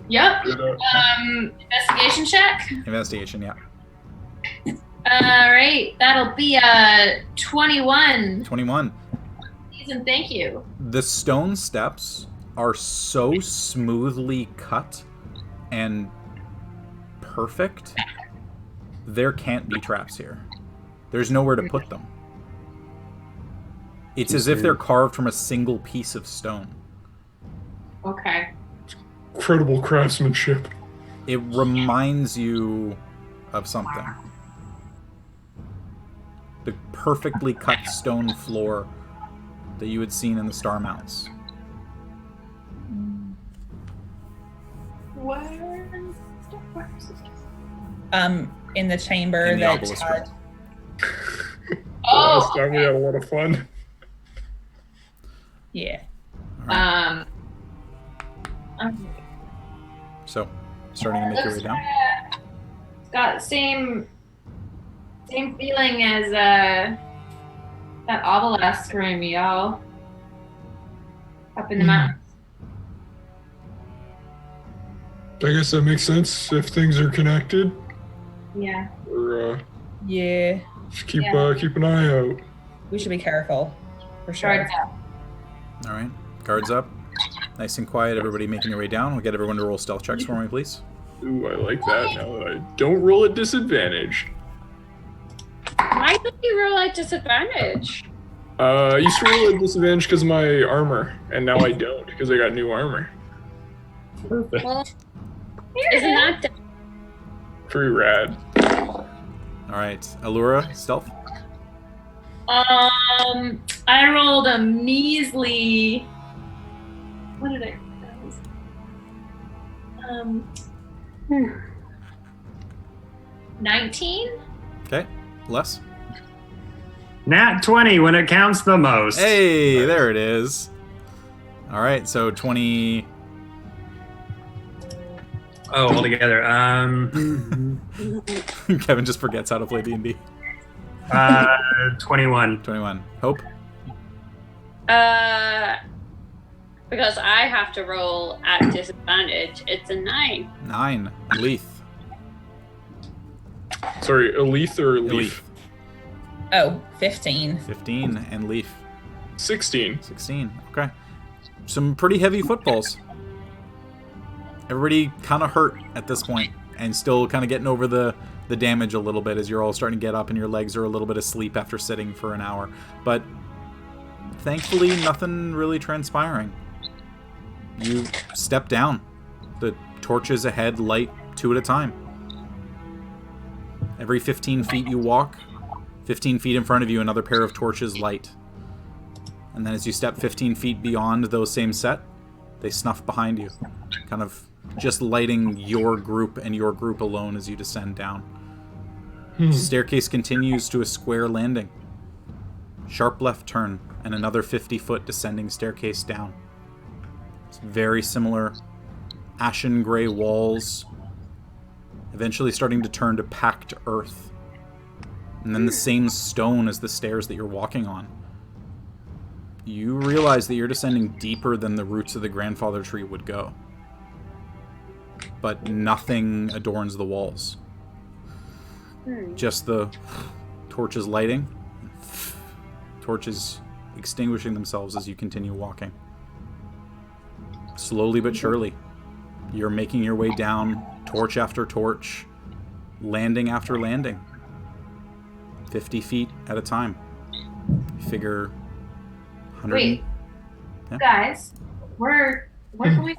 Yep. Investigation check. Investigation, yeah. All right. That'll be 21. 21. Please and thank you. The stone steps are so smoothly cut and perfect, there can't be traps here. There's nowhere to put them. It's as if they're carved from a single piece of stone. Okay. Incredible craftsmanship. It reminds you of something. The perfectly cut stone floor that you had seen in the Star Mounts. In the chamber In the that obelisk had... Oh. Last time we had a lot of fun. Yeah. So, starting to make your way down. It's got the same feeling as that obelisk room, y'all. Up in the mountains. I guess that makes sense if things are connected. Yeah. Or Yeah. just keep an eye out. We should be careful. For sure. Guards up. All right, guards up. Nice and quiet, everybody making your way down. We'll get everyone to roll stealth checks for me, please. Ooh, I like that. Now that I don't roll at disadvantage. Why did you roll at disadvantage? I used to roll at disadvantage because of my armor, and now I don't because I got new armor. Perfect. Well, isn't that Pretty rad. All right, Allura, stealth. I rolled a measly. What did I? 19. Okay, Les. Nat 20 when it counts the most. Hey, there it is. All right, so 20. Oh, altogether. Kevin just forgets how to play D&D. 21. 21. Hope. because I have to roll at disadvantage. It's a 9. 9. Leith. Sorry, Achaidh or Achaidh. Leaf? Oh, 15. 15 and Leaf. 16. 16. Okay. Some pretty heavy footballs. Everybody kind of hurt at this point and still kind of getting over the damage a little bit as you're all starting to get up and your legs are a little bit asleep after sitting for an hour. But thankfully, nothing really transpiring. You step down. The torches ahead light 2 at a time. Every 15 feet you walk, 15 feet in front of you, another pair of torches light. And then as you step 15 feet beyond those same set, they snuff behind you. Kind of just lighting your group and your group alone as you descend down. The staircase continues to a square landing. Sharp left turn and another 50-foot descending staircase down. It's very similar. Ashen gray walls, eventually starting to turn to packed earth. And then the same stone as the stairs that you're walking on. You realize that you're descending deeper than the roots of the grandfather tree would go. But nothing adorns the walls. Just the torches lighting, torches extinguishing themselves as you continue walking. Slowly but surely, you're making your way down, torch after torch, landing after landing. 50 feet at a time. You figure 100... Wait, Yeah. guys, we're going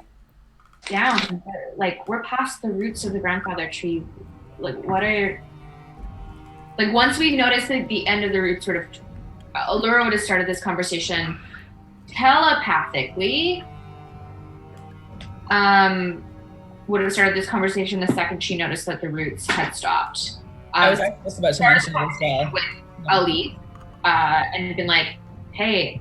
down. Like, we're past the roots of the grandfather tree. Like, what are... Like, once we noticed that the end of the root sort of... Allura would have started this conversation telepathically. Would have started this conversation the second she noticed that the roots had stopped. I was actually just about to mention it as well. With Ali, and been like, hey,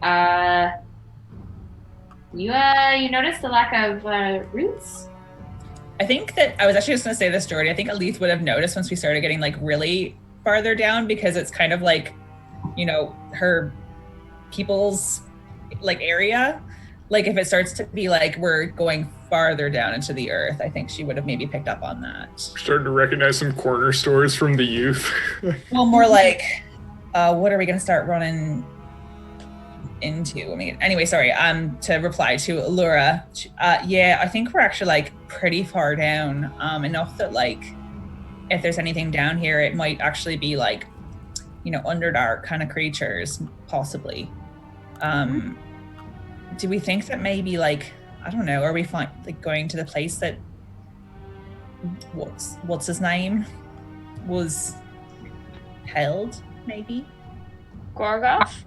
you noticed the lack of roots? I think that I was actually just going to say this, Jordy. I think Achaidh would have noticed once we started getting like really farther down, because it's kind of like, you know, her people's like area. Like if it starts to be like we're going farther down into the earth, I think she would have maybe picked up on that. Starting to recognize some corner stores from the youth. Well, more like, what are we going to start running into? I mean, anyway, sorry. To reply to Allura, yeah, I think we're actually like pretty far down. Enough that like, if there's anything down here, it might actually be like, you know, Underdark kind of creatures, possibly. Do we think that maybe like, I don't know, are we like going to the place that what's his name was held, maybe? Gorgoth?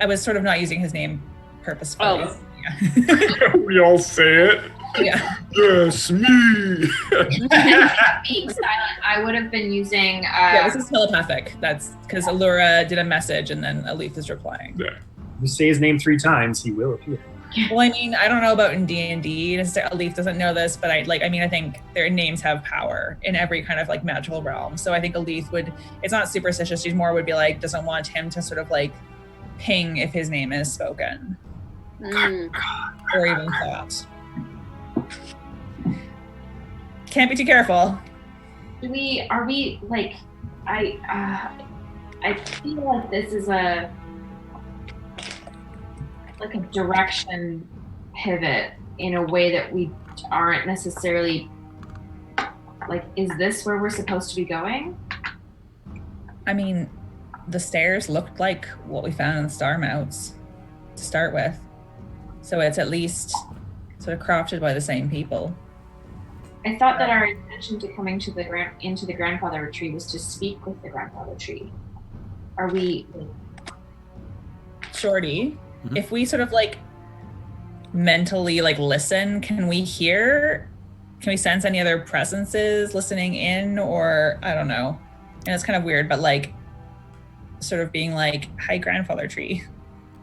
I was sort of not using his name purposefully. Oh. Yeah. We all say it. Yeah. Yes, me. Being silent, I would have been using... Yeah, this is telepathic. That's because Allura did a message and then Achaidh is replying. Yeah. You say his name 3 times, he will appear. Well, I mean, I don't know about in D&D. Achaidh doesn't know this, but I think their names have power in every kind of like magical realm. So I think Achaidh would, it's not superstitious, she more would be like, doesn't want him to sort of like ping if his name is spoken. Or even thought. Can't be too careful. Are we like, I feel like this is a direction pivot in a way that we aren't necessarily like, is this where we're supposed to be going? I mean, the stairs looked like what we found in the star mounts to start with. So it's at least sort of crafted by the same people. I thought that our intention to coming to into the grandfather tree was to speak with the grandfather tree. Are we... Shorty, if we sort of like mentally like listen, can we sense any other presences listening in, or I don't know. And it's kind of weird, but like sort of being like, hi, grandfather tree.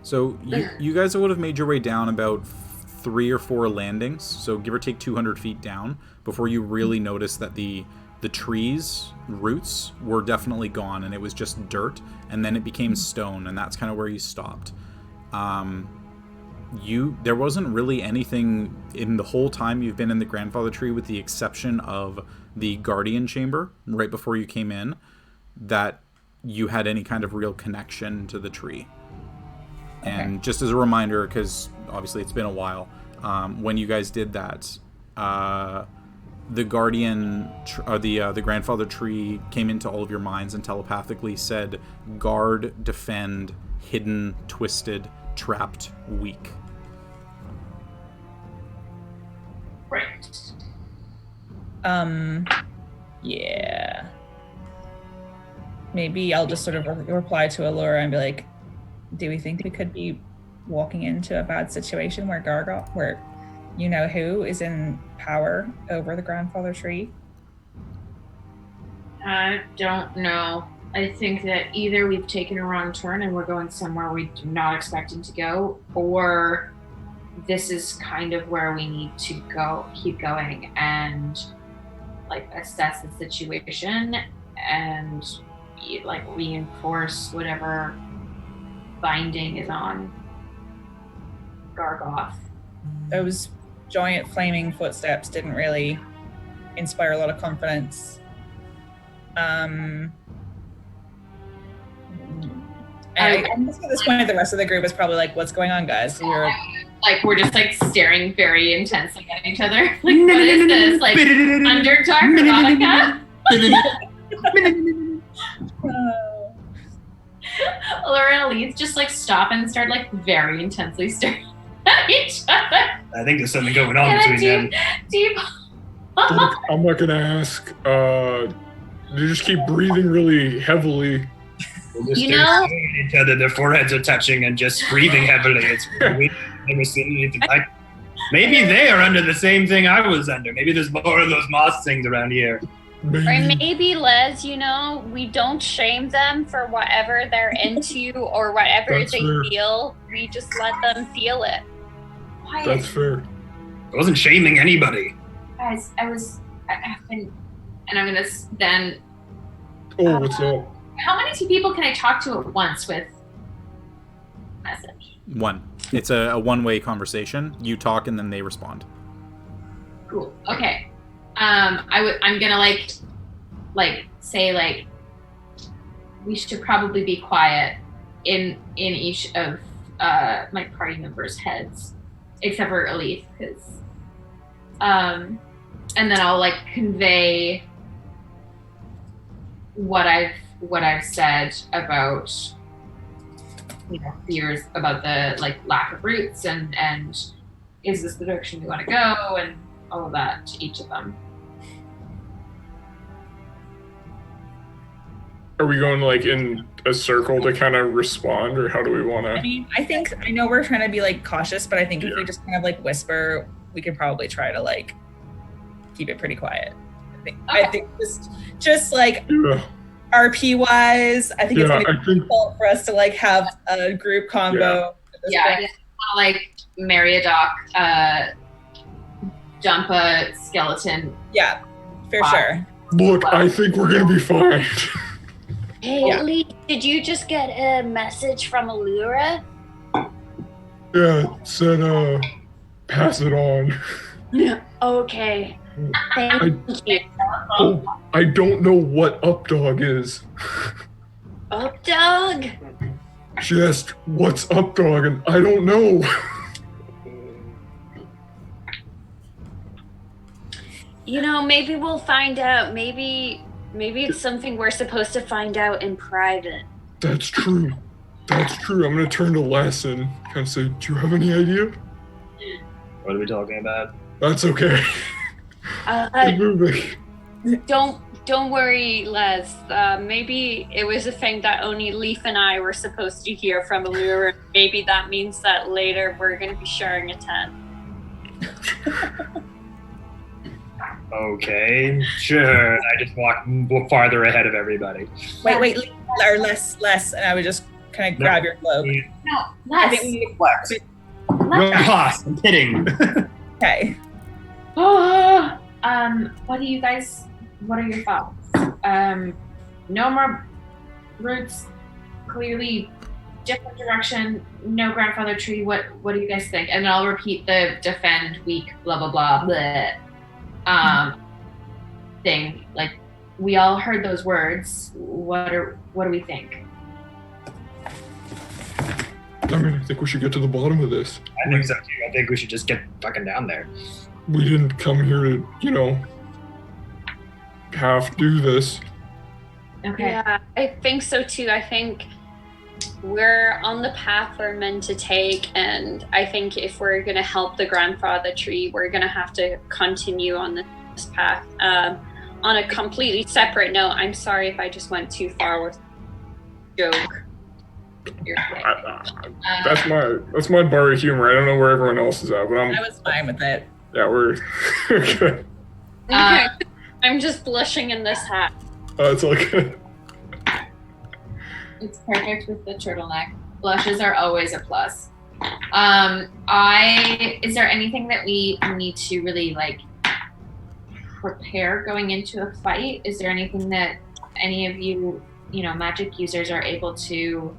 So you guys would have made your way down about 3 or 4 landings, so give or take 200 feet down, before you really noticed that the trees' roots were definitely gone, and it was just dirt, and then it became stone, and that's kind of where you stopped. There wasn't really anything in the whole time you've been in the grandfather tree, with the exception of the guardian chamber right before you came in. that you had any kind of real connection to the tree. And just as a reminder, because obviously it's been a while, when you guys did that, the guardian, or the grandfather tree came into all of your minds and telepathically said, guard, defend, hidden, twisted, trapped, weak. Right. Yeah. Maybe I'll just sort of reply to Allura and be like, do we think we could be walking into a bad situation where where you know who is in power over the grandfather tree? I don't know. I think that either we've taken a wrong turn and we're going somewhere we're not expecting to go, or this is kind of where we need to keep going and like assess the situation and like reinforce whatever binding is on Gargoth. Those giant flaming footsteps didn't really inspire a lot of confidence. I guess at this point, the rest of the group is probably like, "What's going on, guys?" We're just like staring very intensely at each other. Like, what is this? Like Underdark erotica? Laura and Elise just like stop and start like very intensely staring at each other. I think there's something going on between them. Deep. Look, I'm not gonna ask. They just keep breathing really heavily. You know, Each other, their foreheads are touching and just breathing heavily. It's weird. I've never seen anything like. Maybe they are under the same thing I was under. Maybe there's more of those moss things around here. or maybe, Les, you know, we don't shame them for whatever they're into or whatever That's they fair. feel. We just let them feel it. Quiet. That's fair. I wasn't shaming anybody. Guys, I've been, and I'm gonna then. Oh, what's up? How many people can I talk to at once with message? One. It's a one-way conversation. You talk and then they respond. Cool. Okay. I'm gonna like say like we should probably be quiet in each of my party members' heads, except for Elise, because and then I'll like convey what I've said about, you know, fears about the like lack of roots and is this the direction we want to go and all of that to each of them. Are we going like in a circle to kind of respond, or how do we want I to? mean, I know we're trying to be like cautious, but I think if we just kind of like whisper, we could probably try to like keep it pretty quiet. I think just like Yeah. RP wise, I think it's Yeah, gonna be difficult for us to like have a group combo. at this Yeah, I point. just want to like marry a doc, dump a skeleton. Yeah, for sure. Look, I think we're gonna be fine. Hey, Yeah. Lee, did you just get a message from Allura? Yeah, it said pass it on. Okay. Thank you. Oh, I don't know what Updog is. Up, dog. She asked, "What's Updog?" and I don't know. You know, maybe we'll find out. Maybe it's something we're supposed to find out in private. That's true. That's true. I'm gonna turn to Les and kind of say, "Do you have any idea?" What are we talking about? That's okay. Keep moving. Don't worry, Les. Maybe it was a thing that only Leaf and I were supposed to hear from Allura. Maybe that means that later we're going to be sharing a tent. Okay, sure. I just walk farther ahead of everybody. Wait, or less, and I would just kind of grab your cloak. No, I less. think we need Flex. No cost. I'm kidding. okay. Oh, what are your thoughts? No more roots, clearly different direction, no grandfather tree. What do you guys think? And I'll repeat the defend, weak, blah blah blah, bleh, thing like we all heard those words. What do we think? I mean, I think we should get to the bottom of this. I think so too. I think we should just get fucking down there. We didn't come here to, half do this. Okay. Yeah, I think so too. I think we're on the path we're meant to take, and I think if we're going to help the grandfather tree, we're going to have to continue on this path. On a completely separate note, I'm sorry if I just went too far with joke. That's my bar of humor. I don't know where everyone else is at, but I was fine with it. Yeah, we're good. Okay. I'm just blushing in this hat. It's all good. It's perfect with the turtleneck. Blushes are always a plus. Is there anything that we need to really prepare going into a fight? Is there anything that any of you, magic users are able to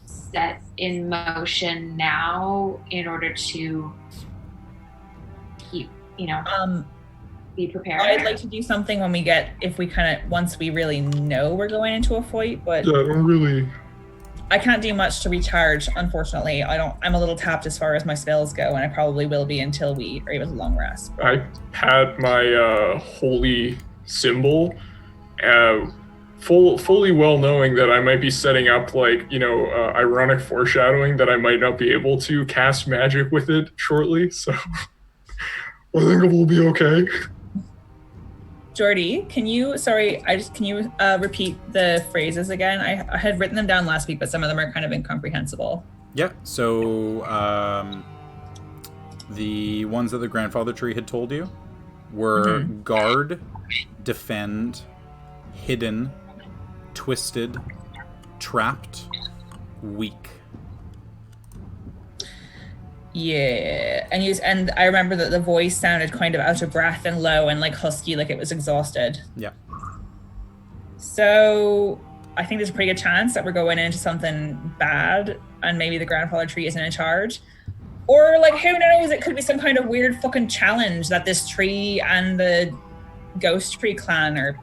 set in motion now in order to keep, be prepared? I'd like to do something once we really know we're going into a fight, but Yeah, I don't really. I can't do much to recharge, unfortunately. I'm a little tapped as far as my spells go, and I probably will be until we are able to long rest. I had my holy symbol, fully well knowing that I might be setting up ironic foreshadowing that I might not be able to cast magic with it shortly. So I think it will be okay. Jordy, can you repeat the phrases again? I had written them down last week, but some of them are kind of incomprehensible. Yeah, so the ones that the grandfather tree had told you were guard, defend, hidden, twisted, trapped, weak. Yeah, and I remember that the voice sounded kind of out of breath and low and husky, like it was exhausted. Yeah. So I think there's a pretty good chance that we're going into something bad, and maybe the grandfather tree isn't in charge. Or who knows, it could be some kind of weird fucking challenge that this tree and the ghost tree clan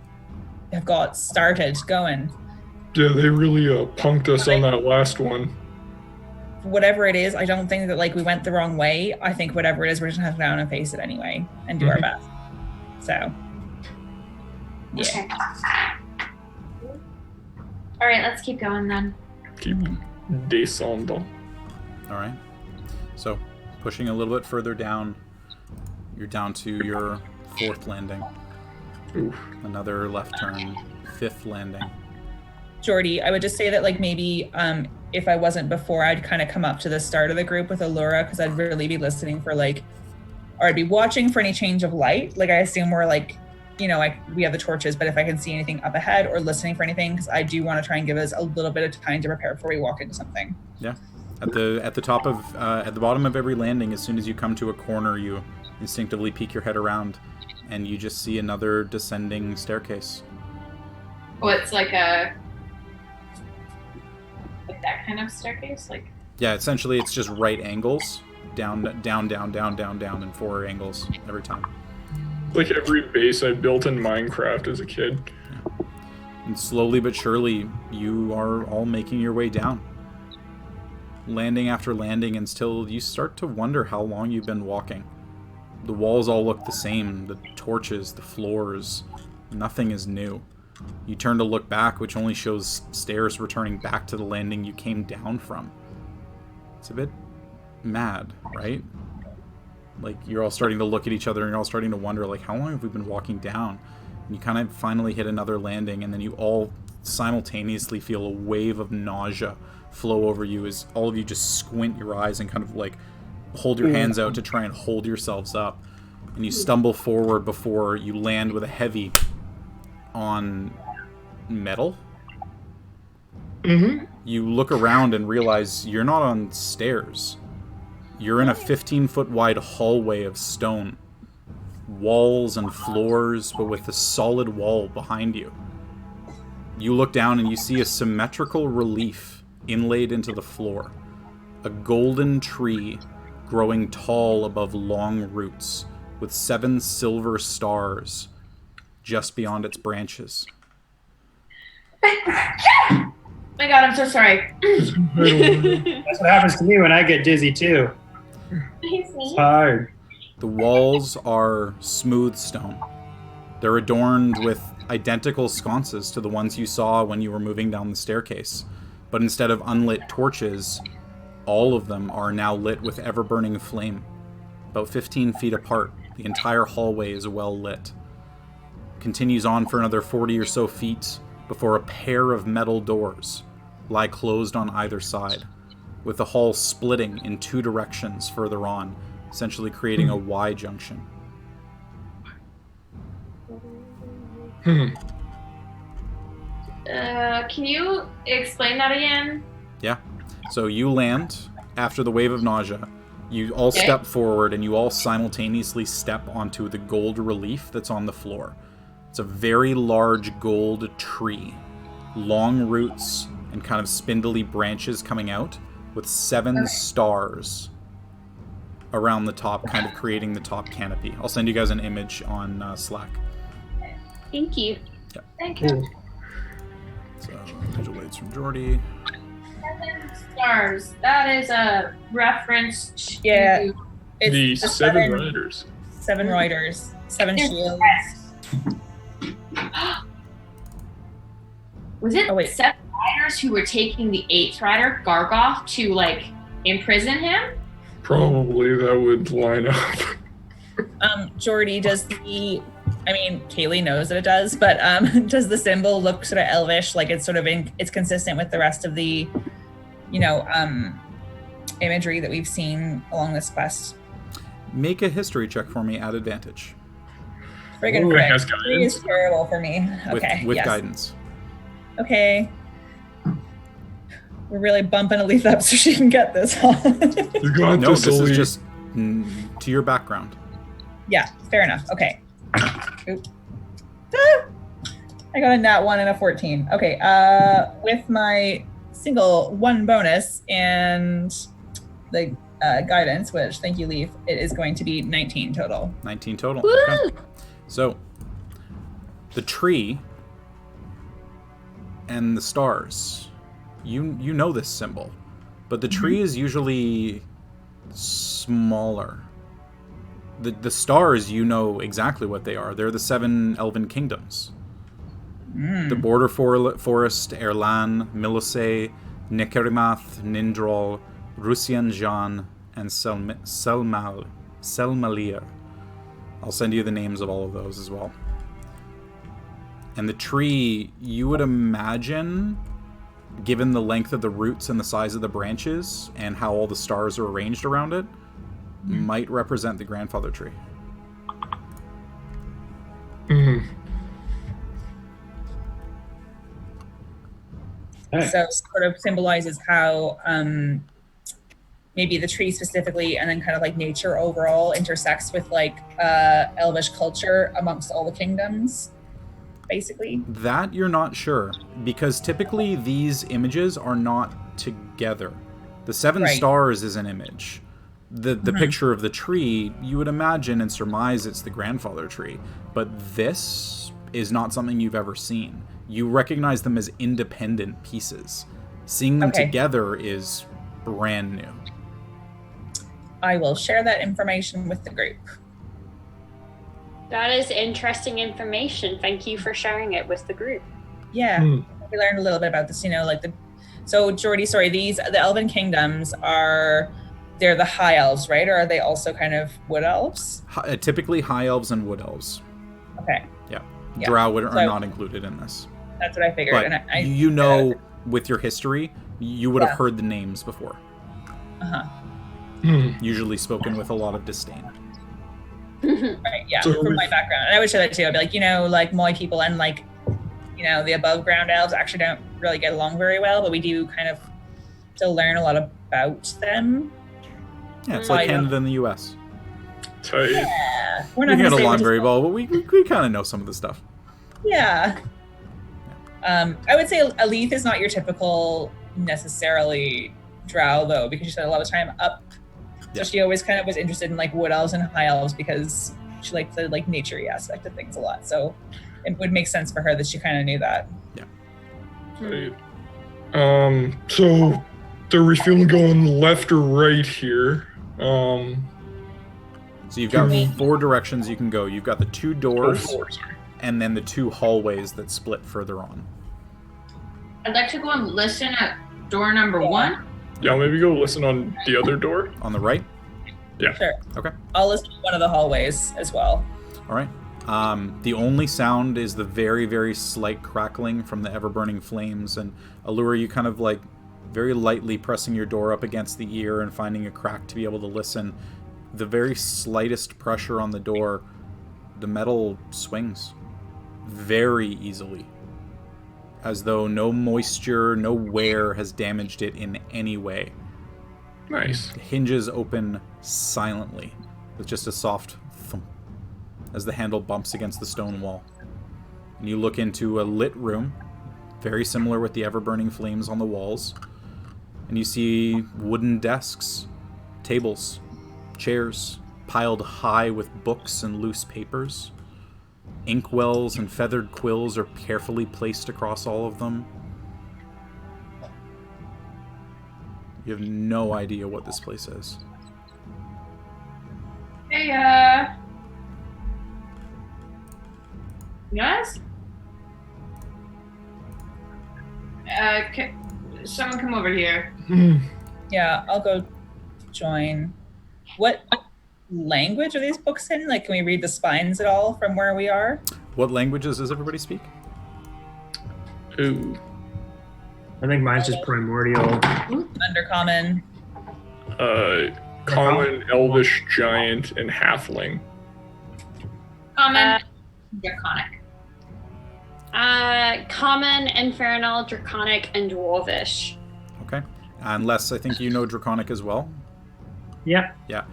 have got started going. Yeah, they really punked us on that last one. Whatever it is, I don't think that we went the wrong way. I think whatever it is, we're just gonna have to go down and face it anyway and do our best. So, yeah. Okay. All right, let's keep going then. Keep descendant. All right. So, pushing a little bit further down, you're down to your 4th landing. Oof. Another left turn, 5th landing. Jordy, I would just say that maybe if I wasn't before, I'd kind of come up to the start of the group with Allura, because I'd really be listening for or I'd be watching for any change of light. I assume we're we have the torches, but if I can see anything up ahead, or listening for anything, because I do want to try and give us a little bit of time to prepare before we walk into something. Yeah. At the top of at the bottom of every landing, as soon as you come to a corner, you instinctively peek your head around, and you just see another descending staircase. Oh, it's like that kind of staircase, Yeah, essentially it's just right angles, down, and 4 angles every time. Like every base I built in Minecraft as a kid. Yeah. And slowly but surely, you are all making your way down. Landing after landing, until you start to wonder how long you've been walking. The walls all look the same, the torches, the floors, nothing is new. You turn to look back, which only shows stairs returning back to the landing you came down from. It's a bit mad, right? You're all starting to look at each other and you're all starting to wonder, how long have we been walking down? And you kind of finally hit another landing, and then you all simultaneously feel a wave of nausea flow over you as all of you just squint your eyes and kind of hold your hands out to try and hold yourselves up. And you stumble forward before you land with a heavy on metal. You look around and realize you're not on stairs. You're in a 15-foot wide hallway of stone. Walls and floors, but with a solid wall behind you. You look down and you see a symmetrical relief inlaid into the floor. A golden tree growing tall above long roots, with 7 silver stars just beyond its branches. My God, I'm so sorry. That's what happens to me when I get dizzy too. It's hard. The walls are smooth stone. They're adorned with identical sconces to the ones you saw when you were moving down the staircase. But instead of unlit torches, all of them are now lit with ever-burning flame. About 15 feet apart, the entire hallway is well lit. Continues on for another 40 or so feet before a pair of metal doors lie closed on either side, with the hall splitting in two directions further on, essentially creating a Y junction. Can you explain that again? Yeah. So you land after the wave of nausea. You all step forward and you all simultaneously step onto the gold relief that's on the floor. It's a very large gold tree, long roots and kind of spindly branches coming out with 7 stars around the top, kind of creating the top canopy. I'll send you guys an image on Slack. Thank you. Yeah. Thank you. So, visual aids from Jordy. 7 stars. That is a reference to... Yeah. It's The 7 riders. 7 riders. 7 shields. Was it Oh, wait. 7 riders who were taking the 8th rider, Gargoth, to, like, imprison him? Probably that would line up. Jordy, does the... I mean, Kaylee knows that it does, but does the symbol look sort of elvish? Like it's sort of it's consistent with the rest of the, imagery that we've seen along this quest? Make a history check for me at advantage. Friggin' Ooh, it has frick. guidance. It is terrible for me. Okay, With yes. guidance. Okay. We're really bumping Alith up so she can get this, huh? You got No, this is Elite. just to your background. Yeah, fair enough. Okay. Oop. Ah! I got a nat 1 and a 14. Okay, with my single 1 bonus and the guidance, which, thank you, Leaf, it is going to be 19 total. 19 total. Okay. So, the tree and the stars, you know this symbol, but the tree is usually smaller. The stars, you know exactly what they are. They're the 7 elven kingdoms. The Border Forest, Erlan, Milosay, Nekerimath, Nindral, Rusianjan, and Selmalir. I'll send you the names of all of those as well. And the tree, you would imagine, given the length of the roots and the size of the branches and how all the stars are arranged around it, might represent the grandfather tree. So sort of symbolizes how maybe the tree specifically and then kind of like nature overall intersects with like elvish culture amongst all the kingdoms, basically. That you're not sure, because typically these images are not together. The 7 stars is an image. The picture of the tree, you would imagine and surmise it's the grandfather tree, but this is not something you've ever seen. You recognize them as independent pieces. Seeing them together is brand new. I will share that information with the group. That is interesting information. Thank you for sharing it with the group. Yeah, we learned a little bit about this, so Jordy, sorry, the elven kingdoms they're the high elves, right? Or are they also kind of wood elves? Typically high elves and wood elves. Okay. Yeah. Drow are not included in this. That's what I figured. But and with your history, you would have heard the names before. Usually spoken with a lot of disdain. Right, yeah, from my background. And I would share that too. I'd be like, Moi people and the above ground elves actually don't really get along very well, but we do kind of still learn a lot about them. Yeah, it's like Canada and the US. Tight. Yeah. We get along very well, but we kind of know some of the stuff. Yeah. I would say Alith is not your typical necessarily drow though, because she spent a lot of time up. So she always kind of was interested in like wood elves and high elves because she liked the like nature-y aspect of things a lot. So it would make sense for her that she kind of knew that. Right. So are we feeling going left or right here? So you've got 4 directions you can go. You've got the 2 doors, and then the 2 hallways that split further on. I'd like to go and listen at door number 1. Yeah, maybe go listen on the other door. On the right? Yeah. Sure. Okay. I'll listen to one of the hallways as well. All right. The only sound is the very, very slight crackling from the ever-burning flames, and Allura, you kind of like very lightly pressing your door up against the ear and finding a crack to be able to listen. The very slightest pressure on the door, the metal swings very easily, as though no moisture, no wear has damaged it in any way. Nice. The hinges open silently with just a soft thump as the handle bumps against the stone wall. And you look into a lit room, very similar with the ever-burning flames on the walls. And you see wooden desks, tables, chairs piled high with books and loose papers. Inkwells and feathered quills are carefully placed across all of them. You have no idea what this place is. Hey, guys? Someone come over here. Yeah, I'll go join. What language are these books in? Like, can we read the spines at all from where we are? What languages does everybody speak? Ooh. I think mine's just primordial. Undercommon. Common, Elvish, Giant, and Halfling. Common, Draconic. Common, Infernal, Draconic, and Dwarvish. Okay. And Les, I think you know Draconic as well? Yep. Yeah.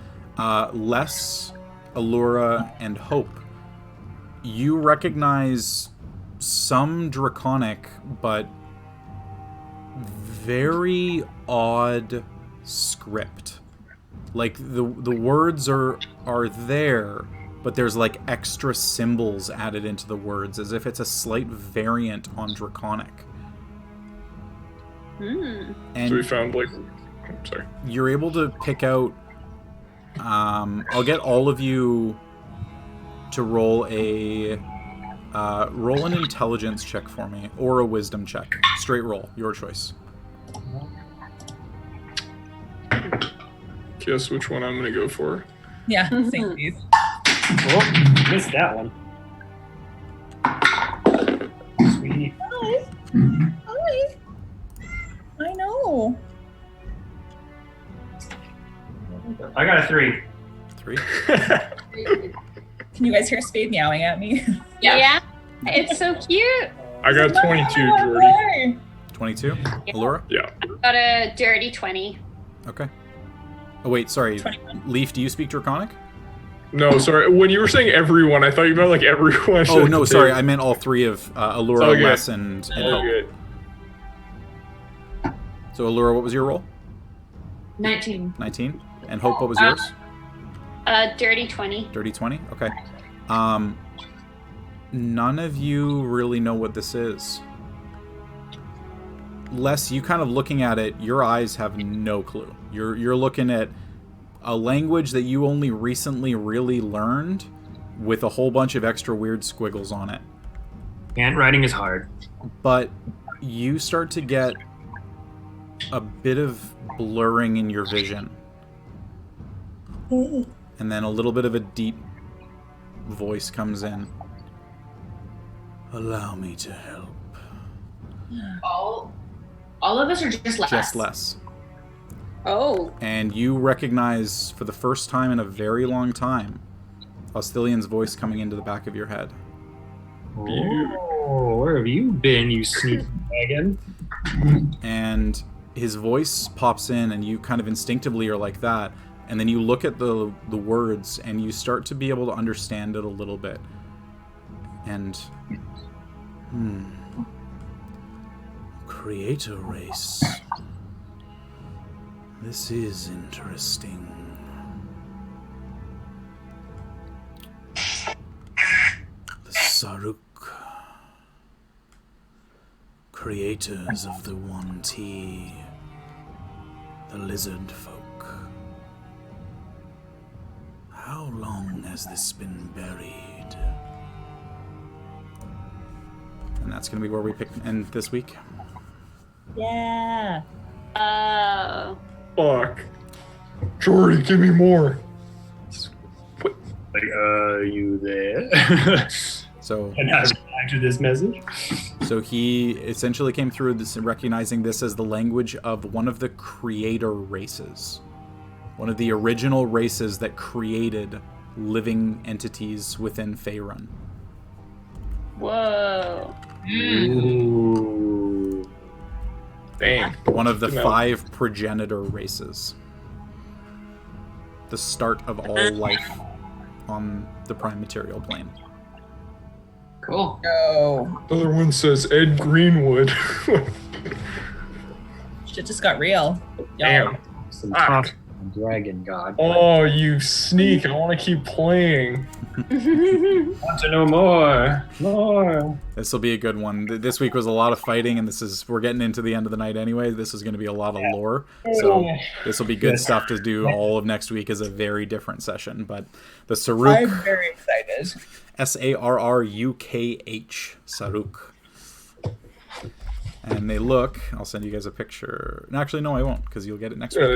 Les, Allura, and Hope. You recognize some Draconic, but very odd script. Like the words are there, but there's like extra symbols added into the words as if it's a slight variant on Draconic. And So we found like, sorry. You're able to pick out. I'll get all of you to roll an intelligence check for me, or a wisdom check. Straight roll, your choice. Guess which one I'm gonna go for. Yeah, same piece. Oh, missed that one. Sweet. Hi. I know. I got a 3. 3. Can you guys hear Spade meowing at me? Yeah. It's so cute. I got 22, Jordy. 22. Allura. Yeah. Got a dirty 20. Okay. Oh wait, sorry. 21. Leaf, do you speak Draconic? No, sorry. When you were saying everyone, I thought you meant like everyone. Oh no, sorry. I meant all 3 of Allura, Okay. Les, and Oh, Hope. good. So Allura, what was your roll? 19. 19. And Hope, what was yours? Dirty 20. Dirty 20. Okay. None of you really know what this is. Les, you kind of looking at it, your eyes have no clue. You're looking at a language that you only recently really learned with a whole bunch of extra weird squiggles on it. Handwriting is hard. But you start to get a bit of blurring in your vision. And then a little bit of a deep voice comes in. Allow me to help. All of us are just less. Just less. Oh. And you recognize, for the first time in a very long time, Osthilian's voice coming into the back of your head. Oh, where have you been, you sneaky dragon? And his voice pops in, and you kind of instinctively are like that. And then you look at the words, and you start to be able to understand it a little bit. And... Creator race. This is interesting. The Saruk creators of the One Tea, the lizard folk. How long has this been buried? And that's going to be where we end this week. Yeah. Fuck. Jordy, give me more. Like, are you there? So, And I reply to this message. so he essentially came through this, recognizing this as the language of one of the creator races. One of the original races that created living entities within Faerun. Whoa. Ooh. Dang. One of the Good to know. 5 progenitor races. The start of all life on the prime material plane. Cool. No. Other one says Ed Greenwood. Shit just got real. Damn. Some Fuck. talk on Dragon God. Oh, you sneak. I want to keep playing. Want to know more? More. This will be a good one. This week was a lot of fighting, and we're getting into the end of the night anyway. This is going to be a lot of lore. So this will be good stuff to do. All of next week is a very different session. But the Saruk, I'm very excited. Sarrukh, Saruk. And they look, I'll send you guys a picture. No, actually, no, I won't, because you'll get it next week.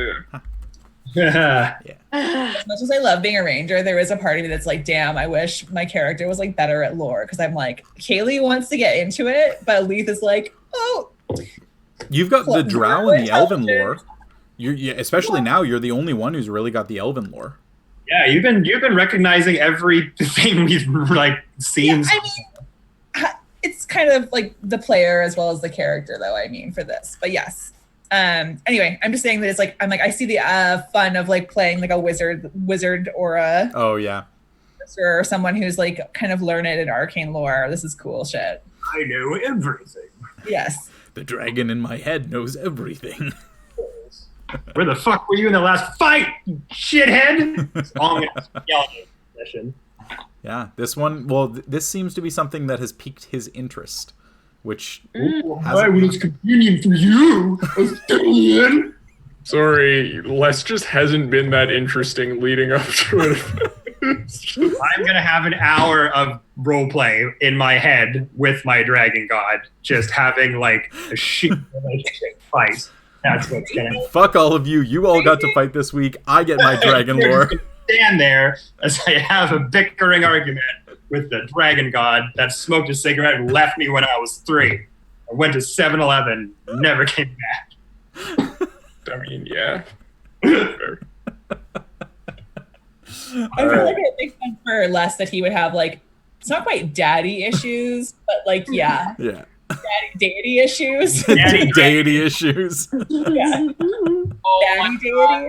Yeah. As much as I love being a ranger, there is a part of me that's like, damn, I wish my character was like better at lore. Because I'm like, Kaylee wants to get into it, but Leith is like, oh. You've got the Drow and the Elven lore. Intelligent. Especially now, you're the only one who's really got the Elven lore. Yeah, you've been recognizing everything we've like seen. Yeah, I mean, it's kind of like the player as well as the character, though. I mean, for this, but yes. Anyway, I'm just saying that it's like I see the fun of like playing like a wizard or a Oh yeah. or someone who's like kind of learned in arcane lore. This is cool shit. I know everything. Yes. The dragon in my head knows everything. Where the fuck were you in the last fight, you shithead? It's all I'm gonna yell at you in session. Yeah, this one. Well, this seems to be something that has piqued his interest, which Why was it convenient for you, Australian? Sorry, Les just hasn't been that interesting leading up to it. I'm gonna have an hour of roleplay in my head with my dragon god, just having like a shit fight. That's what's gonna fuck all of you. You all got to fight this week. I get my dragon lore. stand there as I have a bickering argument with the dragon god that smoked a cigarette and left me when I was 3. I went to 7-Eleven, never came back. I mean, yeah. Fair. I feel like it makes sense for Les that he would have like, it's not quite daddy issues, but like, yeah, Yeah. deity issues. Deity issues. Yeah. Oh Daddy my deity? God,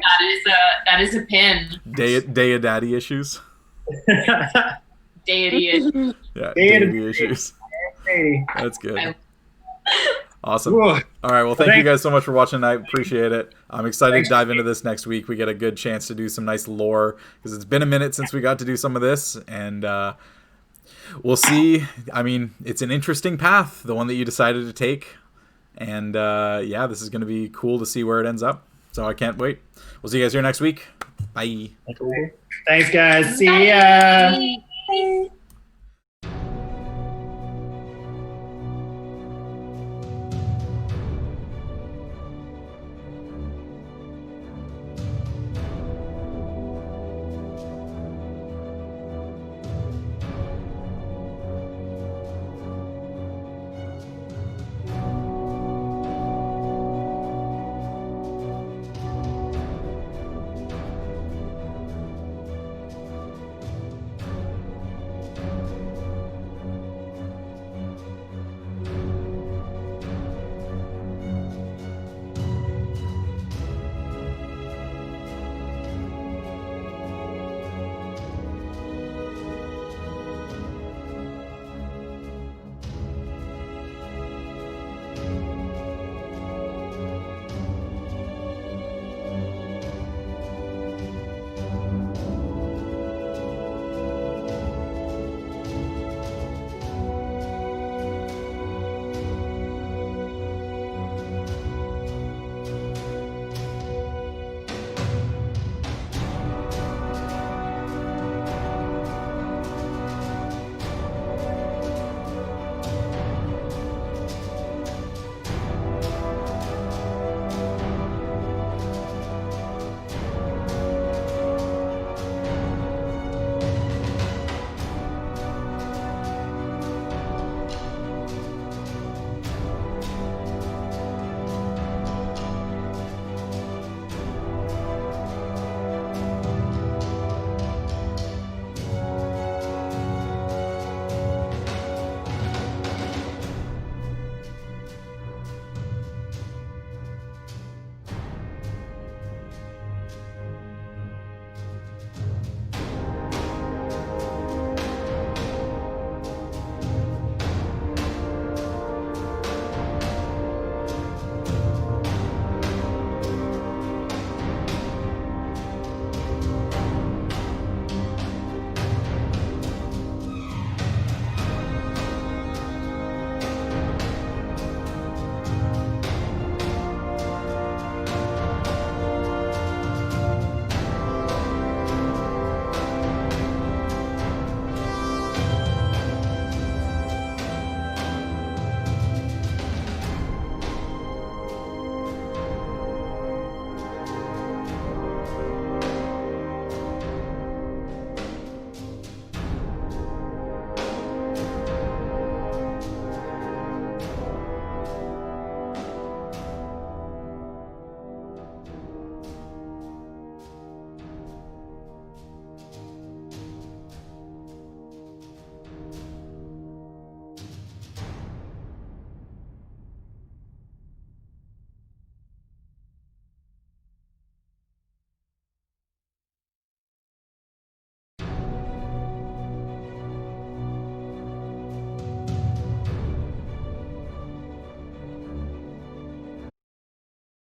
that is a pin. Day of daddy issues. Deity is. Yeah, Deity. deity issues. That's good. Awesome. Whoa. All right. Well, thank you guys so much for watching. I appreciate it. I'm excited to dive into this next week. We get a good chance to do some nice lore because it's been a minute since we got to do some of this, and we'll see. I mean, it's an interesting path, the one that you decided to take, and yeah, this is going to be cool to see where it ends up. So I can't wait. We'll see you guys here next week. Bye. Thanks, guys. See ya. Bye.